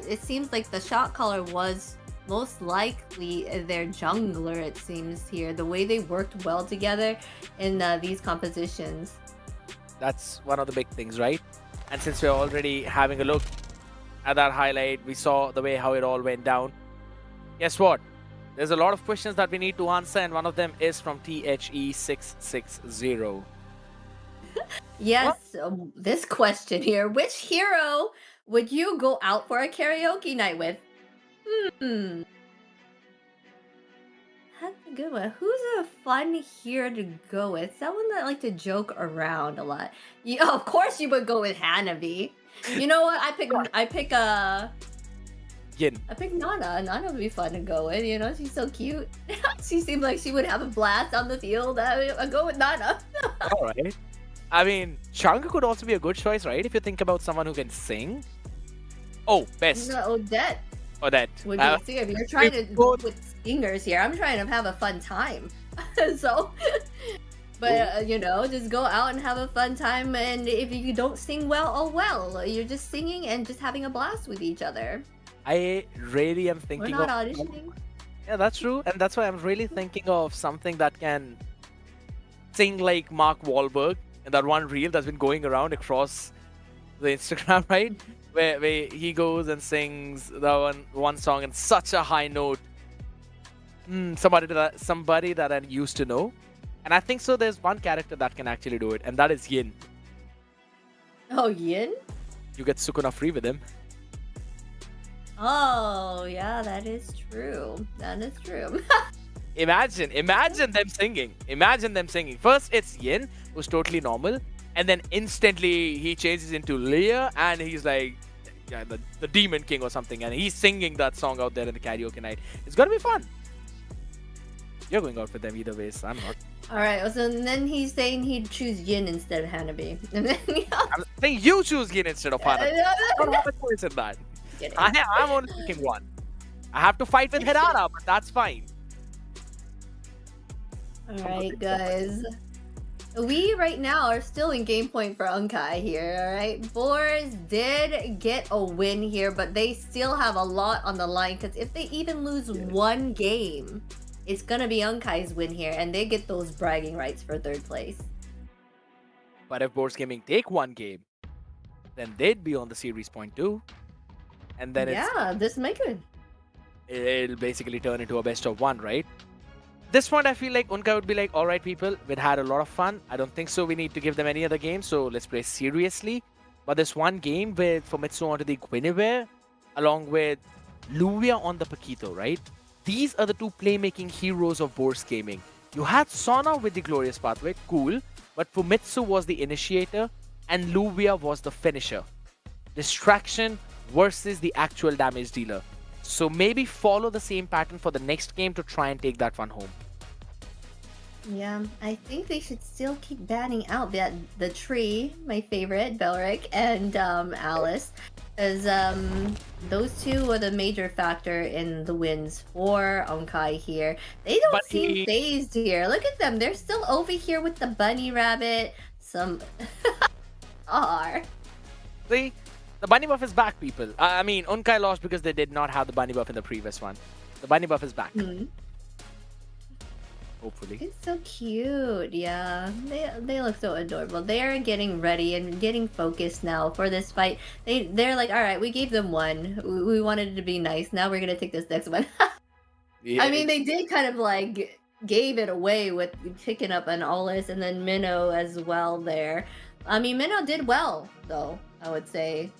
it seems like the shot caller was most likely their jungler. It seems here. The way they worked well together in these compositions. That's one of the big things, right? And since we're already having a look at that highlight, we saw the way how it all went down. Guess what? There's a lot of questions that we need to answer, and one of them is from THE660. Yes, this question here. Which hero would you go out for a karaoke night with? That's a good one. Who's a fun hero to go with? Someone that like to joke around a lot. Of course you would go with Hanabi. You know what? I pick Yin. Nana. Nana would be fun to go with. You know, she's so cute. She seemed like she would have a blast on the field. I'd go with Nana. All right. I mean, Changa could also be a good choice, right? If you think about someone who can sing. Oh, best. Odette Odette. would be singer. You're trying to go with singers here. I'm trying to have a fun time. So, but you know, just go out and have a fun time. And if you don't sing well, oh well. You're just singing and just having a blast with each other. I really am We're thinking not of. auditioning. Yeah, that's true. And that's why I'm really thinking of something that can sing like Mark Wahlberg in that one reel that's been going around across the Instagram, right? Where he goes and sings the one song in such a high note. Somebody that I used to know. And I think so there's one character that can actually do it, and that is Yin. Oh, Yin? You get Sukuna free with him. Oh, yeah, that is true. That is true. Imagine them singing. Imagine them singing. First, it's Yin, who's totally normal, and then instantly he changes into Leah, and he's like, yeah, the Demon King or something, and he's singing that song out there in the karaoke night. It's gonna be fun. You're going out with them either ways. I'm not. All right, so then he's saying he'd choose Yin instead of Hanabi. And then, I'm saying you choose Yin instead of Hanabi. I don't have a choice in that. I'm only picking one. I have to fight with Hirara, but that's fine. Alright, guys. We right now are still in game point for Unkai here, alright? Boars did get a win here, but they still have a lot on the line, because if they even lose one game, it's gonna be Unkai's win here, and they get those bragging rights for third place. But if Boards Gaming take one game, then they'd be on the series point 2. And then Yeah, this might good. it'll basically turn into a best of 1, right? This point, I feel like Unkai would be like, all right, people, we'd had a lot of fun. I don't think so. We need to give them any other game, so let's play seriously. But this one game with Famitsu onto the Guinevere, along with Luvia on the Paquito, right? These are the two playmaking heroes of Boards Gaming. You had Sona with the Glorious Pathway, cool, but Famitsu was the initiator and Luvia was the finisher. Distraction versus the actual damage dealer. So maybe follow the same pattern for the next game to try and take that one home. Yeah, I think they should still keep banning out the tree, my favorite, Belric, and Alice, because those two are the major factor in the wins for Onkai here. They don't seem phased here. Look at them; they're still over here with the bunny rabbit. Some are. See, the bunny buff is back, people. I mean, Onkai lost because they did not have the bunny buff in the previous one. The bunny buff is back. Hopefully. It's so cute. Yeah, they look so adorable. They're getting ready and getting focused now for this fight. They're like, all right, we gave them one. We wanted it to be nice. Now we're gonna take this next one. Yeah. I mean, they did kind of like gave it away with picking up an Ollis and then Minnow as well there. I mean, Minnow did well though, I would say,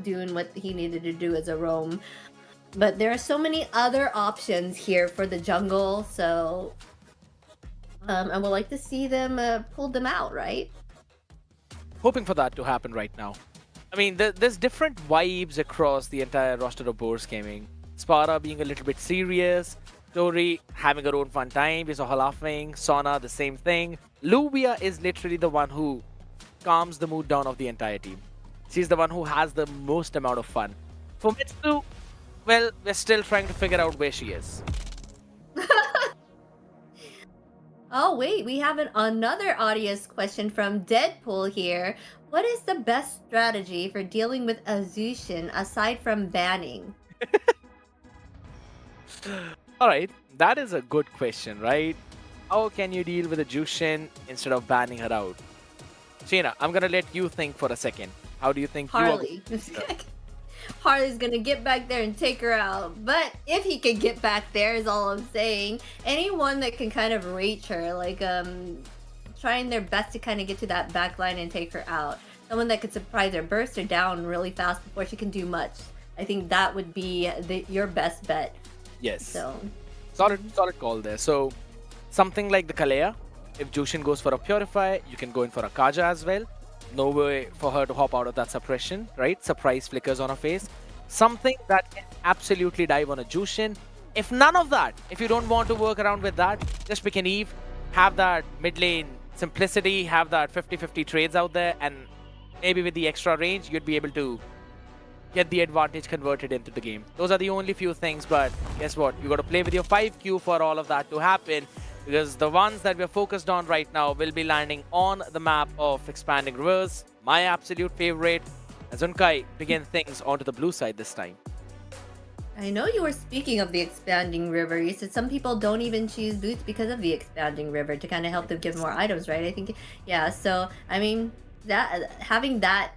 doing what he needed to do as a roam. But there are so many other options here for the jungle, so I would like to see them pull them out, right? Hoping for that to happen right now. I mean, there's different vibes across the entire roster of Boards Gaming. Sparta being a little bit serious, Tori having her own fun time, we saw her laughing, Sona the same thing. Luvia is literally the one who calms the mood down of the entire team. She's the one who has the most amount of fun. For Mitsu, well, we're still trying to figure out where she is. Oh, wait, we have another audience question from Deadpool here. What is the best strategy for dealing with Azushin aside from banning? Alright, that is a good question, right? How can you deal with a Jushin instead of banning her out? Sheena, I'm gonna let you think for a second. How do you think Harley. Harley's gonna get back there and take her out. But if he can get back there is all I'm saying. Anyone that can kind of reach her, like trying their best to kind of get to that back line and take her out. Someone that could surprise her, burst her down really fast before she can do much. I think that would be your best bet. Yes. So solid call there. So something like the Kalea, if Jushin goes for a Purify, you can go in for a Kaja as well. No way for her to hop out of that suppression, right? Surprise flickers on her face. Something that can absolutely dive on a Jushin. If none of that, if you don't want to work around with that, just pick an Eve, have that mid lane simplicity, have that 50-50 trades out there, and maybe with the extra range, you'd be able to get the advantage converted into the game. Those are the only few things, but guess what? You got to play with your 5Q for all of that to happen, because the ones that we're focused on right now will be landing on the map of Expanding Rivers, my absolute favorite, as Unkai begin things onto the blue side this time. I know you were speaking of the Expanding River. You said some people don't even choose boots because of the Expanding River to kind of help them give more items, right? I think, yeah. So I mean, that having that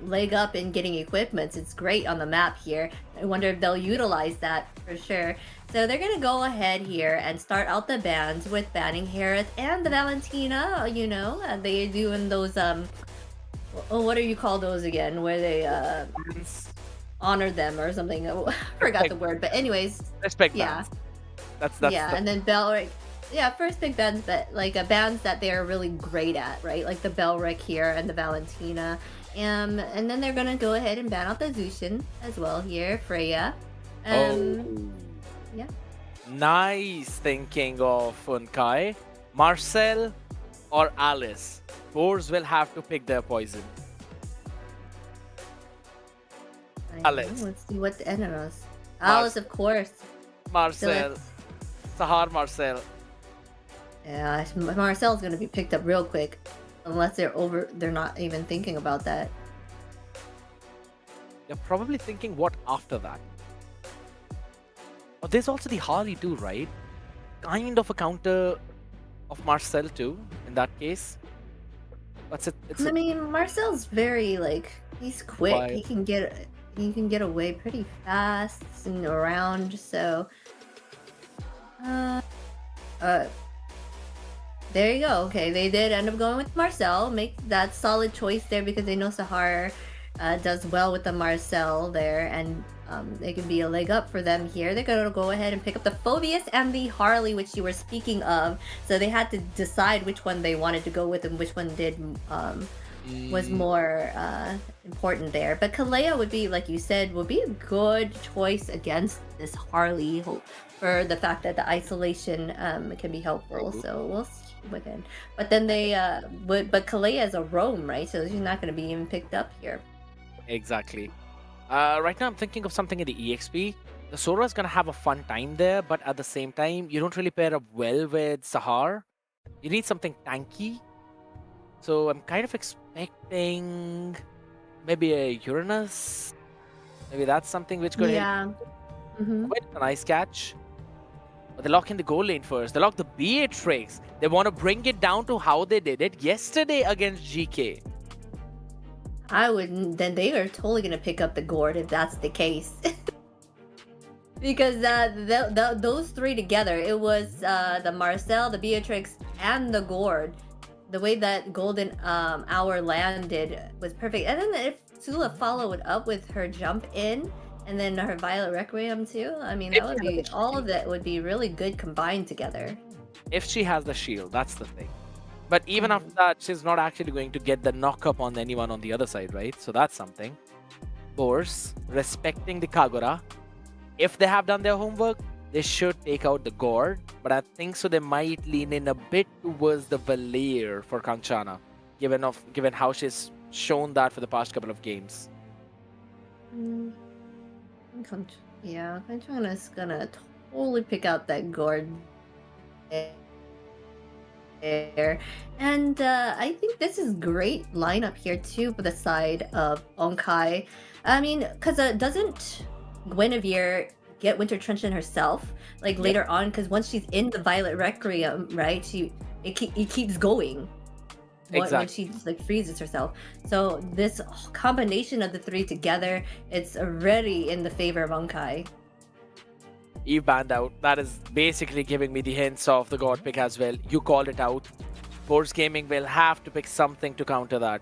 leg up in getting equipments, it's great on the map here. I wonder if they'll utilize that for sure. So they're gonna go ahead here and start out the bans with banning Harith and the Valentina. You know, they're doing those what do you call those again? Where they honor them or something. I forgot the word, but anyways, respect yeah. Bans. That's yeah, and then Belric. Yeah, first pick bands, but like bands that they're really great at, right? Like the Belric here and the Valentina. And then they're gonna go ahead and ban out the Zushin as well here, Freya. Yeah. Nice thinking of Unkai. Marcel or Alice. Boars will have to pick their poison. Alice. Let's see what the Eneros. Alice, of course. Marcel. Sahar Marcel. Yeah, Marcel's gonna be picked up real quick. Unless they're not even thinking about that. You're probably thinking, what after that? Oh, there's also the Harley too, right? Kind of a counter of Marcel too, in that case. What's it? It's I a mean, Marcel's very like he's quick. quiet. He can get away pretty fast and around. So, uh, uh, there you go. Okay, they did end up going with Marcel. Make that solid choice there because they know Sahar does well with the Marcel there, and it can be a leg up for them here. They're gonna go ahead and pick up the Phobius and the Harley, which you were speaking of. So they had to decide which one they wanted to go with and which one did was more important there. But Kalea would be, like you said, would be a good choice against this Harley for the fact that the isolation can be helpful. So we'll see with him. But then they but Kalea is a roam, right? So she's not going to be even picked up here. Exactly. Right now, I'm thinking of something in the EXP. The Sora is gonna have a fun time there, but at the same time, you don't really pair up well with Sahar. You need something tanky. So I'm kind of expecting maybe a Uranus. Maybe that's something which could Yeah. Mm-hmm. quite a nice catch. But they lock in the goal lane first. They lock the Beatrix. They want to bring it down to how they did it yesterday against GK. I would. Then they are totally gonna pick up the gourd if that's the case. Because those three together, it was the Marcel, the Beatrix, and the gourd. The way that Golden Hour landed was perfect. And then if Sula followed up with her jump in, and then her Violet Requiem too, I mean, that would be all of it would be really good combined together. If she has the shield, that's the thing. But even after that, she's not actually going to get the knock up on anyone on the other side, right? So that's something. Boars, respecting the Kagura. If they have done their homework, they should take out the Gourd. But I think so they might lean in a bit towards the Valier for Kanchana, given how she's shown that for the past couple of games. Yeah, Kanchana's gonna totally pick out that gourd there. And I think this is great lineup here too for the side of Onkai. I mean, because doesn't Guinevere get Winter Truncheon herself like later on? Because once she's in the Violet Requiem, right, it keeps going. When she like freezes herself. So this combination of the three together, it's already in the favor of Onkai. Eve banned out. That is basically giving me the hints of the God pick as well. You called it out. Force Gaming will have to pick something to counter that.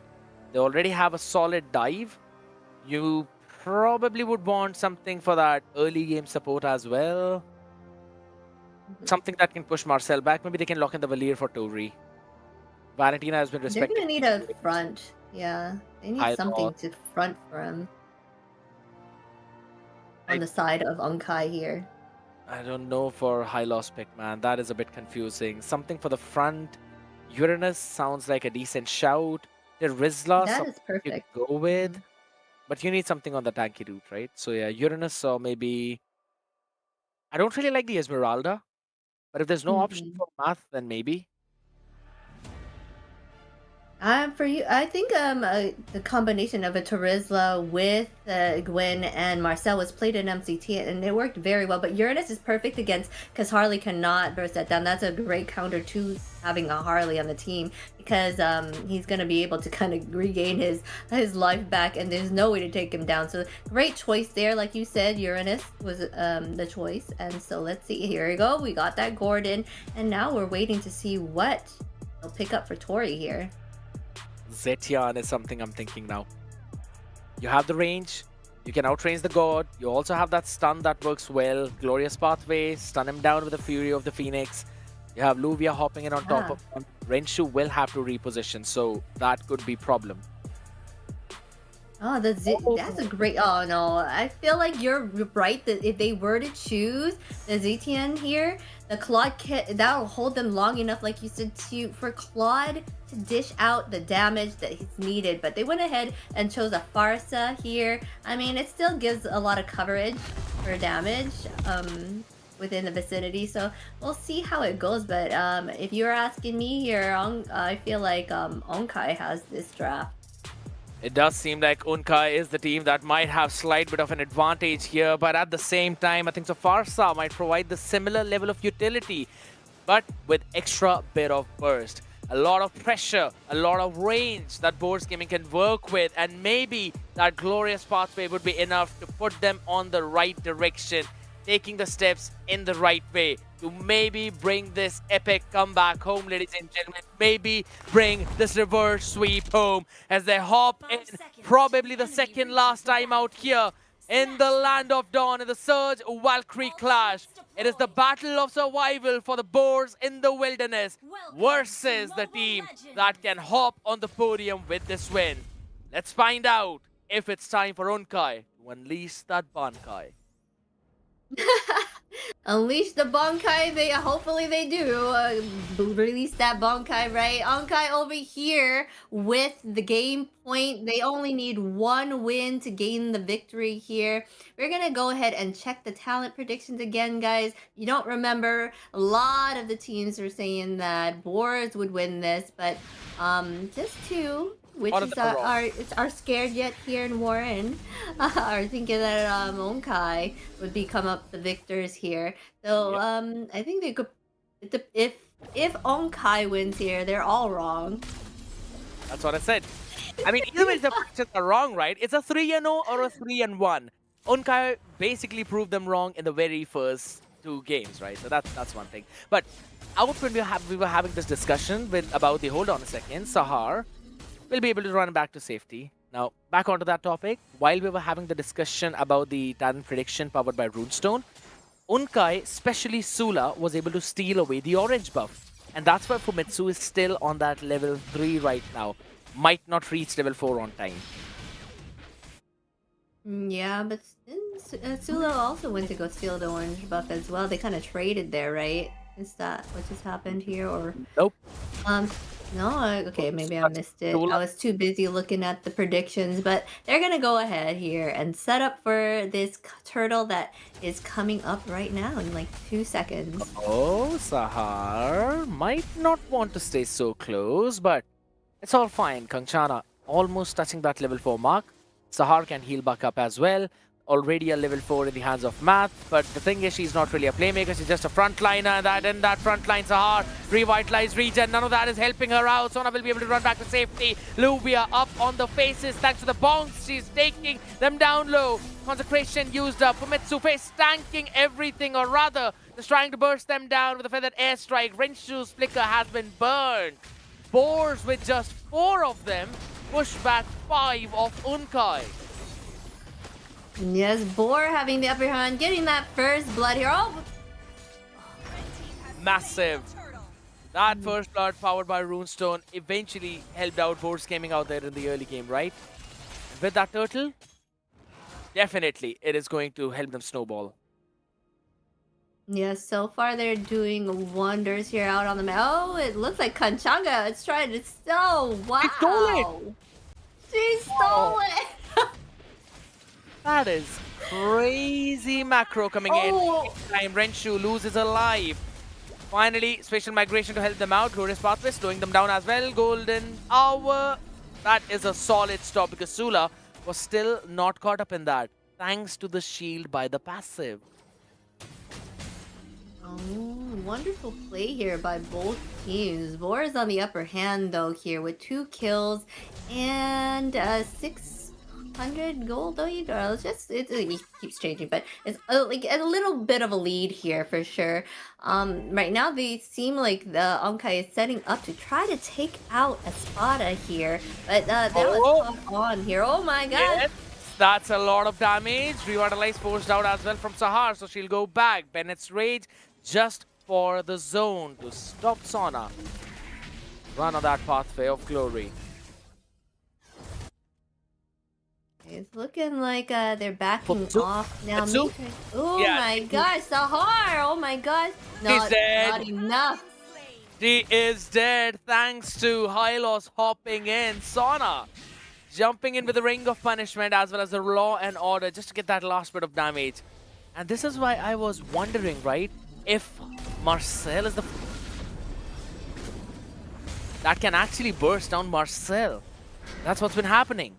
They already have a solid dive. You probably would want something for that early game support as well. Something that can push Marcel back. Maybe they can lock in the Valier for Tori. Valentina has been respected. They're gonna need a front. Yeah, they need something to front for him. On the side of Onkai here. I don't know for high loss pick, man. That is a bit confusing. Something for the front. Uranus sounds like a decent shout. The Rizla, That is perfect. you go with. But you need something on the tanky route, right? So yeah, Uranus or maybe... I don't really like the Esmeralda. But if there's no option for Math, then maybe. For you, I think the combination of a Terizla with Gwen and Marcel was played in MCT and it worked very well. But Uranus is perfect against because Harley cannot burst that down. That's a great counter to having a Harley on the team because he's going to be able to kind of regain his life back and there's no way to take him down. So great choice there. Like you said, Uranus was the choice. And so let's see. Here we go. We got that Gordon. And now we're waiting to see what they'll pick up for Tori here. Zetian is something I'm thinking now. You have the range, you can outrange the god, you also have that stun that works well, Glorious Pathway, stun him down with the Fury of the Phoenix. You have Luvia hopping in on top of him. Renshu will have to reposition, so that could be problem. Oh, that's a great... Oh, no. I feel like you're right that if they were to choose the Zetian here, the Claude kit, that'll hold them long enough, like you said, for Claude to dish out the damage that he's needed. But they went ahead and chose a Farsa here. I mean, it still gives a lot of coverage for damage within the vicinity. So we'll see how it goes. But if you're asking me here, I feel like Onkai has this draft. It does seem like Unkai is the team that might have slight bit of an advantage here, but at the same time, I think so Farsa might provide the similar level of utility, but with extra bit of burst. a lot of pressure, a lot of range that Boards Gaming can work with, and maybe that glorious pathway would be enough to put them on the right direction, taking the steps in the right way to maybe bring this epic comeback home, ladies and gentlemen. Maybe bring this reverse sweep home as they hop in, probably the second last time out here in the land of Dawn in the Surge Valkyrie clash. It is the battle of survival for the Boars in the wilderness versus the team that can hop on the podium with this win. Let's find out if it's time for Unkai to unleash that Bankai. Unleash the Bankai, hopefully they do. Release that Bankai, right? Bankai over here with the game point. They only need one win to gain the victory here. We're gonna go ahead and check the talent predictions again, guys. You don't remember, a lot of the teams were saying that Boards would win this, but just two, which is are scared yet here in Warren, are thinking that Onkai would become up the victors here. So I think they could, if Onkai wins here, they're all wrong. That's what I said. I mean, either way the predictions are wrong, right? It's a 3-0 or a 3-1. Onkai basically proved them wrong in the very first two games, right? So that's one thing. But out when we were having this discussion about the, hold on a second, Sahar will be able to run back to safety. Now, back onto that topic, while we were having the discussion about the talent prediction powered by Runestone, Unkai, especially Sula, was able to steal away the orange buff. And that's why Fumetsu is still on that level 3 right now. Might not reach level 4 on time. Yeah, but Sula also went to go steal the orange buff as well. They kind of traded there, right? Is that what just happened here, or? Nope. No, okay, maybe I missed it. I was too busy looking at the predictions, but they're gonna go ahead here and set up for this turtle that is coming up right now in like 2 seconds. Oh, Sahar might not want to stay so close, but it's all fine. Kangchana almost touching that level 4 mark. Sahar can heal back up as well. Already a level 4 in the hands of Math, but the thing is, she's not really a playmaker, she's just a frontliner, and in that frontline, Sahar, revitalized regen, none of that is helping her out. Sona will be able to run back to safety. Luvia up on the faces, thanks to the bonks, she's taking them down low. Consecration used up, Fumetsu face tanking everything, or rather, just trying to burst them down with a feathered airstrike. Renshu's flicker has been burned. Boars with just 4 of them, push back 5 of Unkai. Yes, Boar having the upper hand, getting that first blood here. Oh! Massive. That first blood powered by Runestone eventually helped out Boards Gaming out there in the early game, right? With that turtle, definitely it is going to help them snowball. Yes, so far they're doing wonders here out on the map. Oh, it looks like Kanchanga. It's trying to steal. Wow. She stole it. She stole it. That is crazy macro coming in. Time Renshu loses her life. Finally, spatial migration to help them out. Glorious pathway slowing them down as well. Golden hour. That is a solid stop because Sula was still not caught up in that. Thanks to the shield by the passive. Oh, wonderful play here by both teams. Vor is on the upper hand though here with 2 kills and 600 gold though. It keeps changing, but it's like a little bit of a lead here for sure. Right now they seem like the Onkai is setting up to try to take out Espada here, but that was tough on here. Oh my god. Yes, that's a lot of damage. Revitalize forced out as well from Sahar, so she'll go back. Bennett's rage just for the zone to stop Sona. Run on that pathway of glory. It's looking like they're backing off now. Oh yeah. My gosh, Sahar! Oh my gosh. Not enough. She is dead thanks to Hylos hopping in. Sona jumping in with the Ring of Punishment as well as the Law and Order just to get that last bit of damage. And this is why I was wondering, right? If Marcel is the... that can actually burst down Marcel. That's what's been happening.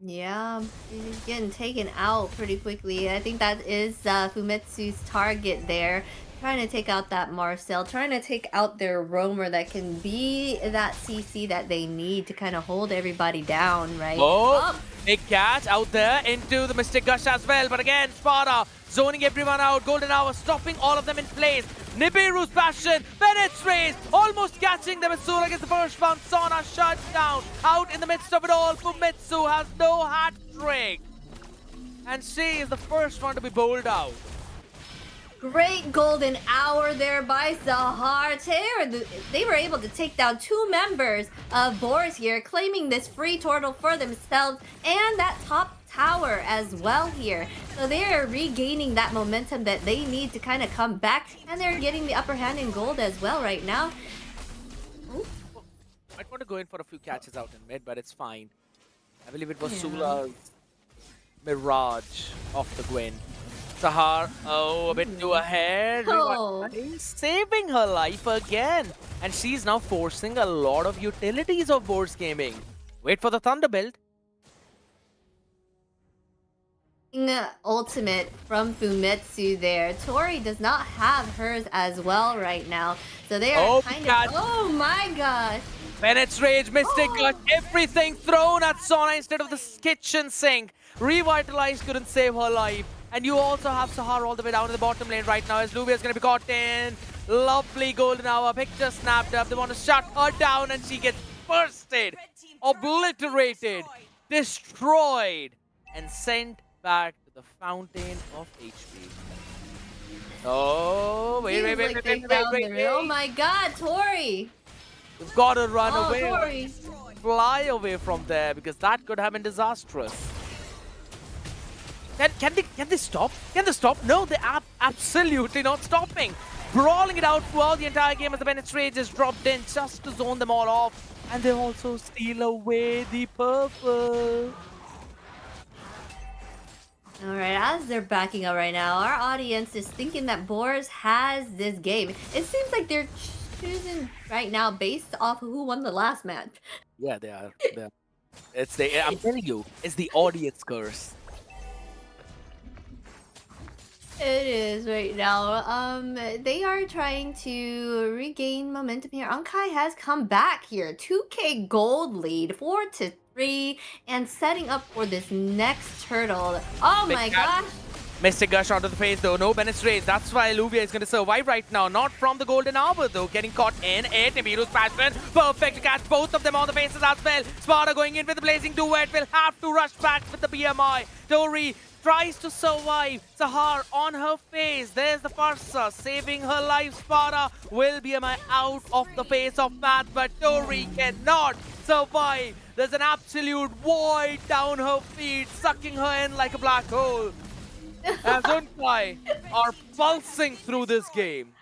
Yeah, he's getting taken out pretty quickly. I think that is Fumetsu's target there. trying to take out that Marcel, trying to take out their roamer that can be that CC that they need to kind of hold everybody down, right? Oh, big catch out there into the Mystic Gush as well. But again, Sparta zoning everyone out. Golden Hour stopping all of them in place. Nibiru's passion, Bennett's race, almost catching them. Sura gets the first round. Sona shut down. Out in the midst of it all, Fumitsu has no hat trick. And she is the first one to be bowled out. Great golden hour there by Zahar. They were able to take down 2 members of Boars here, claiming this free turtle for themselves and that top tower as well here. So they are regaining that momentum that they need to kind of come back, and they're getting the upper hand in gold as well right now. Ooh. Might want to go in for a few catches out in mid, but it's fine. I believe it was Sula's Mirage off the Gwen. Sahar, a bit too ahead. Oh. Saving her life again. And she's now forcing a lot of utilities of Boars Gaming. Wait for the Thunderbolt. Ultimate from Fumitsu there. Tori does not have hers as well right now. So they are kind of... Oh my gosh. Bennett's Rage, Mystic Gush, everything thrown at Sona instead of the kitchen sink. Revitalized couldn't save her life. And you also have Sahar all the way down in the bottom lane right now as Luvia is going to be caught in. Lovely golden hour. Picture snapped up. They want to shut her down and she gets bursted, obliterated, destroyed, and sent back to the fountain of HP. Oh, wait. Oh my god, Tori! You've got to run away. Tori. Fly away from there because that could have been disastrous. Can they stop? Can they stop? No, they are absolutely not stopping. Brawling it out throughout the entire game as the Bennett's Rage is dropped in just to zone them all off. And they also steal away the purple. Alright, as they're backing up right now, our audience is thinking that Boars has this game. It seems like they're choosing right now based off of who won the last match. Yeah, they are. I'm telling you, it's the audience curse. It is right now. They are trying to regain momentum here. Unkai has come back here. 2K gold lead, 4-3, and setting up for this next turtle. Oh my gosh. Mystic Gush onto the face though, no Bennett's Rage. That's why Luvia is going to survive right now. Not from the golden hour though, getting caught in it. Nibiru's passion, perfect to catch both of them on the faces as well. Sparta going in with the blazing duet, will have to rush back with the BMI. Tori tries to survive. Sahar on her face. There's the Farsa saving her life. Sparta will be out of the face of Matt, but Tori cannot survive. There's an absolute void down her feet, sucking her in like a black hole. As Unkai are pulsing through this game.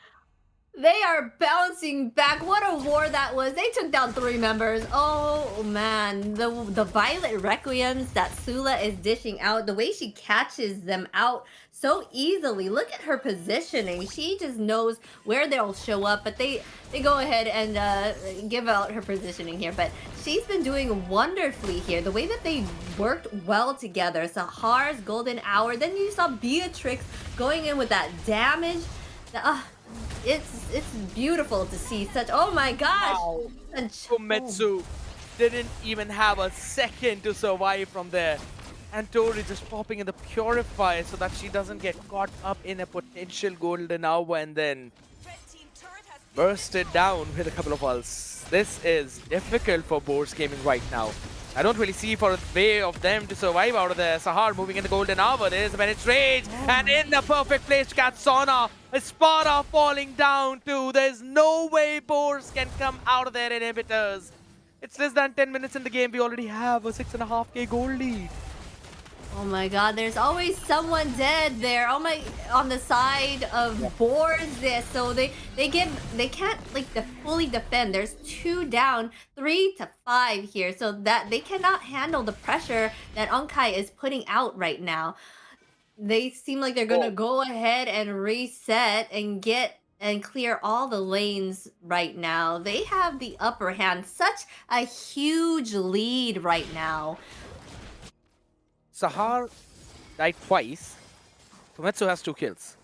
They are bouncing back. What a war that was. They took down 3 members. Oh man, the Violet Requiems that Sula is dishing out, the way she catches them out so easily. Look at her positioning. She just knows where they'll show up, but they go ahead and give out her positioning here. But she's been doing wonderfully here. The way that they worked well together. Sahar's golden hour. Then you saw Beatrix going in with that damage. It's beautiful to see such. Oh my gosh! Wow. Fumitsu didn't even have a second to survive from there. And Tori just popping in the Purifier so that she doesn't get caught up in a potential golden hour and then bursted down with a couple of ults. This is difficult for Boars Gaming right now. I don't really see for a way of them to survive out of there. Sahar moving in the golden hour. There's a Bennett's Rage. And in the perfect place to catch Sona. Sparta falling down too. There's no way Boars can come out of their inhibitors. It's less than 10 minutes in the game. We already have a 6.5k gold lead. Oh my god, there's always someone dead there. Oh my, on the side of Boars there. So they can't like fully defend. There's 2 down, 3-5 here. So that they cannot handle the pressure that Unkai is putting out right now. They seem like they're gonna go ahead and reset and get and clear all the lanes right now. They have the upper hand. Such a huge lead right now. Sahar died twice. Fumitsu has 2 kills.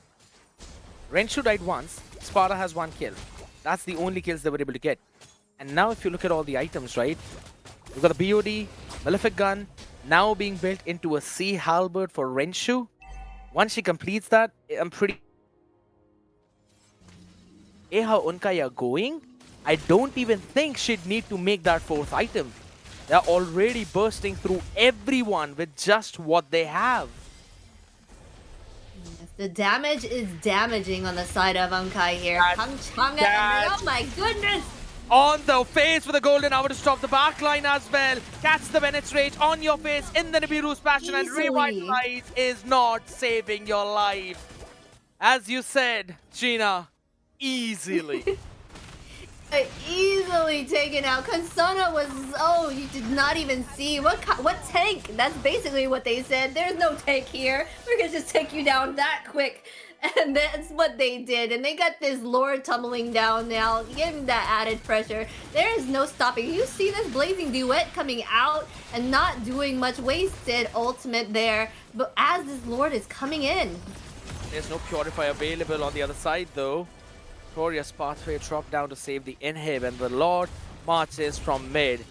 Renshu died once, Sparta has 1 kill. That's the only kills they were able to get. And now if you look at all the items, right? We've got the BOD, Malefic Gun, now being built into a Sea Halberd for Renshu. Once she completes that, I'm pretty... How Unkai are going, I don't even think she'd need to make that 4th item. They're already bursting through everyone with just what they have. Yes, the damage is damaging on the side of Unkai here. Kang Changa, and oh my goodness! On the face for the golden hour to stop the back line as well. Catch the Bennett's Rage on your face in the Nibiru's passion, and Revitalize is not saving your life. As you said, Gina, easily. Easily taken out. Kansana was, oh, you did not even see. What tank? That's basically what they said. There's no tank here. We're gonna just take you down that quick. And that's what they did. And they got this Lord tumbling down now, giving that added pressure. There is no stopping. You see this Blazing Duet coming out and not doing much. Wasted ultimate there. But as this Lord is coming in. There's no Purifier available on the other side though. Victorious pathway dropped down to save the inhib, and the Lord marches from mid.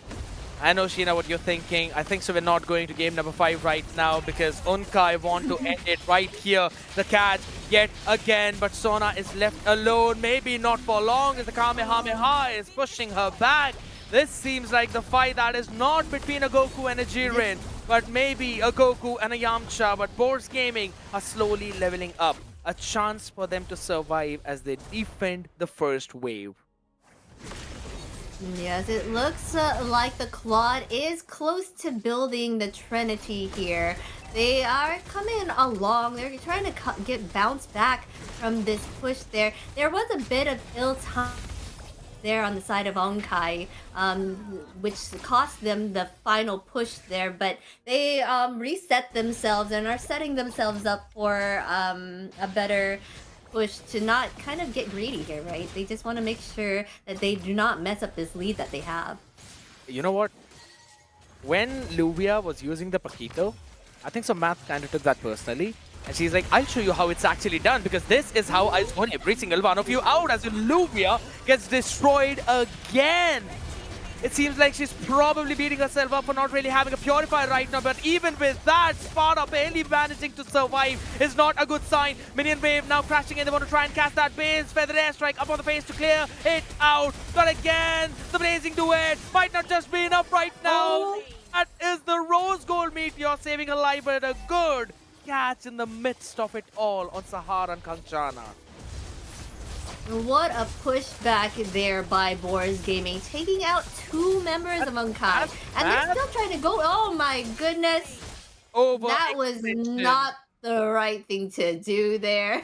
I know, Sheena, what you're thinking. I think so we're not going to game number 5 right now because Unkai want to end it right here. The catch yet again, but Sona is left alone. Maybe not for long as the Kamehameha is pushing her back. This seems like the fight that is not between a Goku and a Jiren, but maybe a Goku and a Yamcha. But Boars Gaming are slowly leveling up. A chance for them to survive as they defend the first wave. Yes, it looks like the Claude is close to building the Trinity here. They are coming along. They're trying to get bounced back from this push there. There was a bit of ill time there on the side of Onkai, which cost them the final push there, but they reset themselves and are setting themselves up for a better push to not kind of get greedy here, right? They just want to make sure that they do not mess up this lead that they have. You know what? When Luvia was using the Paquito, I think some math kind of took that personally. And she's like, I'll show you how it's actually done, because this is how I spawn every single one of you out, as Luvia gets destroyed again. It seems like she's probably beating herself up for not really having a Purifier right now, but even with that, Sparta barely managing to survive is not a good sign. Minion wave now crashing in. They want to try and cast that base. Feather airstrike up on the face to clear it out. But again, the Blazing Duet might not just be enough right now. That is the Rose Gold Meteor saving her life, but a good catch in the midst of it all on Sahara and Kanchana. What a pushback there by Boars Gaming, taking out 2 members of Unkai. And they're still trying to go. Oh my goodness. That was not the right thing to do there.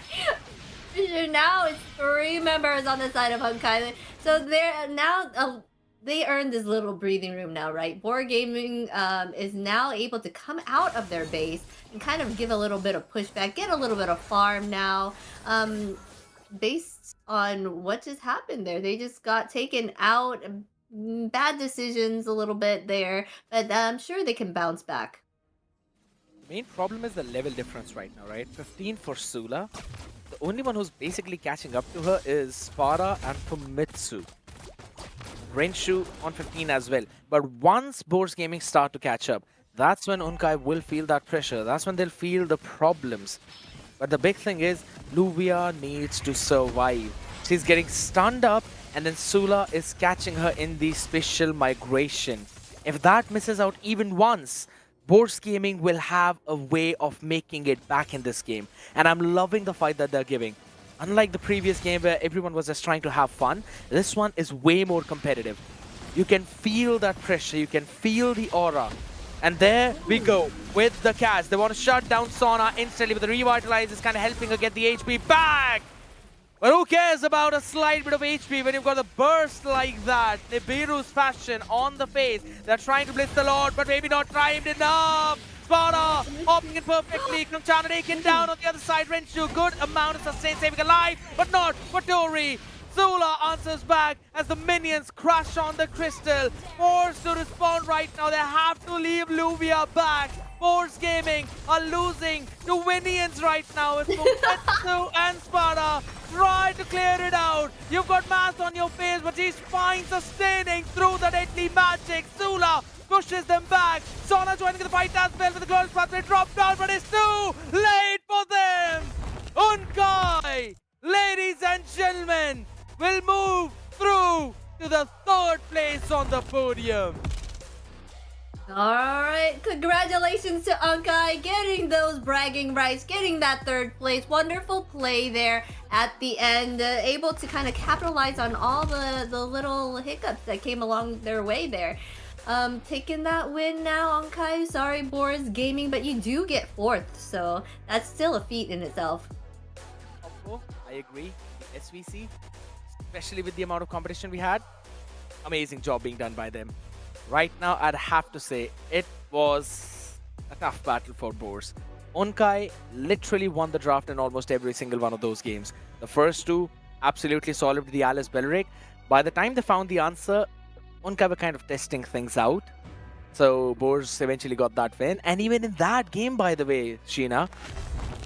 Now it's 3 members on the side of Unkai. So they're now... they earned this little breathing room now, right? Board Gaming is now able to come out of their base and kind of give a little bit of pushback, get a little bit of farm now. Based on what just happened there, they just got taken out. Bad decisions a little bit there, but I'm sure they can bounce back. The main problem is the level difference right now, right? 15 for Sula. The only one who's basically catching up to her is Sparta and Famitsu. Renshu on 15 as well. But once Boars Gaming start to catch up, that's when Unkai will feel that pressure. That's when they'll feel the problems. But the big thing is, Luvia needs to survive. She's getting stunned up, and then Sula is catching her in the special migration. If that misses out even once, Boars Gaming will have a way of making it back in this game. And I'm loving the fight that they're giving. Unlike the previous game where everyone was just trying to have fun, this one is way more competitive. You can feel that pressure, you can feel the aura. And there we go with the catch. They want to shut down Sona instantly, but the Revitalize is kind of helping her get the HP back. But who cares about a slight bit of HP when you've got a burst like that? Nibiru's fashion on the face. They're trying to blitz the Lord, but maybe not timed enough. Sparta hopping in perfectly. Kanchana taken down on the other side. Renshu, good amount of sustain, saving a life, but not for Tori. Zula answers back as the minions crush on the crystal. Forced to respond right now. They have to leave Luvia back. Force Gaming are losing to Winians right now. It's Fumetsu and Spada try to clear it out. You've got Math on your face, but he's fine sustaining through the deadly magic. Sula pushes them back. Sona joining the fight as well with the girls' path. They drop down, but it's too late for them. Unkai, ladies and gentlemen, will move through to the third place on the podium. Alright, congratulations to Unkai getting those bragging rights, getting that third place. Wonderful play there at the end, able to kind of capitalize on all the little hiccups that came along their way there. Taking that win now, Unkai. Sorry, Boris Gaming, but you do get fourth, so that's still a feat in itself. I agree. The SVC, especially with the amount of competition we had, amazing job being done by them. Right now, I'd have to say it was a tough battle for Boers. Unkai literally won the draft in almost every single one of those games. The first two, absolutely solid with the Alice Belleric. By the time they found the answer, Unkai were kind of testing things out. So Boers eventually got that win. And even in that game, by the way, Sheena,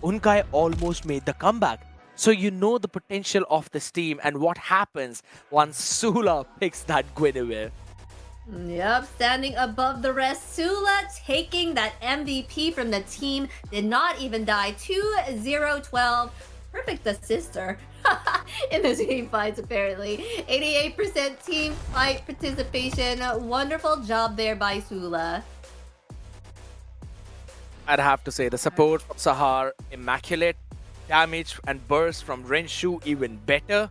Unkai almost made the comeback. So you know the potential of this team and what happens once Sula picks that Guinevere. Yep, standing above the rest. Sula taking that MVP from the team. Did not even die. 2-0-12. Perfect assister in the team fights, apparently. 88% team fight participation. Wonderful job there by Sula. I'd have to say the support from Sahar, immaculate. Damage and burst from Renshu, even better.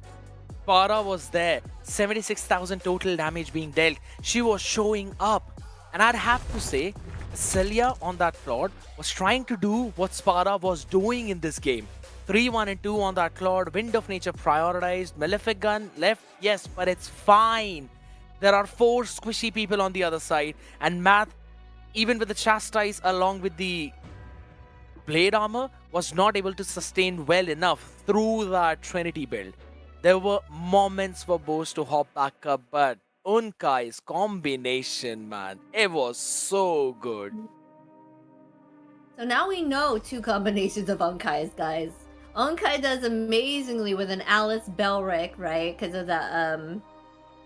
Farah was there, 76,000 total damage being dealt. She was showing up. And I'd have to say, Celia on that Claude was trying to do what Sparta was doing in this game. 3-1 and 2 on that Claude, Wind of Nature prioritized, Malefic Gun left, yes, but it's fine. There are 4 squishy people on the other side, and Math, even with the Chastise along with the Blade Armor, was not able to sustain well enough through that Trinity build. There were moments for Bose to hop back up, but Unkai's combination, man, it was so good. So now we know 2 combinations of Unkai's, guys. Unkai does amazingly with an Alice Belric, right? Because of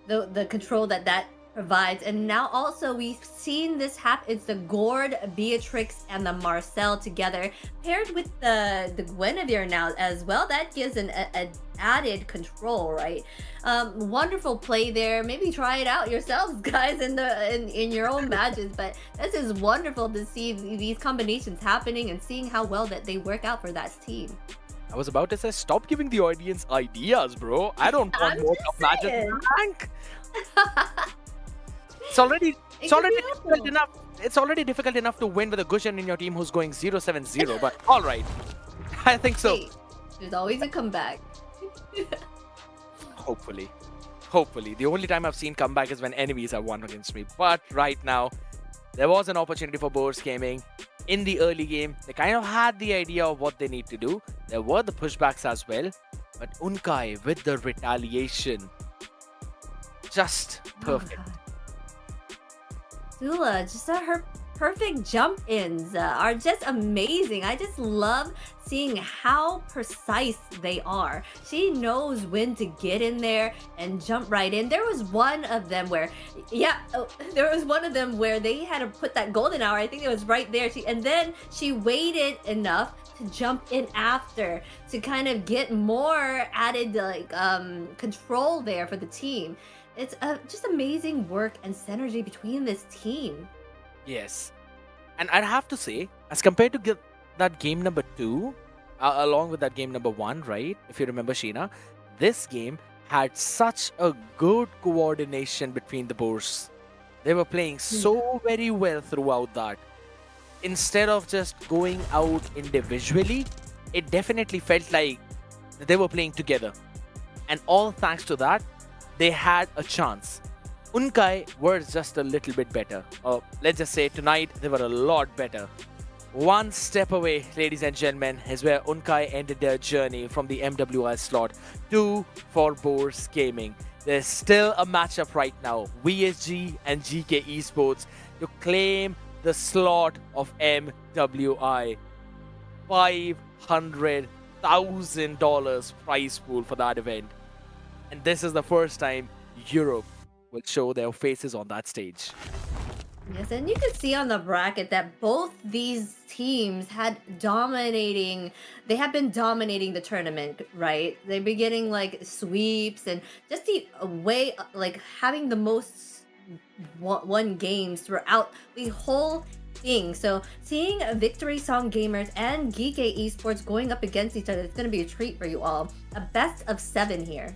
the control that provides. And now also we've seen this happen. It's the Gord, Beatrix, and the Marcel together, paired with the Guinevere now as well. That gives an added control, right? Wonderful play there. Maybe try it out yourselves, guys, in your own matches. But this is wonderful to see these combinations happening and seeing how well that they work out for that team. I was about to say, stop giving the audience ideas, bro. I don't want more matches in the rank. It's already difficult enough. It's already difficult enough to win with a Gushan in your team who's going 0-7-0. But all right, I think so. Hey, there's always a comeback. Hopefully, the only time I've seen comeback is when enemies have won against me. But right now, there was an opportunity for Boers Gaming. In the early game, they kind of had the idea of what they need to do. There were the pushbacks as well, but Unkai with the retaliation, just perfect. Sula, just her perfect jump-ins are just amazing. I just love seeing how precise they are. She knows when to get in there and jump right in. There was one of them where, they had to put that golden hour. I think it was right there. And then she waited enough to jump in after to kind of get more added control there for the team. It's just amazing work and synergy between this team. Yes. And I'd have to say, as compared to that game number 2, along with that game number 1, right? If you remember, Sheena, this game had such a good coordination between the Boers. They were playing so very well throughout that. Instead of just going out individually, it definitely felt like they were playing together. And all thanks to that, they had a chance. Unkai were just a little bit better. Let's just say tonight they were a lot better. One step away, ladies and gentlemen, is where Unkai ended their journey from the MWI slot to for Boers Gaming. There's still a matchup right now, VSG and GK Esports, to claim the slot of MWI. $500,000 prize pool for that event. And this is the first time Europe will show their faces on that stage. Yes, and you can see on the bracket that both these teams they have been dominating the tournament, right? They've been getting like sweeps and just the way, like having the most won games throughout the whole thing. So seeing Victory Song Gamers and Geek Esports going up against each other, it's going to be a treat for you all. A best of 7 here.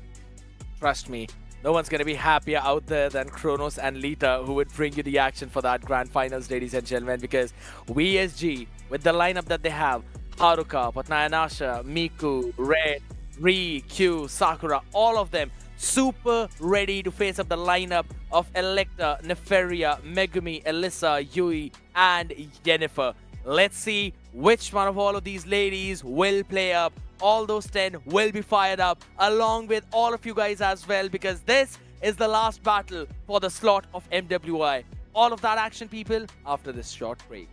Trust me, no one's going to be happier out there than Kronos and Lita, who would bring you the action for that grand finals, ladies and gentlemen, because VSG, with the lineup that they have, Haruka, Patnayanasha, Miku, Red, Ri, Q, Sakura, all of them super ready to face up the lineup of Electa, Neferia, Megumi, Elissa, Yui, and Yennefer. Let's see which one of all of these ladies will play up. All those 10 will be fired up along with all of you guys as well, because this is the last battle for the slot of MWI. All of that action, people, after this short break.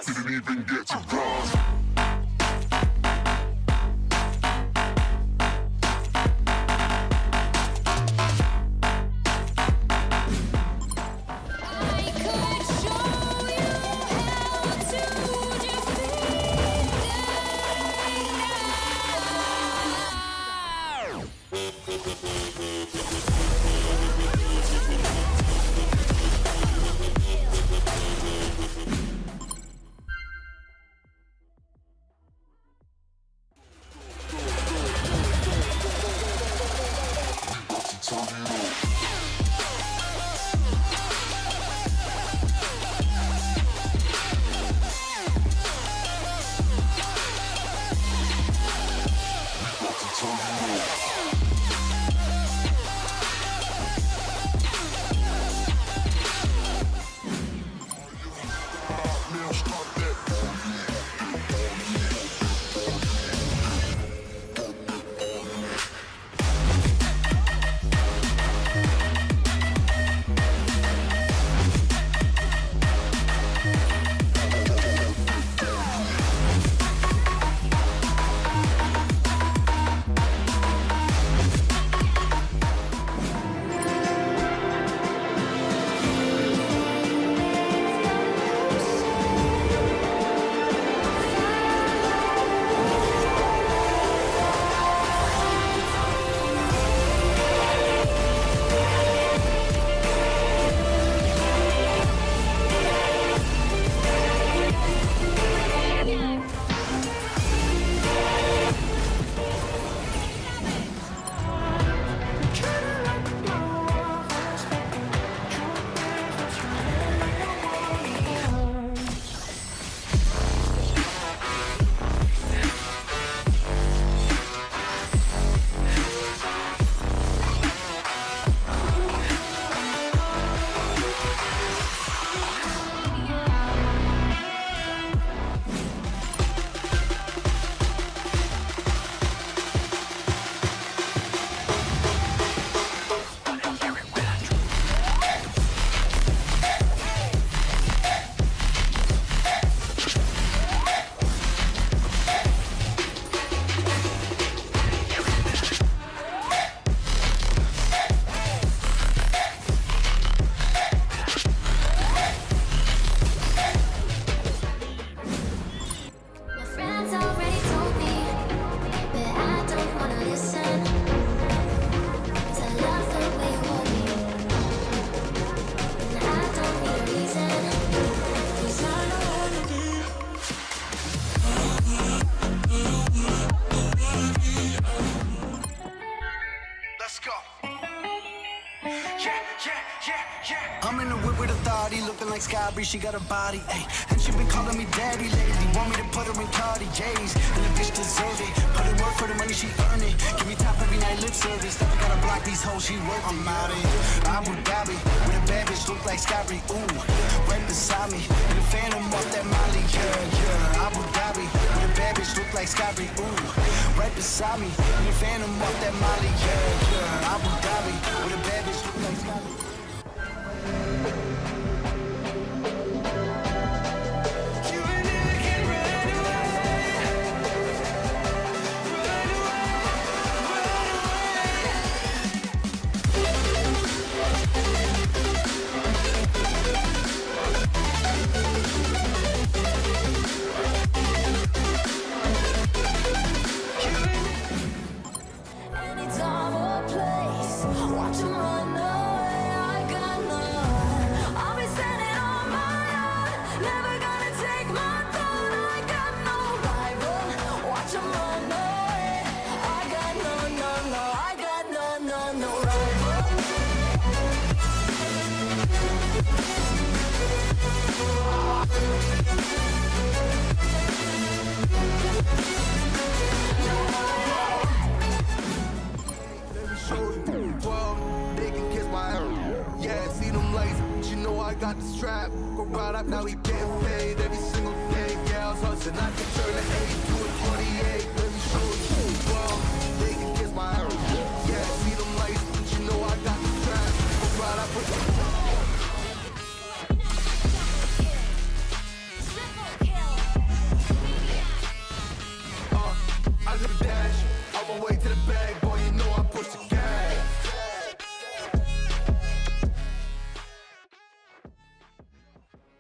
Didn't even get to bronze. I'm in the whip with authority, looking like Skybree, she got a body, ayy. And she been calling me daddy lately, want me to put her in Cartiers. And the bitch deserve it, put in work for the money, she earn it. Give me top every night, lip service, never gotta block these hoes, she worth it. I'm out in Abu Dhabi, with a bad bitch, look like Skybree, ooh. Right beside me, and the phantom off that Molly, yeah. Abu Dhabi, with a bad bitch, look like Skybree, ooh. Right beside me, and the phantom off that Molly, yeah. Abu Dhabi, with a bad bitch, look like Skybree. Anytime or place, watch 'em run away. I got none. I'll be standing on my own, never gonna take my throne. I got no rival. Watch 'em run away. I got no, I got no rival. They can kiss my ass. Yeah, see them lights, but you know I got the strap. Go right up, now we getting paid every single day. Yeah, I was hustling, I can turn an 8 to a 28. Let me show you. Well, they can kiss my ass. Yeah, see them lights, but you know I got the strap. Go right up, put I live a dash, on my way to the bag, boy, you know I push the gas.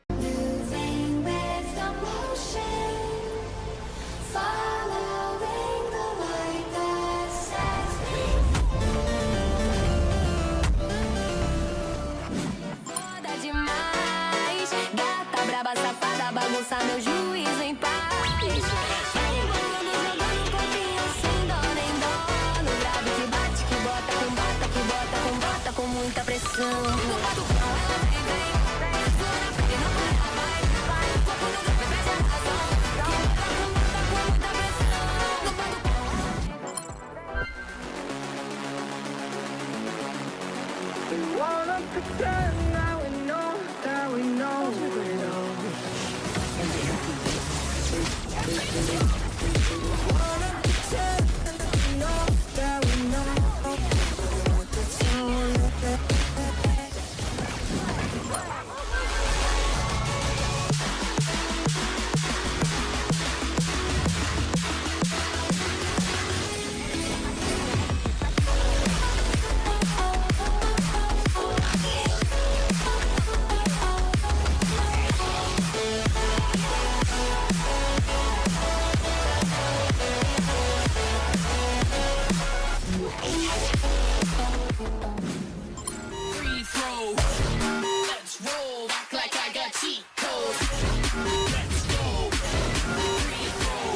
Moving with the motion, following the light that sets me. Foda demais, gata braba, safada, bagunça meu juízo em paz. Vai embolando, jogando um pouquinho sem dó nem dó. No grave que bate, que bota, com bata, que bota, com bota, com muita pressão. No batucão ela vem, vem, vem. Sua na frente, não vai, ela vai, vai. Foco no grave, perde a razão. Que bota, com muita pressão. No batucão. We wanna pretend that we know, that we know. Free throw. Let's roll. Act like I got cheat codes. Let's go. Free throw.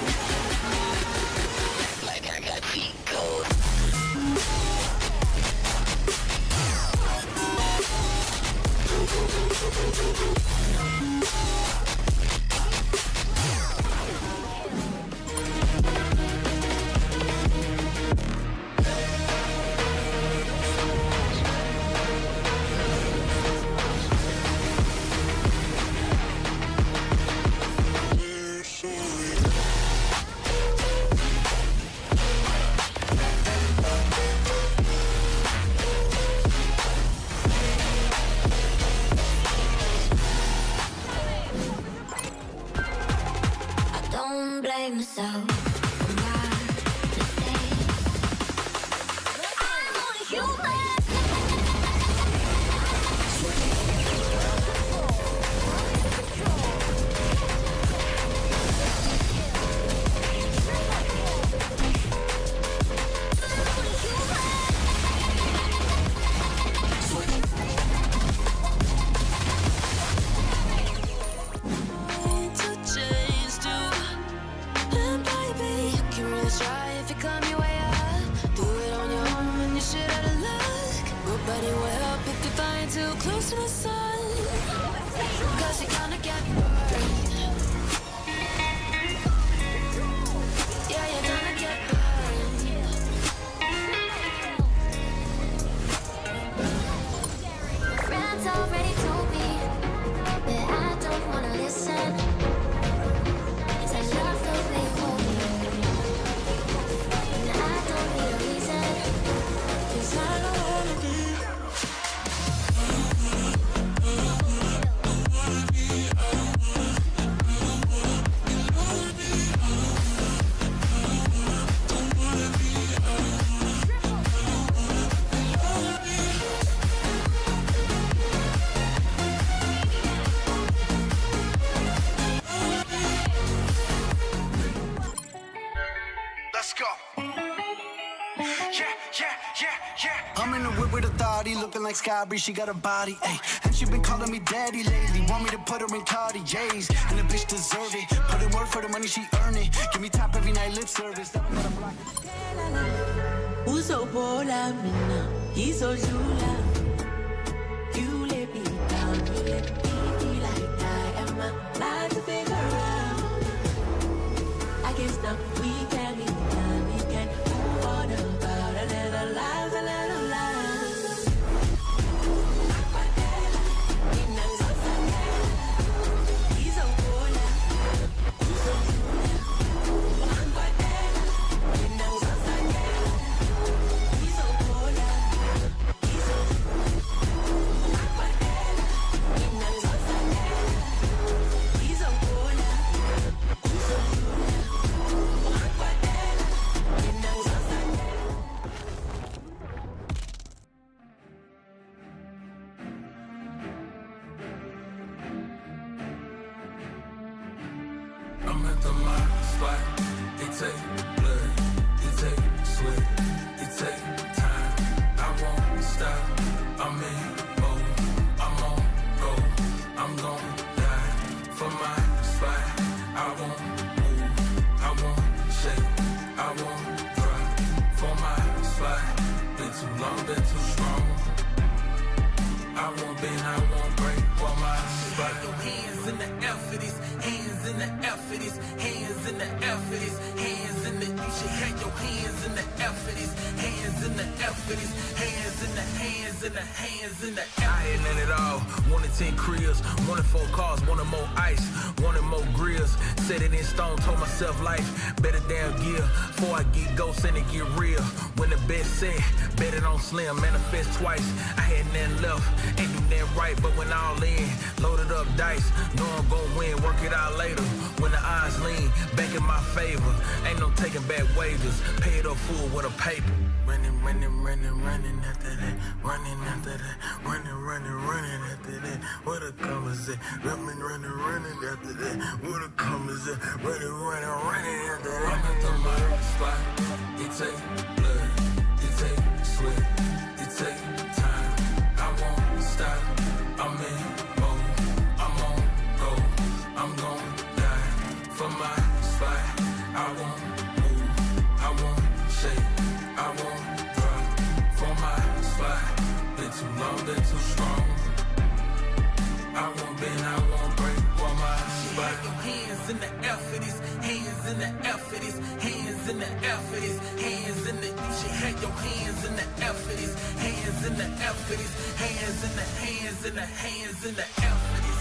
Act like I got cheat codes. I don't blame myself for my mistakes. I'm only human. To change to and baby Quick with authority, looking like Skybri, she got a body, ayy. And she been calling me daddy lately, want me to put her in Cartiers. And the bitch deserve it, put in work for the money she earn it. Give me top every night, lip service. Uso bola mina, iso jula. You let me down, you let me feel like I am alive to figure out. I guess now we can be done, we can move on about a little lives, a little lives. Iso bola, uso jula. I'm at the my spot. It take blood, it take sweat, it take time. I won't stop. I'm in mode. I'm on go. I'm gon' die for my spot. I won't move. I won't shake. I won't drop for my spot. Been too long, been too strong. I won't bend, I won't break for my spot. Your hands in the air for this, hands in the air for this, hands in the air for this, hands in the. You should have your hands in the air for this, hands in the air for this, hands in the hands in the hands in the air. I ain't none at all. Wanted 10 cribs, wanted 4 cars, wanted more ice, wanted more grills. Set it in stone, told myself life better damn gear. Before I get ghosts and it get real. When the best set, bet it on slim, manifest twice. I had nothing left, ain't do nothing right, but when all in, loaded up dice. Know I'm gon' win, work it out later. When the odds lean, back in my favor. Ain't no taking back wages, pay it up full with a paper. Running, running, running, running after that. Running after that. Running, running, running after that. What a come is it? Running, running, running after that. What a come is it? Running, running, running after that. I'm at the my spot. It take blood. It take sweat. It take time. I won't stop. I'm in mode. I'm on go. I'm gon' die for my spot. I won't move. I won't shake. I won't drop for my spot. Been too long, been too strong. I won't bend, I won't break for my spot. Your hands in the air for this, hands in the air for this, hands in the air for this, hands in the. You should have your hands in the air for this, hands in the air for this, hands in the hands in the hands in the air for this.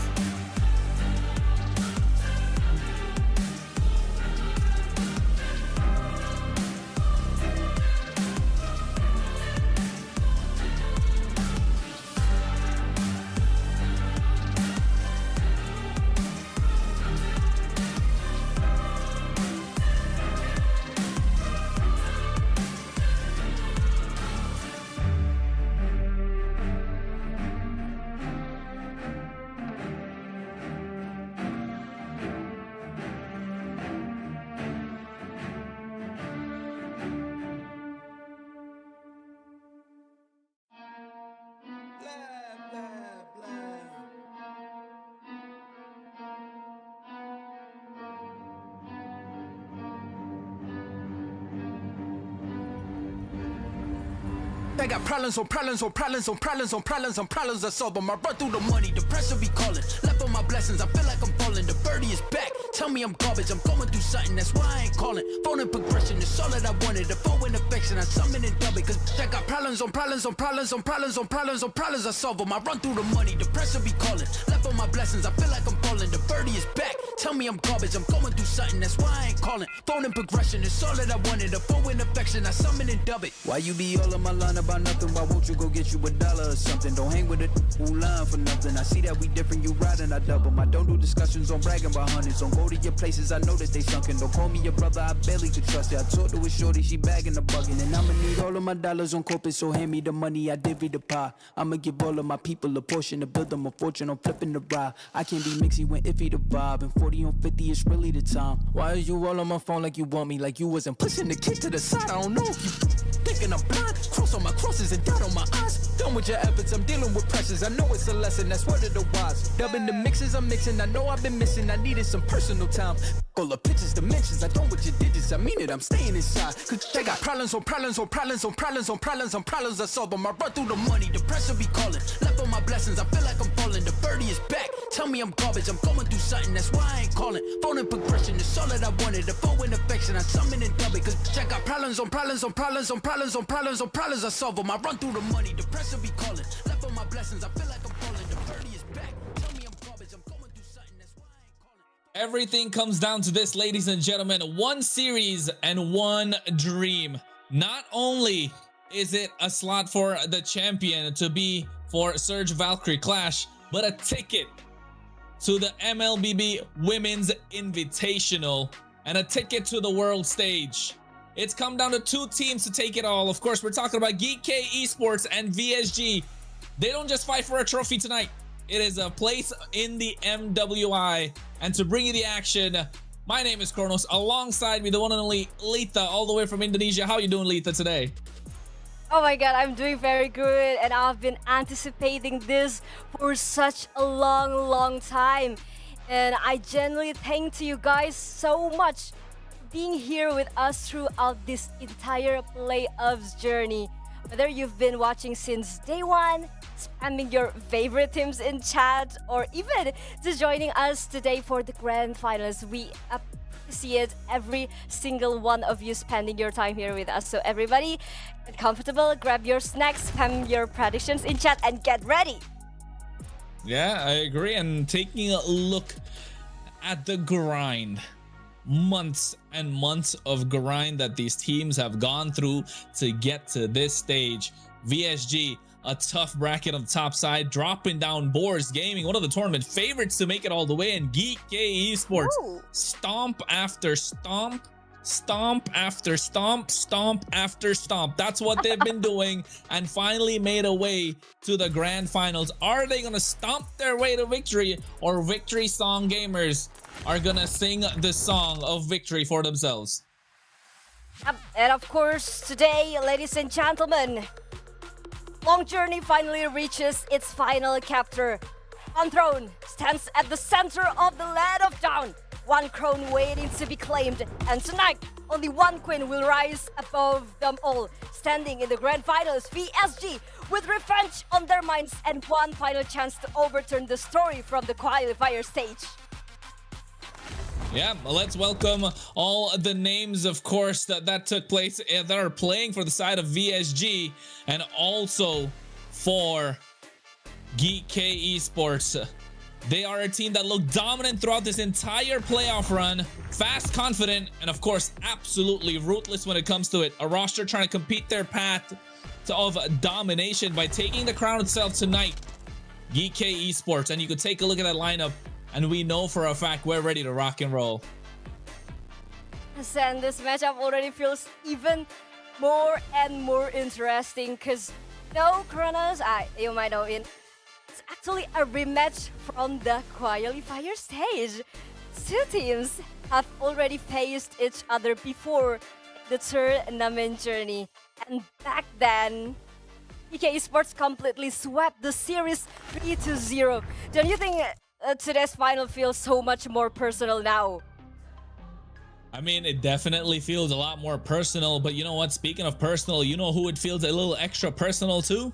I got problems on problems on problems on problems on problems on problems I solve them. I run through the money, the pressure be calling. Left on my blessings, I feel like I'm falling. The birdie is back, tell me I'm garbage. I'm going through something, that's why I ain't calling. Phone and progression, it's all that I wanted. The phone and affection, I summon and dub it. Cause I got problems on problems on problems on problems on problems on problems I solve them. I run through the money, the pressure be calling. Left on my blessings, I feel like I'm falling. The birdie is back, tell me I'm garbage. I'm going through something, that's why I ain't calling. Phone and progression, it's all that I wanted. The phone and affection, I summon and dub it. Why you be all on my line about nothing? Why won't you go get you $1 or something? Don't hang with it who lying for nothing. I see that we different, you riding, I double. I don't do discussions on bragging about hundreds. Don't go to your places, I know that they sunken. Don't call me your brother, I barely could trust it. I talked to a shorty, she bagging the bugging. And I'ma need all of my dollars on corporate, so hand me the money, I divvy the pie. I'ma give all of my people a portion to build them a fortune. I'm flipping the ride. I can't be mixy when iffy the vibe. And 40 on 50 is really the time. Why are you all on my phone like you want me? Like you wasn't pushing the kid to the side, I don't know if you... thinking I'm blind. Cross on my crosses and doubt on my eyes. Done with your efforts, I'm dealing with pressures. I know it's a lesson, that's word of the wise. Dubbing the mixes I'm mixing, I know I've been missing. I needed some personal time. All the pictures, dimensions, I don't with your digits. I mean it, I'm staying inside. Cause they got problems on problems on problems on problems on problems on problems. I solve them. I run through the money, the pressure be calling. Left on my blessings, I feel like I'm falling. The birdie is back. Tell me I'm garbage, I'm going through something, that's why I ain't calling. Phone and progression, it's all that I wanted. The phone in affection, I summon and dub it. Cause I got problems on problems on problems on problems on problems on problems. I solve them. I run through the money, the pressure be calling. Left on my blessings, I feel like I'm falling. The birdie is back. Tell me I'm garbage, I'm going through something, that's why I ain't calling. Everything comes down to this, ladies and gentlemen. One series and one dream. Not only is it a slot for the champion to be for Surge Valkyrie Clash, but a ticket to the MLBB Women's Invitational and a ticket to the world stage. It's come down to two teams to take it all. Of course, we're talking about Geek Esports and VSG. They don't just fight for a trophy tonight. It is a place in the MWI. And to bring you the action, my name is Kronos. Alongside me, the one and only Letha, all the way from Indonesia. How are you doing, Letha, today? Oh my god, I'm doing very good, and I've been anticipating this for such a long time. And I genuinely thank to you guys so much for being here with us throughout this entire playoffs journey. Whether you've been watching since day one, spamming your favorite teams in chat, or even just joining us today for the grand finals, we appreciate every single one of you spending your time here with us. So everybody, get comfortable, grab your snacks, spam your predictions in chat, and get ready. Yeah, I agree. And taking a look at the grind, months and months of grind that these teams have gone through to get to this stage. VSG, a tough bracket on the top side, dropping down Boars Gaming, one of the tournament favorites to make it all the way, and Geek Esports. Ooh. Stomp after stomp, stomp after stomp, stomp after stomp. That's what they've been doing, and finally made a way to the grand finals. Are they gonna stomp their way to victory, or Victory Song Gamers are gonna sing the song of victory for themselves? And of course, today, ladies and gentlemen, Long Journey finally reaches its final chapter. One throne stands at the center of the land of Dawn. One crown waiting to be claimed. And tonight, only one queen will rise above them all. Standing in the grand finals, VSG, with revenge on their minds and one final chance to overturn the story from the qualifier stage. Yeah, let's welcome all the names, of course, that took place that are playing for the side of VSG and also for Geek Esports. They are a team that looked dominant throughout this entire playoff run, fast, confident, and of course, absolutely ruthless when it comes to it. A roster trying to compete their path of domination by taking the crown itself tonight. Geek Esports, and you could take a look at that lineup, and we know for a fact we're ready to rock and roll. And this matchup already feels even more and more interesting because Kronos, you might know it's actually a rematch from the qualifier stage. Two teams have already faced each other before the tournament journey, and back then, EK Esports completely swept the series 3-0. Don't you think today's final feels so much more personal now? I mean, it definitely feels a lot more personal, but you know what? Speaking of personal, you know who it feels a little extra personal to?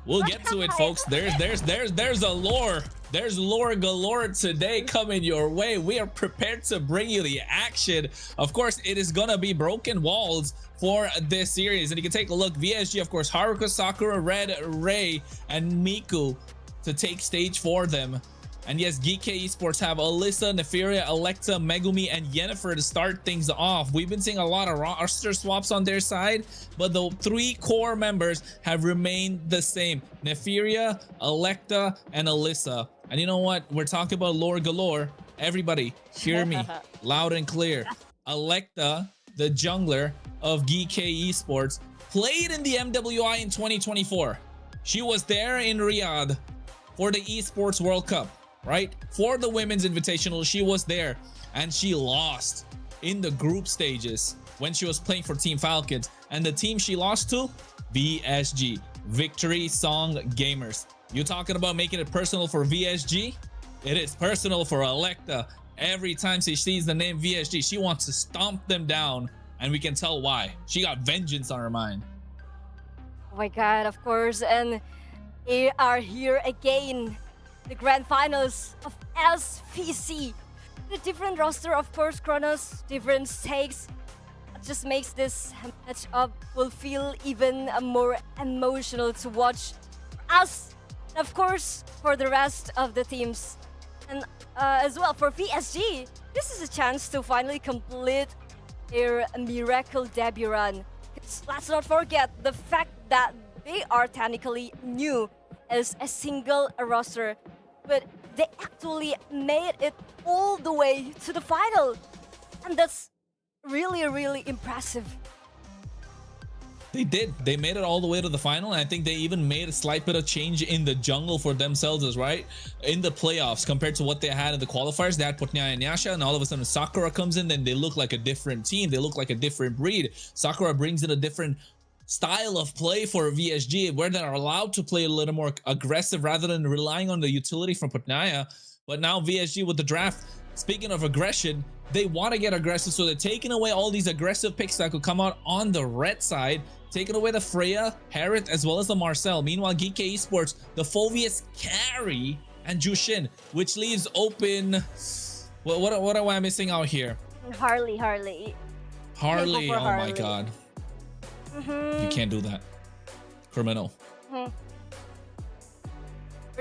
We'll get to it, folks. There's a lore. There's lore galore today coming your way. We are prepared to bring you the action. Of course, it is gonna be broken walls for this series, and you can take a look. VSG, of course, Haruka, Sakura, Red, Ray, and Miku to take stage for them. And yes, Geek Esports have Alyssa, Neferia, Electa, Megumi, and Yennefer to start things off. We've been seeing a lot of roster swaps on their side, but the three core members have remained the same. Neferia, Electa, and Alyssa. And you know what? We're talking about lore galore. Everybody, hear me loud and clear. Electa, the jungler of Geek Esports, played in the MWI in 2024. She was there in Riyadh for the Esports World Cup. Right? For the Women's Invitational, she was there and she lost in the group stages when she was playing for Team Falcons. And the team she lost to? VSG, Victory Song Gamers. You talking about making it personal for VSG? It is personal for Electa. Every time she sees the name VSG, she wants to stomp them down, and we can tell why. She got vengeance on her mind. Oh my god, of course, and they are here again. The grand finals of SVC. The different roster, of course, Kronos, different stakes. It just makes this matchup will feel even more emotional to watch for us, and of course, for the rest of the teams. And as well for VSG, this is a chance to finally complete their miracle debut run. Let's not forget the fact that they are technically new as a single roster, but they actually made it all the way to the final, and that's really, really impressive. They did. They made it all the way to the final, and I think they even made a slight bit of change in the jungle for themselves as right in the playoffs compared to what they had in the qualifiers. They had Potnia and Yasha, and all of a sudden Sakura comes in, then they look like a different team. They look like a different breed. Sakura brings in a different style of play for VSG, where they're allowed to play a little more aggressive rather than relying on the utility from Potnia. But now VSG with the draft, speaking of aggression, they want to get aggressive, so they're taking away all these aggressive picks that could come out on the red side, taking away the Freya, Harriet, as well as the Marcel. Meanwhile, GK Esports, the Phovius carry, and Jushin, which leaves open... What am I missing out here? Harley. Harley, oh Harley. my god. You can't do that. Criminal. Or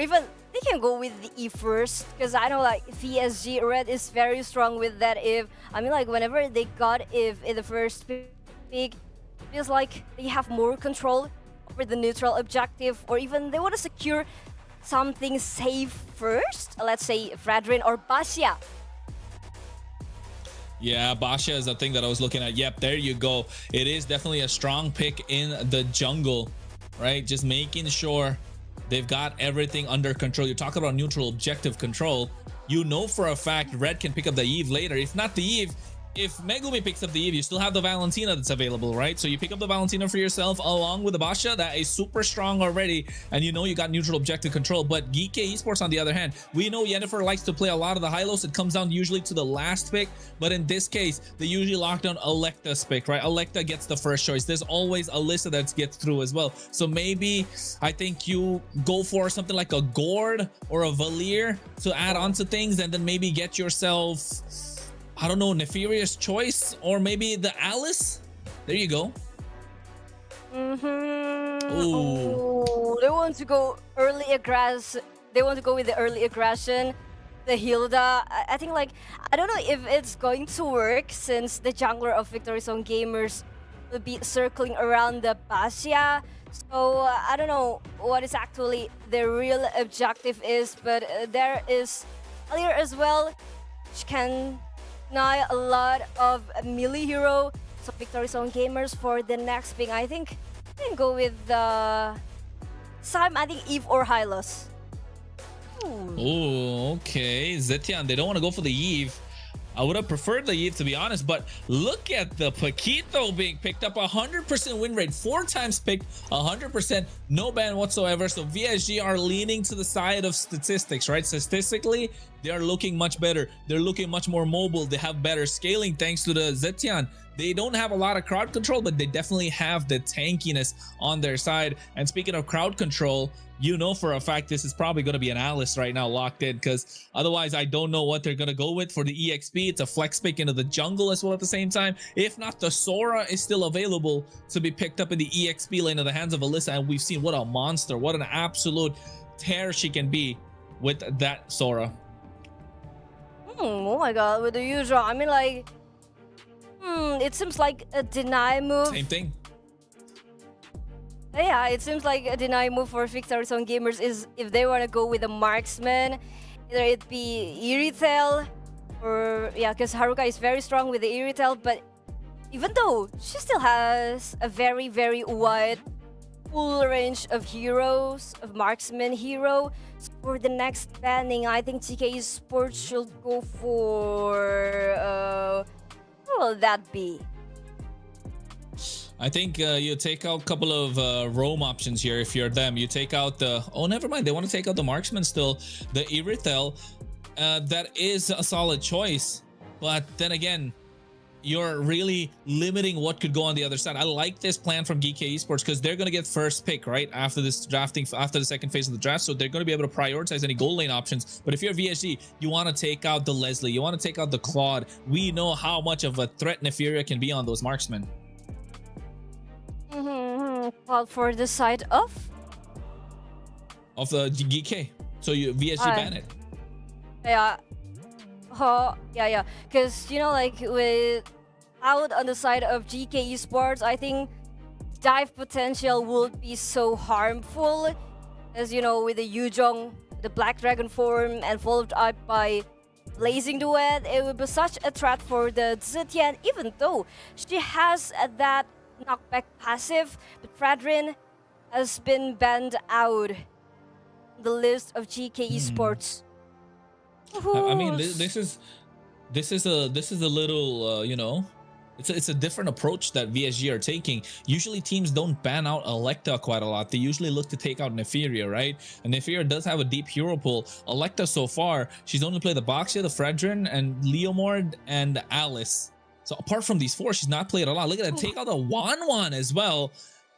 even they can go with the E first, because I know like VSG Red is very strong with that if. I mean like whenever they got if in the first pick, feels like they have more control over the neutral objective, or even they want to secure something safe first. Let's say Fradrin or Basia. Yeah, Basha is a thing that I was looking at. Yep, there you go. It is definitely a strong pick in the jungle, right? Just making sure they've got everything under control. You talk about neutral objective control. You know for a fact Red can pick up the Eve later. If not the Eve, if Megumi picks up the Eve, you still have the Valentina that's available, right? So you pick up the Valentina for yourself along with the Basha. That is super strong already, and you know you got neutral objective control. But GK Esports, on the other hand, we know Yennefer likes to play a lot of the high-lows. It comes down usually to the last pick, but in this case, they usually lock down Electa's pick, right? Electa gets the first choice. There's always Alyssa that gets through as well. So maybe I think you go for something like a Gord or a Valir to add on to things, and then maybe get yourself, I don't know, Nefarious Choice, or maybe the Alice. There you go. Ooh, they want to go early aggressive. They want to go with the early aggression. The Hilda, I think like, I don't know if it's going to work, since the jungler of Victory Zone Gamers will be circling around the Basia. So I don't know what is actually the real objective is, but there is Alir as well, which can deny a lot of melee hero. So Victory Zone Gamers for the next pick, I think I can go with Sam, I think Eve or Hylos. Oh, okay. Zetian, they don't want to go for the Eve. I would have preferred the Eve, to be honest, but look at the Paquito being picked up. 100% win rate, 4 times picked, 100%, no ban whatsoever. So VSG are leaning to the side of statistics, right? Statistically, they are looking much better. They're looking much more mobile. They have better scaling thanks to the Zetian. They don't have a lot of crowd control, but they definitely have the tankiness on their side. And speaking of crowd control, you know for a fact this is probably going to be an Alice right now locked in, because otherwise I don't know what they're going to go with for the EXP. It's a flex pick into the jungle as well at the same time. If not, the Sora is still available to be picked up in the EXP lane in the hands of Alyssa, and we've seen what a monster, what an absolute tear she can be with that Sora. Oh my god, with the usual, I mean like, it seems like a deny move. Same thing. Yeah, it seems like a deny move for Victory Zone Gamers is if they want to go with a marksman, either it be Irithel, or yeah, because Haruka is very strong with the Irithel, but even though she still has a very, very wide full range of heroes, of marksman hero, so for the next banning, I think GK Esports should go for, who will that be? I think you take out a couple of roam options here if you're them. You take out the... Oh, never mind. They want to take out the marksman still. The Irithel, that is a solid choice. But then again, you're really limiting what could go on the other side. I like this plan from GK Esports because they're going to get first pick, right? After this drafting, after the second phase of the draft. So they're going to be able to prioritize any goal lane options. But if you're VSG, you want to take out the Leslie. You want to take out the Claude. We know how much of a threat Nefiria can be on those marksmen. Well, for the side of the GK. So you VSG ban it. Yeah. Yeah. Because, you know, like, with out on the side of GK Esports, I think dive potential would be so harmful. As you know, with the Yuzhong, the Black Dragon form, and followed up by Blazing Duet, it would be such a threat for the Zetian, even though she has that knockback passive. But Fradrin has been banned out the list of GK Esports. I mean, this is a little you know, it's a different approach that VSG are taking. Usually teams don't ban out Electa quite a lot. They usually look to take out Nefiria, right? And Nefiria does have a deep hero pool. Electa so far, she's only played the Boxia, the Fredrin, and Leomord and Alice. So apart from these four, she's not played a lot. Look at that, take out the Wanwan as well.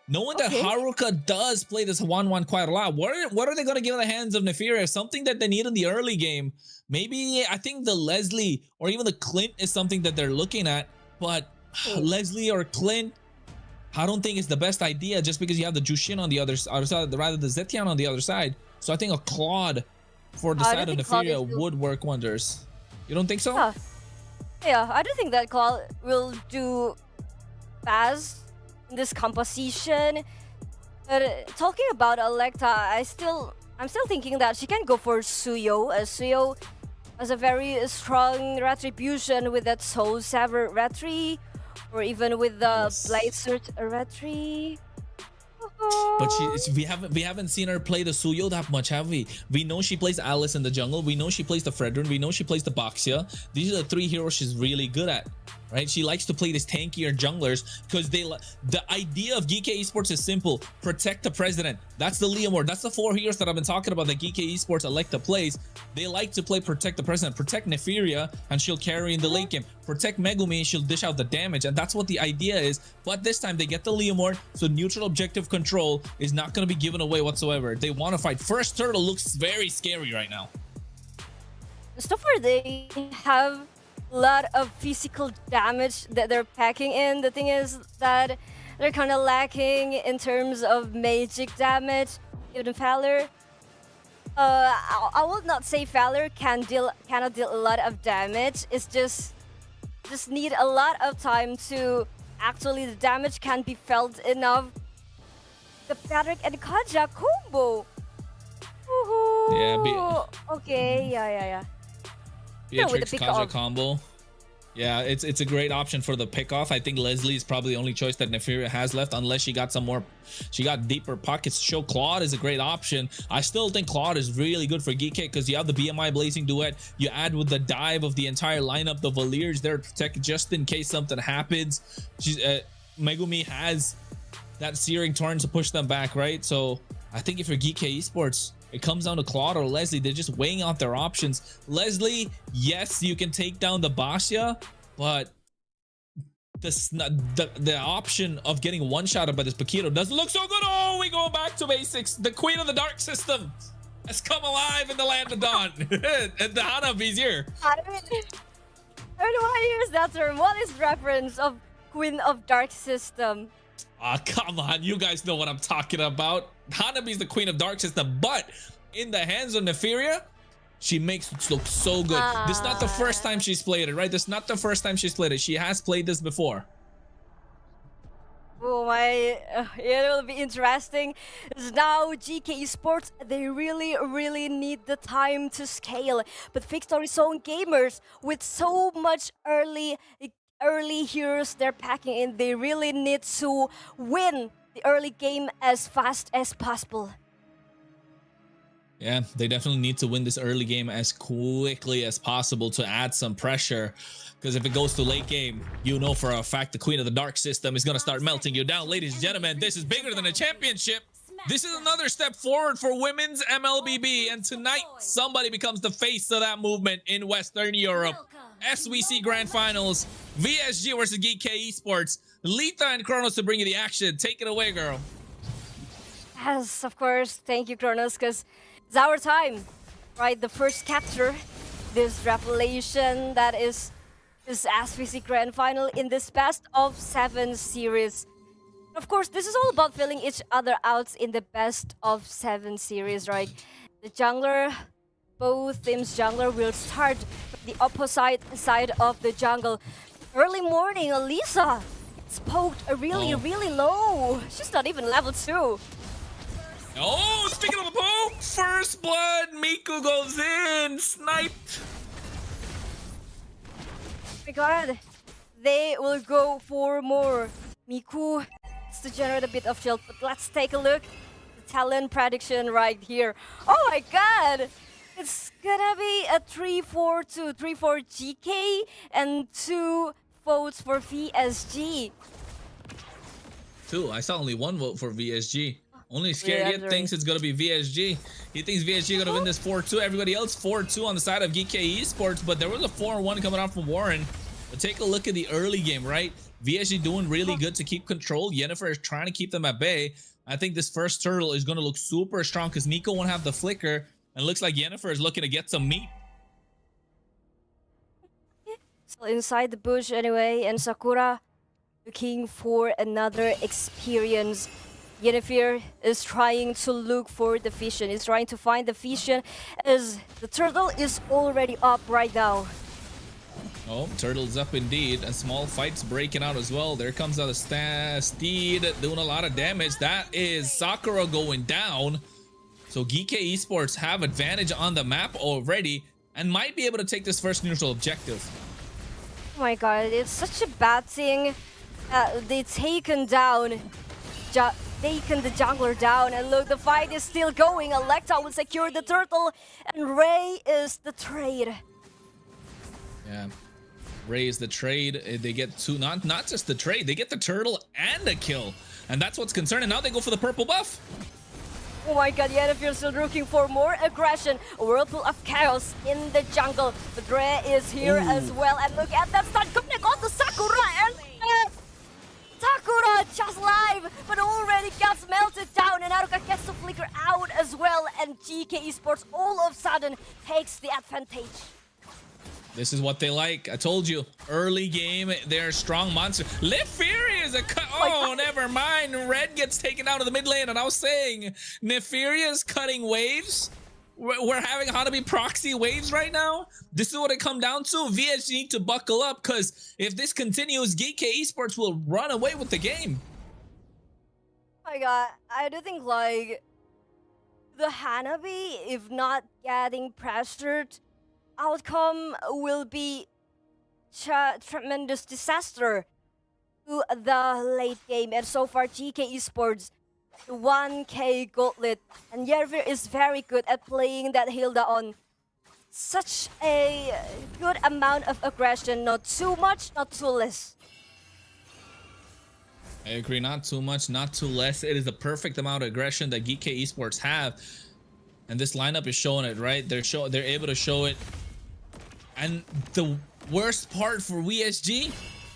Knowing that Haruka does play this Wanwan quite a lot, what are they going to give in the hands of Nefiria? Something that they need in the early game. Maybe, I think the Leslie or even the Clint is something that they're looking at, but Leslie or Clint, I don't think it's the best idea just because you have the Jushin on the other side, rather the Zetian on the other side. So I think a Claude for the side of Nefiria would work wonders. You don't think so? Yeah, I don't think that Claude will do fast in this composition. But talking about Electa, I'm still thinking that she can go for Suyo, as Suyo has a very strong retribution with that Soul Saver retry, or even with the Blade Search retry. But we haven't seen her play the Suyo that much, have we? We know she plays Alice in the jungle. We know she plays the Fredrin. We know she plays the Boxia. These are the three heroes she's really good at, right? She likes to play these tankier junglers because the idea of GK Esports is simple: protect the president. That's the Leomord. That's the four heroes that I've been talking about that GK Esports Electa plays. They like to play protect the president, protect Nefiria, and she'll carry in the late game. Protect Megumi, she'll dish out the damage, and that's what the idea is. But this time they get the Leomord, so neutral objective control is not going to be given away whatsoever. They want to fight. First turtle looks very scary right now. So far, they have a lot of physical damage that they're packing in. The thing is that they're kind of lacking in terms of magic damage. Even Valor, I will not say Valor cannot deal a lot of damage. It's just need a lot of time to actually the damage can be felt enough. The Patrick and Kaja combo. Yeah. Okay. Yeah. Beatrix Kaja combo. Yeah, it's a great option for the pickoff. I think Leslie is probably the only choice that Nefiria has left, unless she got some more. She got deeper pockets to show. Claude is a great option. I still think Claude is really good for Geek because you have the BMI Blazing Duet. You add with the dive of the entire lineup, the Valiers there to protect just in case something happens. Megumi has that Searing Torrent to push them back, right? So I think if you're Geek Esports, it comes down to Claude or Leslie. They're just weighing out their options. Leslie, yes, you can take down the Basya, but the option of getting one-shotted by this Paquito doesn't look so good. Oh, we go back to basics. The Queen of the Dark System has come alive in the Land of Dawn. And the Hanabi's here. I don't want to use that term. What is reference of Queen of Dark System? Come on, you guys know what I'm talking about. Hanabi's the Queen of Dark System, but in the hands of Nefiria, she makes it look so good. This is not the first time she's played it, right? This is not the first time she's played it. She has played this before. Oh my, it will be interesting. Now GK Esports, they really need the time to scale. But Victory Zone gamers, with so much early heroes they're packing in, they really need to win the early game as fast as possible. Yeah, they definitely need to win this early game as quickly as possible to add some pressure. Because if it goes to late game, you know for a fact the Queen of the Dark system is going to start melting you down. Ladies and gentlemen, this is bigger than a championship. This is another step forward for women's MLBB. And tonight, somebody becomes the face of that movement in Western Europe. SWC Grand Finals, VSG versus GK Esports. Letha and Kronos to bring you the action. Take it away, girl. Yes, of course. Thank you, Kronos, because it's our time, right? The first capture, this revelation that is this SVC Grand Final in this best of 7 series. Of course, this is all about filling each other out in the best of 7 series, right? The jungler, both teams' jungler will start from the opposite side of the jungle. Early morning, Elisa poked really low. She's not even level 2. Oh, speaking of a poke, first blood, Miku goes in, sniped. Oh my god, they will go for more. Miku is to generate a bit of shield, but let's take a look. The talent prediction right here. Oh my god, it's gonna be a 3-4-2, 3-4 GK and 2 votes for VSG. 2, I saw only 1 vote for VSG. Only Scared Yet thinks it's going to be VSG. He thinks VSG going to win this 4-2. Everybody else 4-2 on the side of GK Esports, but there was a 4-1 coming out from Warren. But take a look at the early game, right? VSG doing really good to keep control. Yennefer is trying to keep them at bay. I think this first turtle is going to look super strong because Nico won't have the flicker. And it looks like Yennefer is looking to get some meat. So inside the bush anyway, and Sakura looking for another experience. Yennefer is trying to look for the vision. He's trying to find the vision as the turtle is already up right now. Oh, turtle's up indeed. And small fights breaking out as well. There comes out a steed doing a lot of damage. That is Sakura going down. So GK Esports have advantage on the map already and might be able to take this first neutral objective. Oh my god, it's such a bad thing. They taken down the jungler down, and look, the fight is still going. Electa will secure the turtle, and Ray is the trade. Yeah, Ray is the trade. They get 2, not just the trade, they get the turtle and a kill, and that's what's concerning. Now they go for the purple buff. Oh my god, Yennefer still looking for more aggression. A whirlpool of chaos in the jungle. But Ray is here as well, and look at that stun coming on to Sakura, and Sakura just live, but already gets melted down, and Haruka gets to flicker out as well, and GK Esports all of a sudden takes the advantage. This is what they like. I told you, early game, they're a strong monster. Lift Fury is a cut. Oh, never mind. Red gets taken out of the mid lane, and I was saying, Neferia is cutting waves. We're having Hanabi proxy waves right now. This is what it come down to. VSG need to buckle up, because if this continues, GK Esports will run away with the game. Oh my god, I do think like the Hanabi, if not getting pressured, outcome will be tremendous disaster to the late game. And so far, GK Esports 1K Gauntlet, and Yennefer is very good at playing that Hilda on such a good amount of aggression. Not too much, not too less. I agree, not too much, not too less. It is the perfect amount of aggression that GK Esports have, and this lineup is showing it, right? They're able to show it. And the worst part for VSG,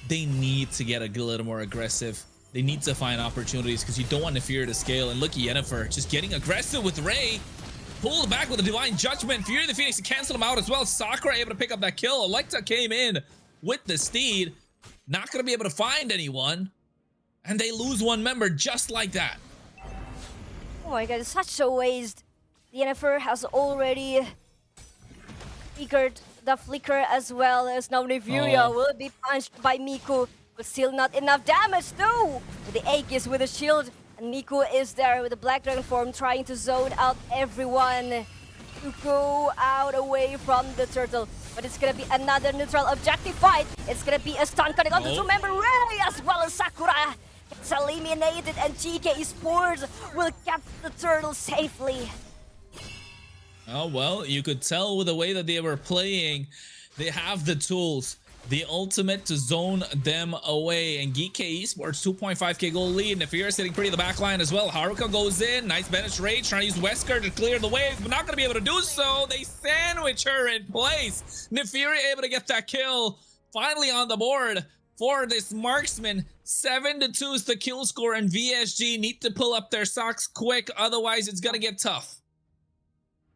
they need to get a little more aggressive. They need to find opportunities, because you don't want Neferia to scale. And look at Yennefer just getting aggressive with Ray. Pulled back with a Divine Judgment. Fury the Phoenix to cancel him out as well. Sakura able to pick up that kill. Electa came in with the steed. Not going to be able to find anyone. And they lose one member just like that. Oh my god, it's such a waste. Yennefer has already figured the flicker as well, as now Neferia will be punched by Miku. But still not enough damage though. The Aegis with a shield, and Miku is there with the Black Dragon form trying to zone out everyone to go out away from the turtle. But it's gonna be another neutral objective fight. It's gonna be a stun cutting onto 2 member Ray as well as Sakura. It's eliminated, and GK Esports will get the turtle safely. Oh, well, you could tell with the way that they were playing, they have the tools, the ultimate to zone them away. And GK Esports 2.5k goal lead. Nefira sitting pretty in the back line as well. Haruka goes in. Nice Banish Rage trying to use Wesker to clear the waves, but not going to be able to do so. They sandwich her in place. Nefira able to get that kill. Finally on the board for this marksman. 7-2 is the kill score, and VSG need to pull up their socks quick. Otherwise, it's going to get tough.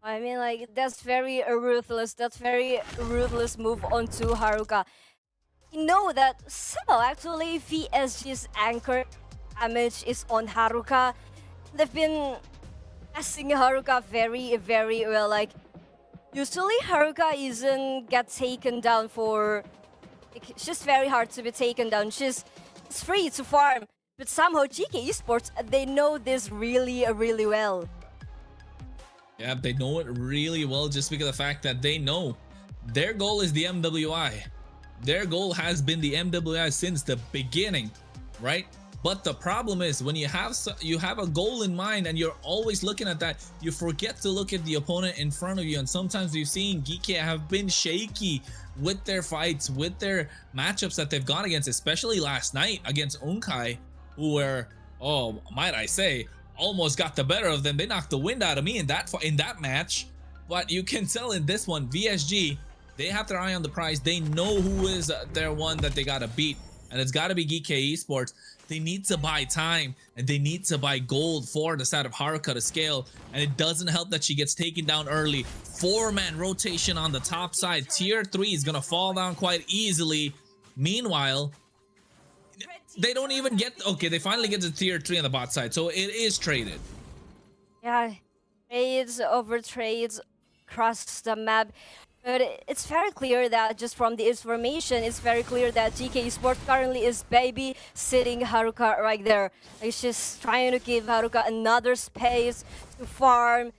I mean, like, that's very ruthless. That's very ruthless move onto Haruka. You know that somehow actually VSG's anchor damage is on Haruka. They've been testing Haruka very, very well. Like, usually Haruka isn't get taken down for... Like, she's very hard to be taken down. She's free to farm. But somehow GK Esports, they know this really, really well. Yeah, they know it really well just because of the fact that they know their goal is the MWI. Their goal has been the MWI since the beginning, right? But the problem is when you have a goal in mind and you're always looking at that, you forget to look at the opponent in front of you. And sometimes we've seen Geeky have been shaky with their fights, with their matchups that they've gone against, especially last night against Unkai, who were, oh, might I say, almost got the better of them. They knocked the wind out of me in that match. But you can tell in this one, VSG, they have their eye on the prize. They know who is their one that they gotta beat, and it's gotta be GK Esports. They need to buy time, and they need to buy gold for the side of Haruka to scale, and it doesn't help that she gets taken down early. 4-man rotation on the top side. Tier 3 is gonna fall down quite easily. Meanwhile, they don't even get... Okay, they finally get to tier 3 on the bot side, so it is traded. Yeah, trades over trades across the map. But it's very clear that just from the information, it's very clear that GK Esports currently is babysitting Haruka right there. Like, she's trying to give Haruka another space to farm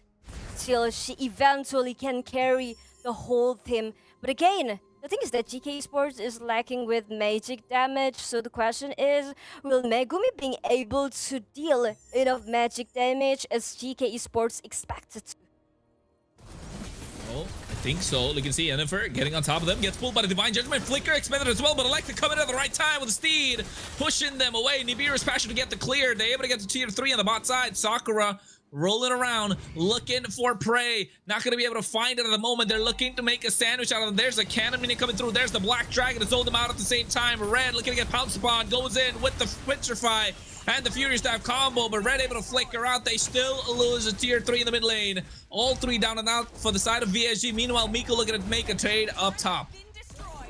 till she eventually can carry the whole team. But again, the thing is that GK Esports is lacking with magic damage, so the question is, will Megumi being able to deal enough magic damage as GK Esports expected to? Oh, I think so. You can see Yennefer getting on top of them, gets pulled by the Divine Judgment. Flicker expended as well, but Electa coming at the right time with the Steed, pushing them away. Nibiru's passion to get the clear. They're able to get to tier 3 on the bot side. Sakura rolling around, looking for prey. Not going to be able to find it at the moment. They're looking to make a sandwich out of them. There's a cannon minion coming through. There's the Black Dragon to hold them out at the same time. Red looking to get pounced upon. Goes in with the Petrify and the Furious Dive combo, but Red able to flicker out. They still lose a tier 3 in the mid lane. All 3 down and out for the side of VSG. Meanwhile, Miku looking to make a trade up top. Oh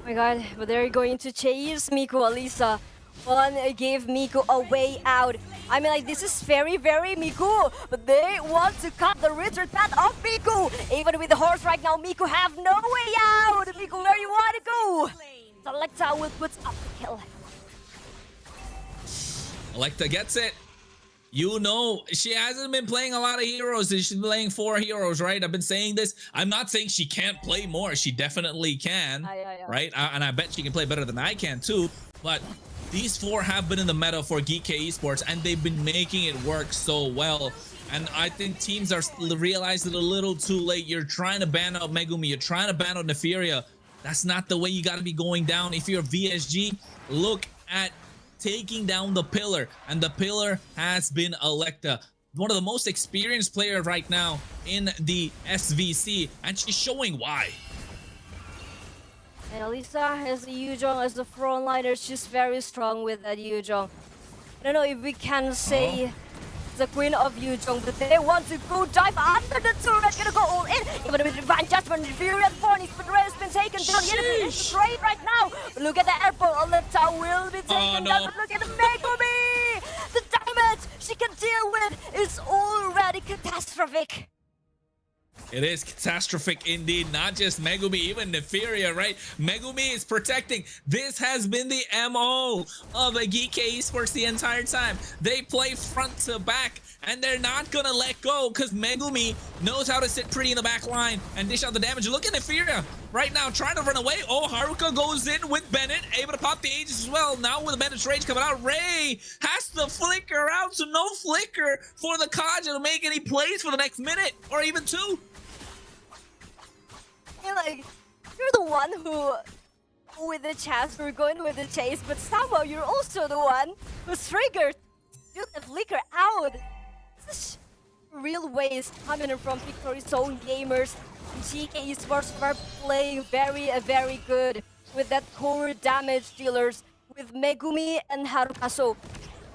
my god, but they're going to chase Miku, Alisa. One gave Miku a way out. I mean, like, this is very, very Miku, but they want to cut the retreat path of Miku. Even with the horse right now, Miku have no way out. Miku, where you want to go? Selecta will put up the kill. Electa gets it. You know, she hasn't been playing a lot of heroes. She's been playing 4 heroes, right? I've been saying this. I'm not saying she can't play more. She definitely can, right? And I bet she can play better than I can too. But these 4 have been in the meta for GK Esports, and they've been making it work so well. And I think teams are realizing it a little too late. You're trying to ban out Megumi. You're trying to ban out Neferia. That's not the way you got to be going down. If you're VSG, look at taking down the pillar, and the pillar has been Electa, one of the most experienced players right now in the SVC, and she's showing why. And Alisa as the Yuzhong, as the frontliner, she's very strong with that Yuzhong. I don't know if we can say the queen of Yuzhong, but they want to go dive under the turret, gonna go all in. Even with Divine Judgment, Furious Pony, but Red has been taken down. Yennefer is straight right now. But look at the airport, Alita will be taken down. But look at the Megumi! The damage she can deal with is already catastrophic. It is catastrophic indeed. Not just Megumi, even Neferia, right? Megumi is protecting. This has been the MO of a GK Esports the entire time. They play front to back, and they're not gonna let go because Megumi knows how to sit pretty in the back line and dish out the damage. Look at Neferia right now trying to run away. Oh, Haruka goes in with Bennett, able to pop the Aegis as well. Now with the Bennett's Rage coming out, Ray has to flicker out, so no flicker for the Kaja to make any plays for the next minute or even 2. one who with the chance, we're going with the chase, but somehow you're also the one who's triggered. Shoot the flicker out. Such real ways coming from Victory Zone Gamers. GK Esports are playing very good with that core damage dealers with Megumi and Harukaso.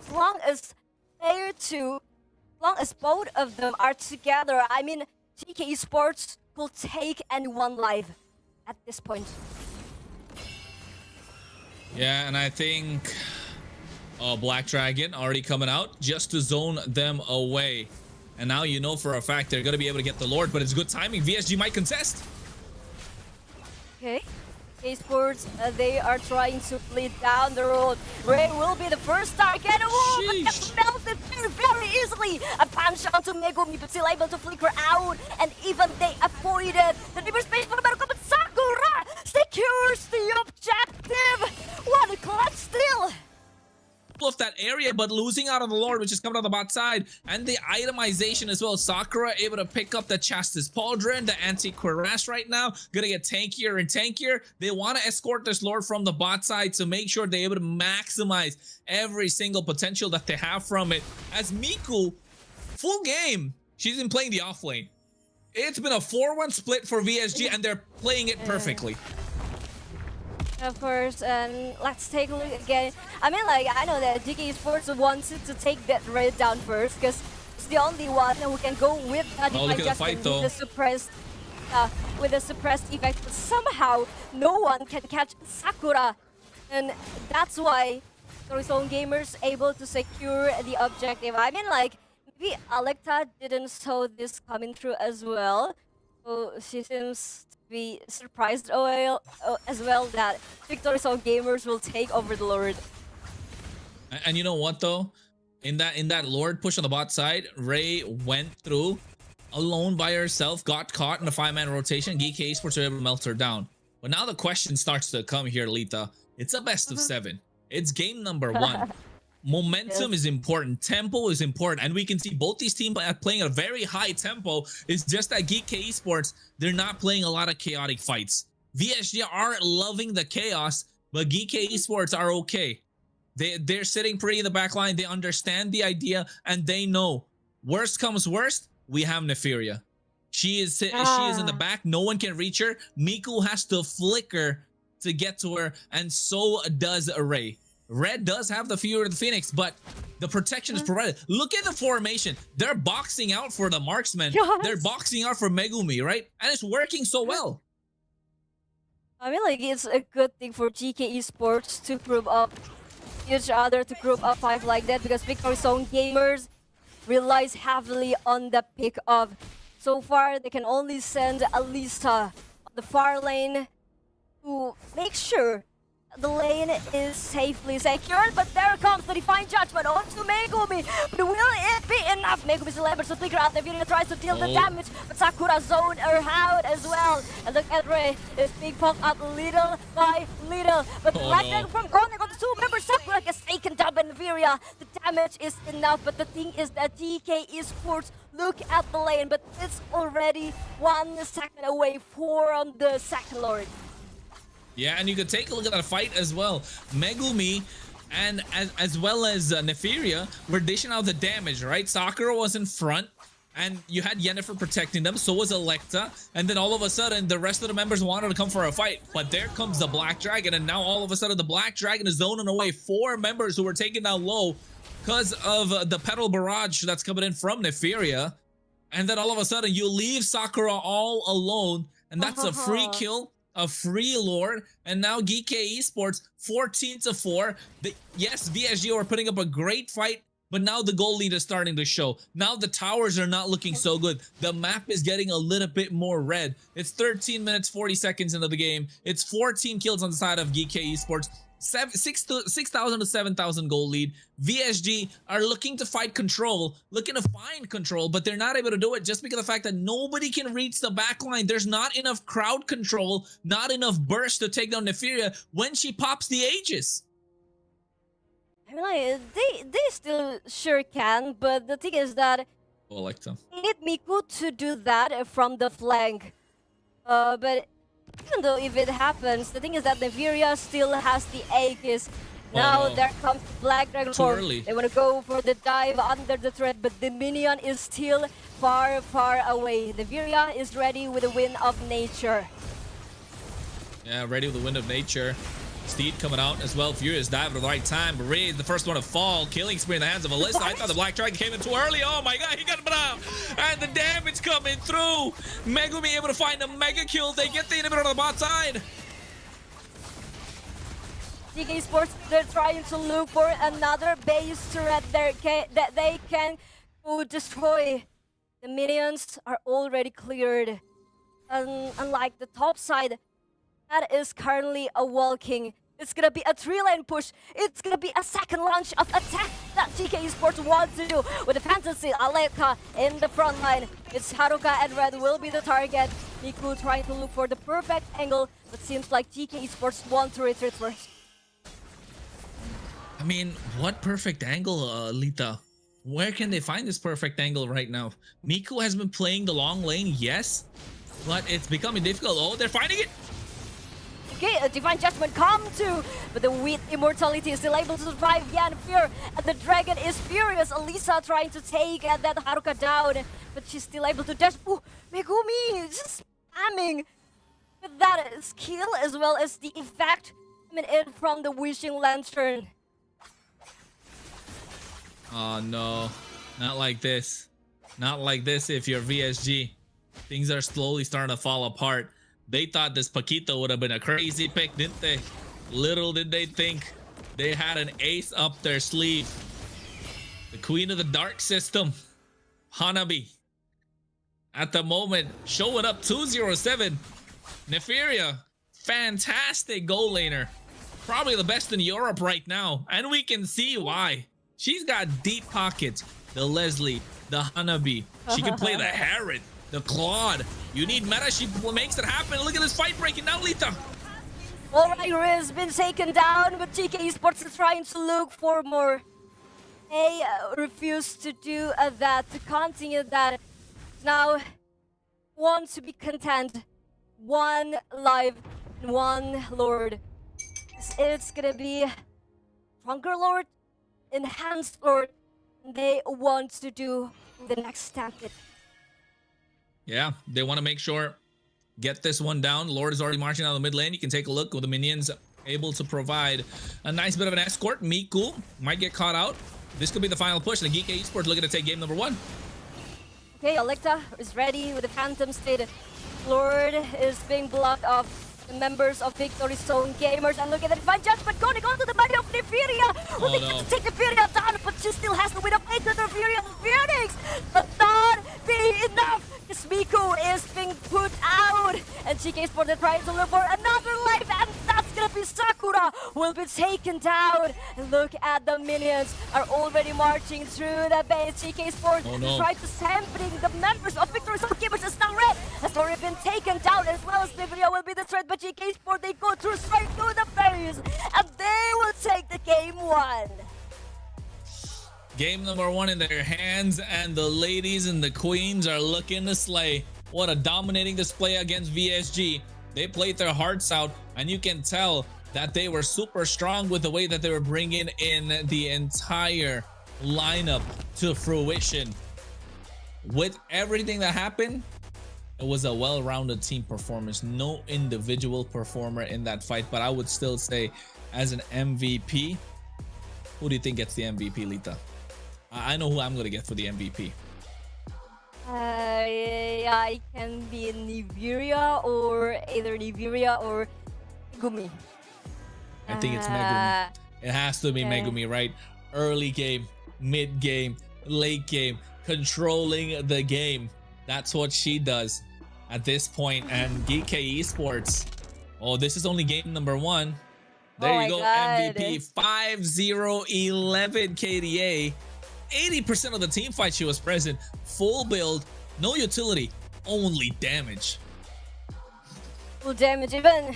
As long as they two, as long as both of them are together, I mean, GK Esports will take anyone live at this point. Yeah, and I think Black Dragon already coming out just to zone them away. And now you know for a fact they're going to be able to get the Lord, but it's good timing. VSG might contest. Okay. Esports, they are trying to bleed down the road. Ray will be the first target. Oh, but gets melted very easily. A punch onto Megumi, but still able to flicker out. And even they avoided the river space for the Maruka, but Sakura secures the objective. What a clutch steal. Of that area, but losing out on the Lord, which is coming on the bot side, and the itemization as well. Sakura able to pick up the Chastis Pauldron, the anti-cuirass right now, gonna get tankier and tankier. They want to escort this Lord from the bot side to make sure they're able to maximize every single potential that they have from it. As Miku, full game, she's been playing the off lane. It's been a 4-1 split for VSG, and they're playing it perfectly. Of course, and let's take a look again. I mean, like, I know that GK Esports wanted to take that raid down first because it's the only one who can go with that with the suppressed effect. But somehow, no one can catch Sakura, and that's why Horizon Gamers able to secure the objective. I mean, like, maybe Alecta didn't saw this coming through as well, so she seems be surprised as well that Victory Zone Gamers will take over the Lord. And you know what though? In that Lord push on the bot side, Ray went through alone by herself, got caught in a 5-man rotation. GK Esports were able to melt her down. But now the question starts to come here, Lita. It's a best of 7. It's game number 1. Momentum is important, tempo is important, and we can see both these teams playing at a very high tempo. It's just that GK Esports, they're not playing a lot of chaotic fights. VSG are loving the chaos, but GK Esports are okay. They're sitting pretty in the back line. They understand the idea, and they know worst comes worst, we have Neferia. She is in the back. No one can reach her. Miku has to flicker to get to her, and so does Ray. Red does have the Fury of the Phoenix, but the protection is provided. Look at the formation. They're boxing out for the marksman. Yes. They're boxing out for Megumi, right? And it's working so well. I mean, like, it's a good thing for GK Esports to group up each other, to group up 5 like that, because Victory Zone Gamers relies heavily on the pick of. So far, they can only send Alisa on the far lane to make sure the lane is safely secured, but there comes the Divine Judgment onto Megumi. But will it be enough? Megumi still able to flicker out. Neferia tries to deal the damage, but Sakura zoned her out as well. And look at Ray, is being poked up little by little. But from corner got the 2 members. Sakura gets taken down by Neferia. The damage is enough, but the thing is that GK Esports look at the lane, but it's already 1 second away from the second Lord. Yeah, and you could take a look at that fight as well. Megumi and as well as Neferia were dishing out the damage, right? Sakura was in front, and you had Yennefer protecting them, so was Electa, and then all of a sudden, the rest of the members wanted to come for a fight, but there comes the Black Dragon, and now all of a sudden, the Black Dragon is zoning away 4 members who were taken down low because of the Petal Barrage that's coming in from Neferia, and then all of a sudden, you leave Sakura all alone, and that's a free kill, a free Lord, and now GK Esports 14-4. Yes, VSG are putting up a great fight, but now the goal lead is starting to show. Now the towers are not looking so good. The map is getting a little bit more red. It's 13 minutes 40 seconds into the game. It's 14 kills on the side of GK Esports. 6,000 to 7,000 goal lead. VSG are looking to fight control, looking to find control, but they're not able to do it just because of the fact that nobody can reach the backline. There's not enough crowd control, not enough burst to take down Neferia when she pops the Aegis. I mean, like, they still sure can, but the thing is that Electa. they need Miku to do that from the flank. But even though if it happens, the thing is that Nigeria still has the Aegis. Now no. there comes Black Dragon form. early. They want to go for the dive under the thread, but the minion is still far, far away. Nigeria is ready with the wind of nature. Yeah, ready with the wind of nature. Steed coming out as well. Furious dive at the right time. Barret, the first one to fall. Killing spree in the hands of Alyssa. I thought the Black Dragon came in too early. Oh my god, he got him out. And the damage coming through. Megumi able to find a mega kill. They get the inhibitor on the bot side. DK Esports, they're trying to look for another base turret there that they can go destroy. The minions are already cleared. Unlike the top side, that is currently a walking. It's gonna be a 3-lane push. It's gonna be a second launch of attack that DK Esports want to do with the Fantasy Aleka in the front line. It's Haruka and Red will be the target. Miku trying to look for the perfect angle, but seems like DK Esports want to retreat first. I mean, what perfect angle, Lita? Where can they find this perfect angle right now? Miku has been playing the long lane, yes, but it's becoming difficult. Oh, they're finding it. Okay, a Divine Judgment come too, but the Wheat Immortality is still able to survive. Yan Fear, and the Dragon is furious. Elisa trying to take that Haruka down, but she's still able to dash. Ooh, Megumi just spamming with that skill as well as the effect coming in from the Wishing Lantern. Oh no, not like this. Not like this if you're VSG. Things are slowly starting to fall apart. They thought this Paquito would have been a crazy pick, didn't they? Little did they think they had an ace up their sleeve. The queen of the dark system, Hanabi. At the moment, showing up 207. Neferia, fantastic goal laner. Probably the best in Europe right now. And we can see why. She's got deep pockets. The Leslie, the Hanabi. She can play the Herod, the Claude. You need meta, she makes it happen. Look at this fight breaking down, Lita. Alright, Riz been taken down, but GK Esports is trying to look for more. They refuse to do that, to continue that. Now, want to be content. One life, one Lord. It's gonna be Stronger Lord, Enhanced Lord. They want to do the next stampede. Yeah, they want to make sure, get this one down. Lord is already marching out of the mid lane. You can take a look with the minions able to provide a nice bit of an escort. Miku might get caught out. This could be the final push. The GK Esports looking to take game number 1. Okay, Alecta is ready with the Phantom State. Lord is being blocked off. The members of Victory Zone Gamers, and look at the Divine Judgment going on to the body of Neferia. Who they get to take Neferia down, but she still has to win a fight to Neferia Phoenix. But not be enough. Miku is being put out, and GK Sport is trying to look for another life, and that's gonna be Sakura will be taken down. And look at the minions are already marching through the base. GK Sport trying to sampling the members of Victory Zone Gamers is now red has already been taken down, as well as Nigeria will be the threat, but GK Sport they go through straight through the base, and they will take the game 1. Game number 1 in their hands, and the ladies and the queens are looking to slay. What a dominating display against VSG. They played their hearts out, and you can tell that they were super strong with the way that they were bringing in the entire lineup to fruition. With everything that happened, it was a well-rounded team performance. No individual performer in that fight, but I would still say, as an MVP, who do you think gets the MVP, Lita? I know who I'm going to get for the MVP. Yeah, it can be Nigeria or either Nigeria or Megumi. I think it's Megumi. It has to be Megumi, right? Early game, mid game, late game, controlling the game. That's what she does at this point. And GK Esports, oh, this is only game number 1. There you go, God. MVP 5-0-11 KDA. 80% of the team fight she was present. Full build, no utility, only damage. Full damage, even.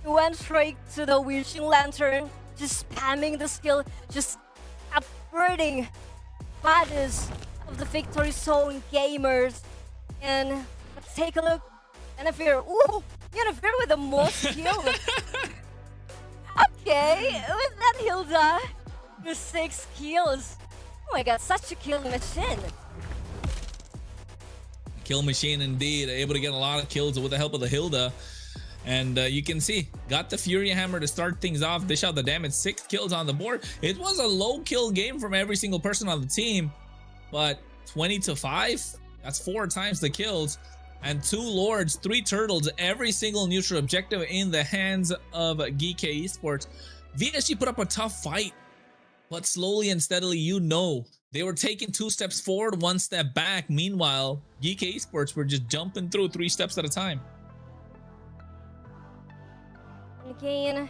He went straight to the Wishing Lantern, just spamming the skill, just upgrading bodies of the Victory Zone Gamers. And let's take a look. And if you're, ooh, Yennefer with the most kills. Okay, with that Hilda with 6 kills. Oh my god, such a kill machine. Kill machine indeed, able to get a lot of kills with the help of the Hilda. And you can see, got the Fury Hammer to start things off, dish out the damage, 6 kills on the board. It was a low kill game from every single person on the team, but 20-5, that's 4 times the kills. And 2 Lords, 3 Turtles, every single neutral objective in the hands of GK Esports. VSG put up a tough fight, but slowly and steadily, they were taking 2 steps forward, 1 step back. Meanwhile, GK Esports were just jumping through 3 steps at a time. Again,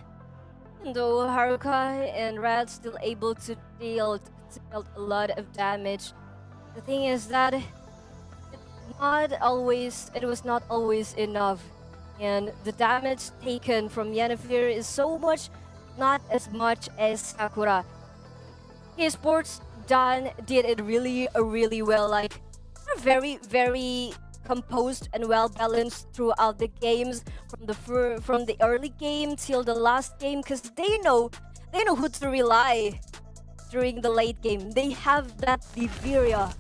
even though Haruka and Red still able to deal a lot of damage, the thing is that it was not always enough, and the damage taken from Yennefer is so much, not as much as Sakura. Esports did it really well. Like, very, very composed and well balanced throughout the games, from the early game till the last game, because they know who to rely during the late game. They have that Diviria.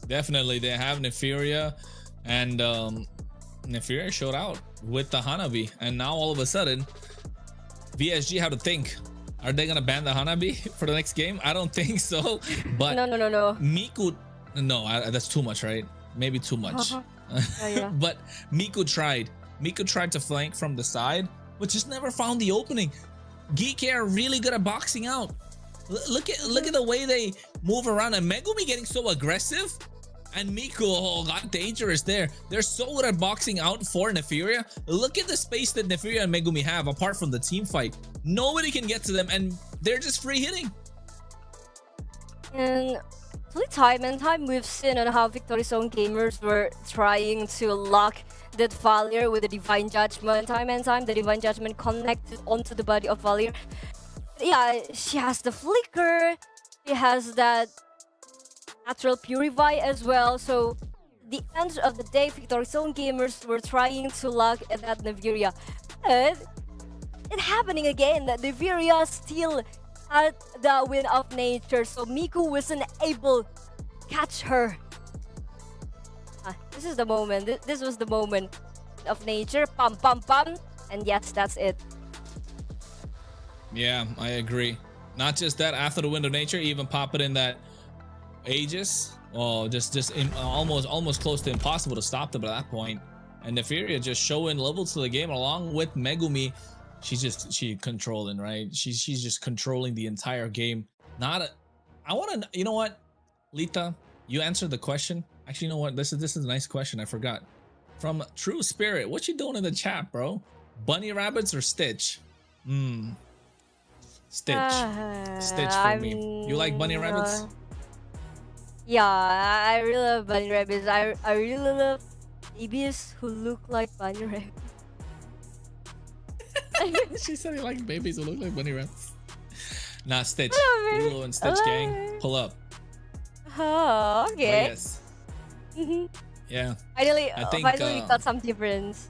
Definitely, they have Nefiria, and Nefiria showed out with the Hanabi, and now all of a sudden, VSG have to think. Are they gonna ban the Hanabi for the next game? I don't think so. But no. Miku, that's too much, right? Maybe too much. Yeah. But Miku tried. Miku tried to flank from the side, but just never found the opening. Geek are really good at boxing out. Look at the way they move around, and Megumi getting so aggressive, and Miku got dangerous there. They're so good at boxing out for Nefiria. Look at the space that Nefiria and Megumi have apart from the team fight. Nobody can get to them, and they're just free hitting. And time and time we've seen on how Victory Zone gamers were trying to lock that Valier with the Divine Judgment. Time and time the Divine Judgment connected onto the body of Valier. Yeah, she has the flicker, she has that natural purify as well. So the end of the day, Victory Zone gamers were trying to lock at that Nefiria. But it's happening again, that Nefiria still had the wind of nature, so Miku wasn't able to catch her. This is the moment. This was the moment of nature. Pam pam pam, and yes, that's it. Yeah, I agree. Not just that, after the wind of nature, even pop it in that Aegis. Oh, almost close to impossible to stop them at that point. And Nefiria just showing levels to the game along with Megumi. She's controlling, right? She's just controlling the entire game. You know what, Lita, you answered the question. Actually, you know what? This is a nice question. I forgot. From True Spirit, what you doing in the chat, bro? Bunny rabbits or Stitch? Stitch. Stitch for me. You like bunny rabbits? Yeah, I really love bunny rabbits. I really love babies who look like bunny rabbits. She said he likes babies who look like bunny rabbits. Nah, Stitch. Lilo and Stitch gang, pull up. Oh, okay. But yes. Yeah. Finally, I think, we got some difference.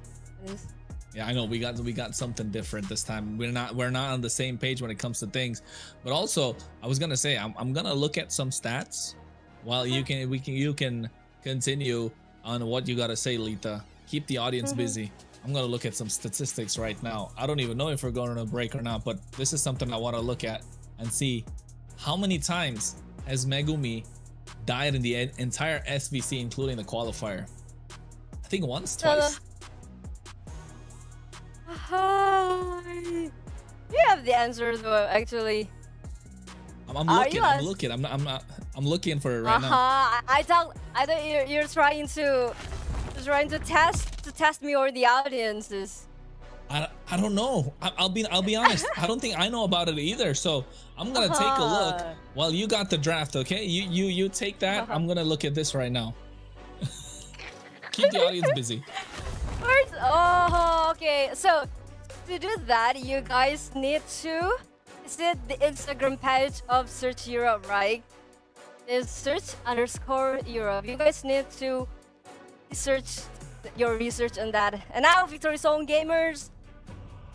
Yeah, I know we got something different this time. We're not on the same page when it comes to things. But also, I was gonna say I'm gonna look at some stats while you can continue on what you gotta say, Lita. Keep the audience busy. I'm gonna look at some statistics right now. I don't even know if we're going on a break or not, but this is something I want to look at and see how many times has Megumi died in the entire SVC, including the qualifier. I think once, twice. You have the answer though, actually. I'm looking. I'm looking for it right now. I thought you're trying to test me or the audiences. I don't know. I'll be honest. I don't think I know about it either. So I'm gonna take a look while you got the draft. Okay, you take that. I'm gonna look at this right now. Keep the audience busy. First, okay. So to do that, you guys need to visit the Instagram page of Search Europe, right? It's search_Europe. You guys need to search your research on that. And now, Victory Zone Gamers,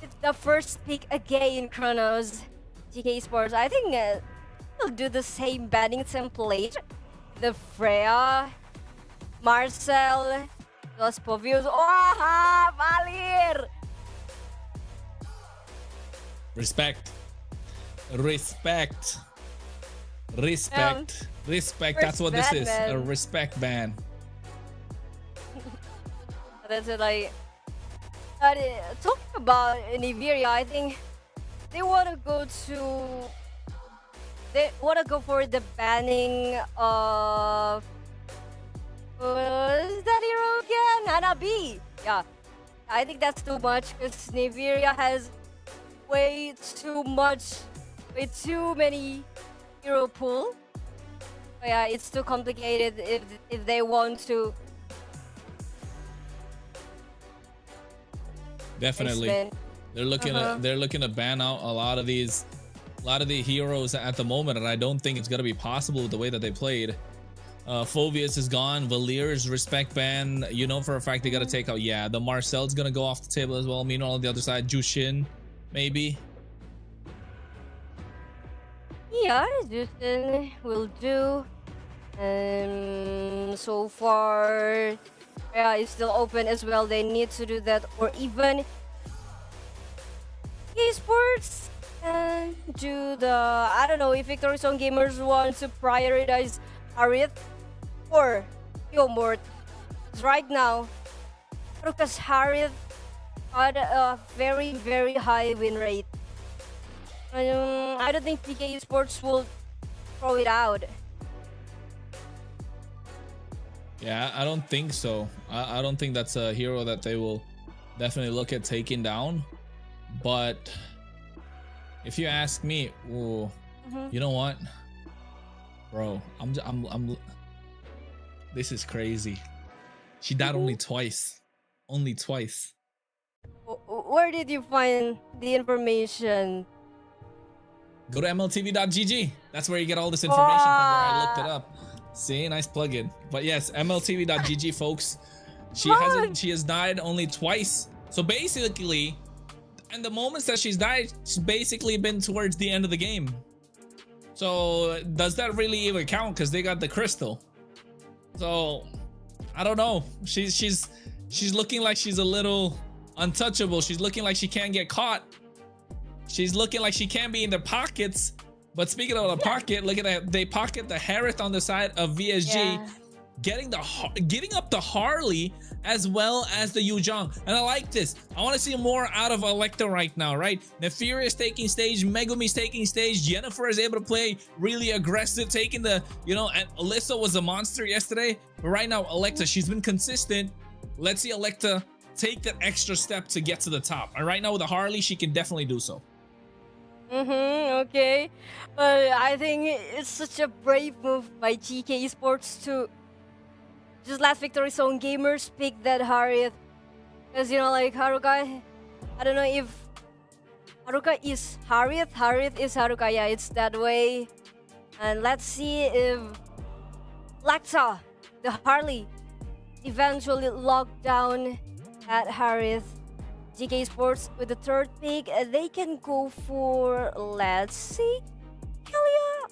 it's the first pick again, Chronos. GK Esports, I think we'll do the same banning template. The Freya, Marcel, Los Povius. Oh, Valir! Respect. Respect. Respect. Respect. That's what this is. man. A respect ban. That's it, like. Talking about Nigeria, I think they want to go to. They want to go for the banning of. Is that hero again? Hanabi. Yeah, I think that's too much because Nigeria has way too many hero pool. But yeah, it's too complicated if they want to. Definitely. Expand. They're looking to ban out a lot of the heroes at the moment, and I don't think it's gonna be possible with the way that they played. Phoveus is gone. Valir's respect ban. You know for a fact they gotta take out. Yeah, the Marcel's gonna go off the table as well. Meanwhile, on the other side, Jushin, maybe. Yeah, Justin will do. So far, yeah, it's still open as well. They need to do that, or even Esports and do the. I don't know if Victory Zone Gamers want to prioritize Harith or Yomort. Right now, because Harith had a very, very high win rate. I don't think PK Esports will throw it out. Yeah, I don't think so. I don't think that's a hero that they will definitely look at taking down. But if you ask me, ooh, you know what, bro? I'm. This is crazy. She died only twice. Only twice. Where did you find the information? Go to mltv.gg. That's where you get all this information from where I looked it up. See, nice plug-in. But yes, mltv.gg, folks. She has died only twice. So basically, and the moments that she's died, she's basically been towards the end of the game. So does that really even count? Because they got the crystal. So I don't know. She's looking like she's a little untouchable. She's looking like she can't get caught. She's looking like she can't be in their pockets. But speaking of the pocket, look at that. They pocket the Harith on the side of VSG, yeah. Getting up the Harley as well as the Yuzhong. And I like this. I want to see more out of Electa right now, right? Nefarious taking stage, Megumi's taking stage, Jennifer is able to play really aggressive, taking the, and Alyssa was a monster yesterday. But right now, Electa, she's been consistent. Let's see Electa take that extra step to get to the top. And right now with the Harley, she can definitely do so. Okay. I think it's such a brave move by GK Esports to just let Victory Zone Gamers pick that Harith. Because, like Haruka, I don't know if Haruka is Harith, Harith is Haruka. Yeah, it's that way. And let's see if Lacta, the Harley, eventually locked down at Harith. GK Sports with the third pick, they can go for, let's see, Kalia,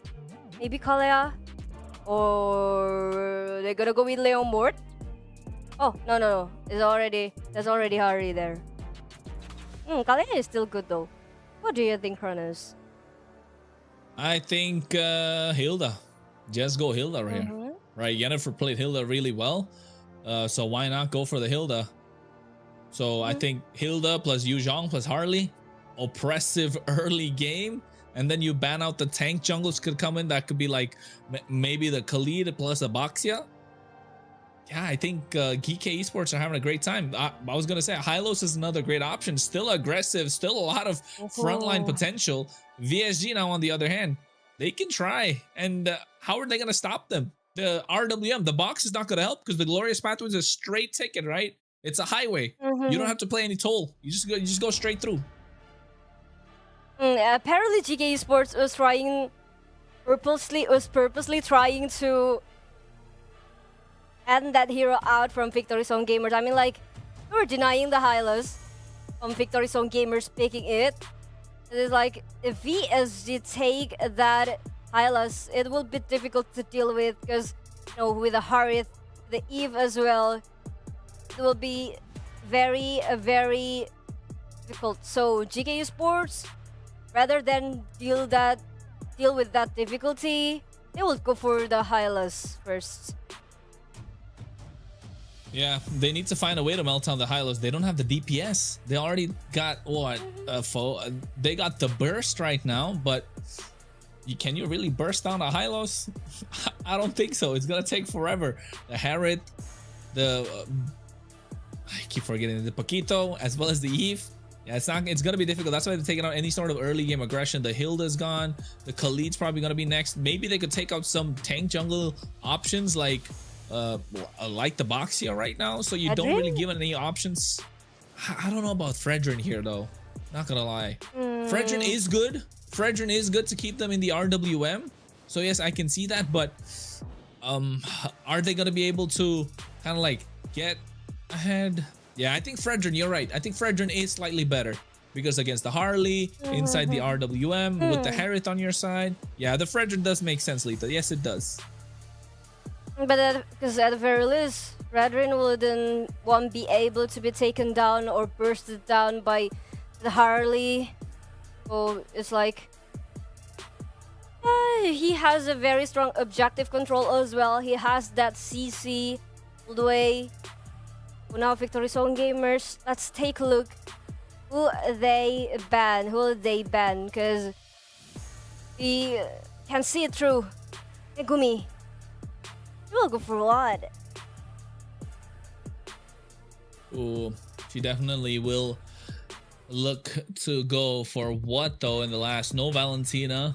maybe Kalia, or they're gonna go with Leon Mort. Oh no, there's already Harry there. Kalia is still good though. What do you think, Kronos? I think Hilda. Just go Hilda right here. Right, Jennifer played Hilda really well, so why not go for the Hilda? So I think Hilda plus Yuzhong plus Harley, oppressive early game, and then you ban out the tank jungles could come in. That could be like maybe the Khalid plus Abaxia. Yeah, I think GK Esports are having a great time. I was gonna say Hylos is another great option. Still aggressive, still a lot of frontline potential. VSG now on the other hand, they can try. And how are they gonna stop them? The RWM, the box is not gonna help because the Glorious Pathway is a straight ticket, right? It's a highway. You don't have to play any toll. You just go straight through. Apparently, GK Esports was purposely trying to and that hero out from Victory Zone Gamers. I mean, like, we were denying the Hylos from Victory Zone Gamers picking it. It is like, if VSG take that Hylos, it will be difficult to deal with because, you know, with the Harith, the Eve as well, it will be very, very difficult. So GK Esports, rather than deal with that difficulty, they will go for the Hylos first. Yeah, they need to find a way to melt down the Hylos. They don't have the DPS. They already got what? They got the burst right now, but can you really burst down a Hylos? I don't think so. It's gonna take forever. The Harriet, I keep forgetting the Paquito, as well as the Eve. Yeah, it's gonna be difficult. That's why they're taking out any sort of early game aggression. The Hilda's gone. The Khalid's probably gonna be next. Maybe they could take out some tank jungle options like the Boxia right now, so you don't really give any options. I don't know about Fredrin here though, not gonna lie. Fredrin is good. Fredrin is good to keep them in the RWM, so yes, I can see that, but are they gonna be able to kind of like get ahead? Yeah, I think Fredrin, you're right. I think Fredrin is slightly better because against the Harley inside the RWM with the Harriet on your side, yeah, the Fredrin does make sense, Lita. Yes, it does. But because at the very least, Fredrin won't be able to be taken down or bursted down by the Harley. So it's like he has a very strong objective control as well. He has that CC all the way. So now Victory Zone Gamers, let's take a look who they ban. Who they ban? Because we can see it through. Megumi. We'll go for what? Ooh, she definitely will look to go for what though in the last? No Valentina,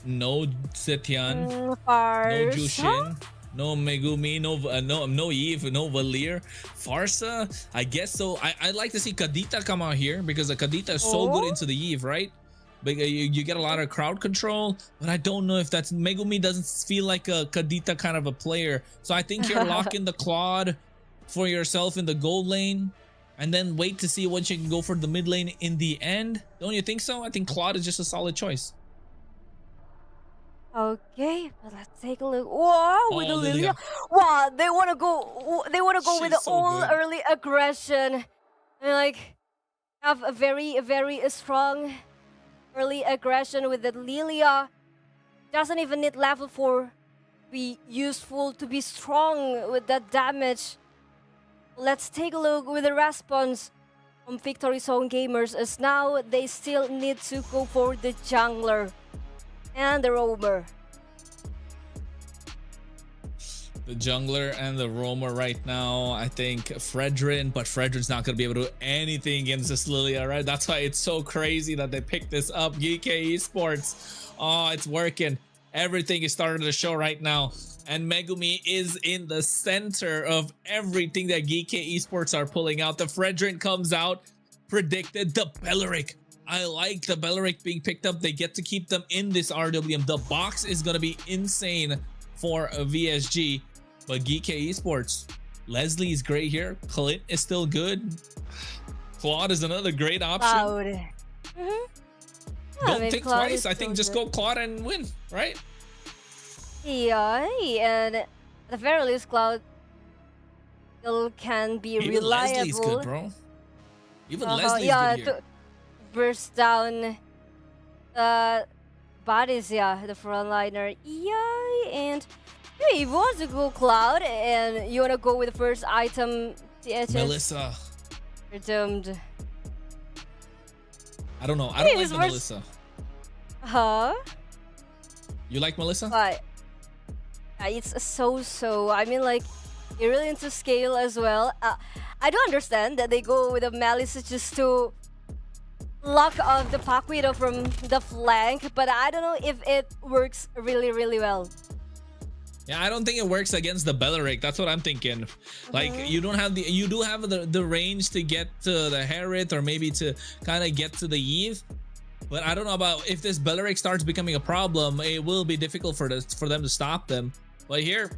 no Zetian, no Jushin, no Megumi, no Eve, no Valir. Farsa, I guess so. I'd like to see Kadita come out here because the Kadita is so good into the Eve, right? But you get a lot of crowd control, but I don't know if that's Megumi doesn't feel like a Kadita kind of a player. So I think you're locking the Claude for yourself in the gold lane and then wait to see what you can go for the mid lane in the end. Don't you think so? I think Claude is just a solid choice. Okay, but let's take a look. Wow, with the Lilia. Wow, they want to go with the all early aggression. And like have a very, very strong early aggression with the Lilia. Doesn't even need level 4 to be useful, to be strong with that damage. Let's take a look with the response from Victory Zone Gamers, as now they still need to go for the jungler and the roamer. The jungler and the roamer right now, I think Fredrin, but Fredrin's not going to be able to do anything against this Lilia, right? That's why it's so crazy that they picked this up. GK Esports, oh, it's working. Everything is starting to show right now. And Megumi is in the center of everything that GK Esports are pulling out. The Fredrin comes out, predicted the Belleric. I like the Belleric being picked up. They get to keep them in this RWM. The box is going to be insane for VSG. But GK Esports, Leslie is great here. Clint is still good. Claude is another great option. Don't think Claude twice. I think just go Claude and win, right? Yeah, and at the very least, Cloud still can be Even reliable. Leslie's good, bro. Even Leslie's good here. To burst down the bodies, yeah, the frontliner. Yeah, and if you want to go Cloud and you want to go with the first item, THS, Melissa. you're doomed. I don't know. I don't like the Melissa. Huh? You like Melissa? But it's so. I mean, like, you're really into scale as well. I do understand that they go with a Melissa just to lock off the Paquito from the flank, but I don't know if it works really, really well. Yeah, I don't think it works against the Belleric. That's what I'm thinking. Like, you don't have you do have the range to get to the Harriet or maybe to kind of get to the Eve. But I don't know about if this Belleric starts becoming a problem, it will be difficult for them to stop them. But here,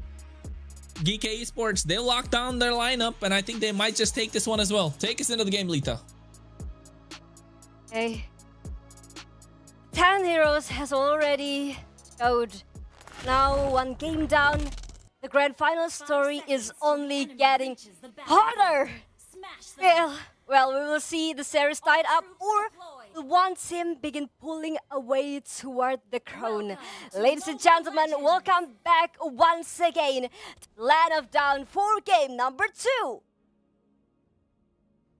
GK Esports, they locked down their lineup, and I think they might just take this one as well. Take us into the game, Lita. Okay. 10 heroes has already showed. Now 1 game down. The grand final story is only getting harder. Well, we will see the series tied up, or will one team begin pulling away toward the crown. Ladies and gentlemen, welcome back once again to Land of Down for game number 2.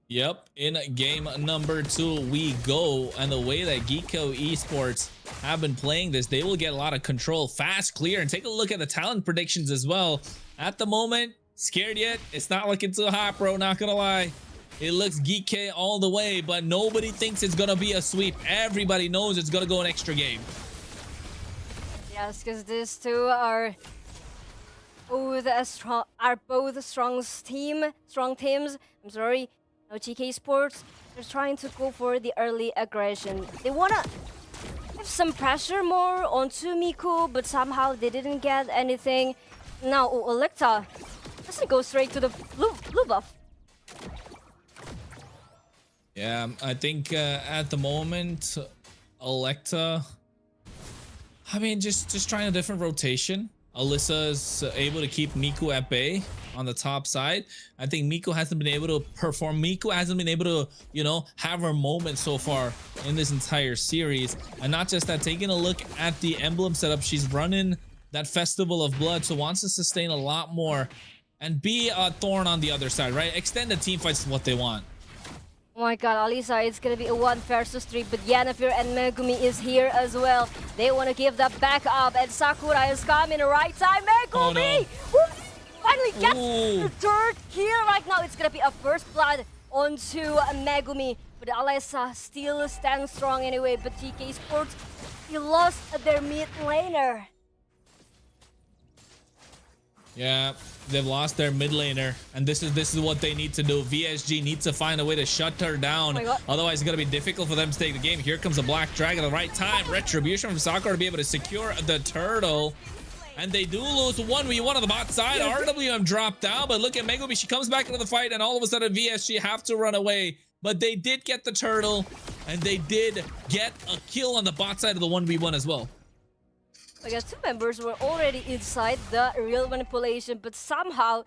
Yep, in game number 2 we go, and the way that Geeko Esports have been playing this, they will get a lot of control, fast, clear, and take a look at the talent predictions as well. At the moment, scared yet? It's not looking too hot, bro, not gonna lie. It looks Geek all the way, but nobody thinks it's gonna be a sweep. Everybody knows it's gonna go an extra game. Yes, because these two are both strong teams. I'm sorry. Now GK Sports, they're trying to go for the early aggression. They wanna have some pressure more onto Miku, but somehow they didn't get anything. Now Electa doesn't go straight to the blue buff. Yeah, I think at the moment, Electa, I mean, just trying a different rotation. Alyssa's able to keep Miku at bay on the top side. I think Miku hasn't been able to perform. Miku hasn't been able to, you know, have her moment so far in this entire series. And not just that, taking a look at the emblem setup, she's running that Festival of Blood, so wants to sustain a lot more and be a thorn on the other side, right? Extended team fights is what they want. Oh my god, Alisa, it's gonna be a 1 versus 3, but Yennefer and Megumi is here as well. They want to give that back up, and Sakura is coming right time. Megumi! Oh, no. Finally gets the third kill right now. It's gonna be a first blood onto Megumi, but Alisa still stands strong anyway. But GK Sports, he lost their mid laner. Yeah, they've lost their mid laner, and this is what they need to do. VSG needs to find a way to shut her down. Otherwise, it's gonna be difficult for them to take the game. Here comes a Black Dragon at the right time. Retribution from Sakura to be able to secure the turtle. And they do lose 1v1 on the bot side. RWM dropped down, but look at Megumi. She comes back into the fight, and all of a sudden VSG have to run away. But they did get the turtle, and they did get a kill on the bot side of the 1v1 as well. I guess 2 members were already inside the real manipulation, but somehow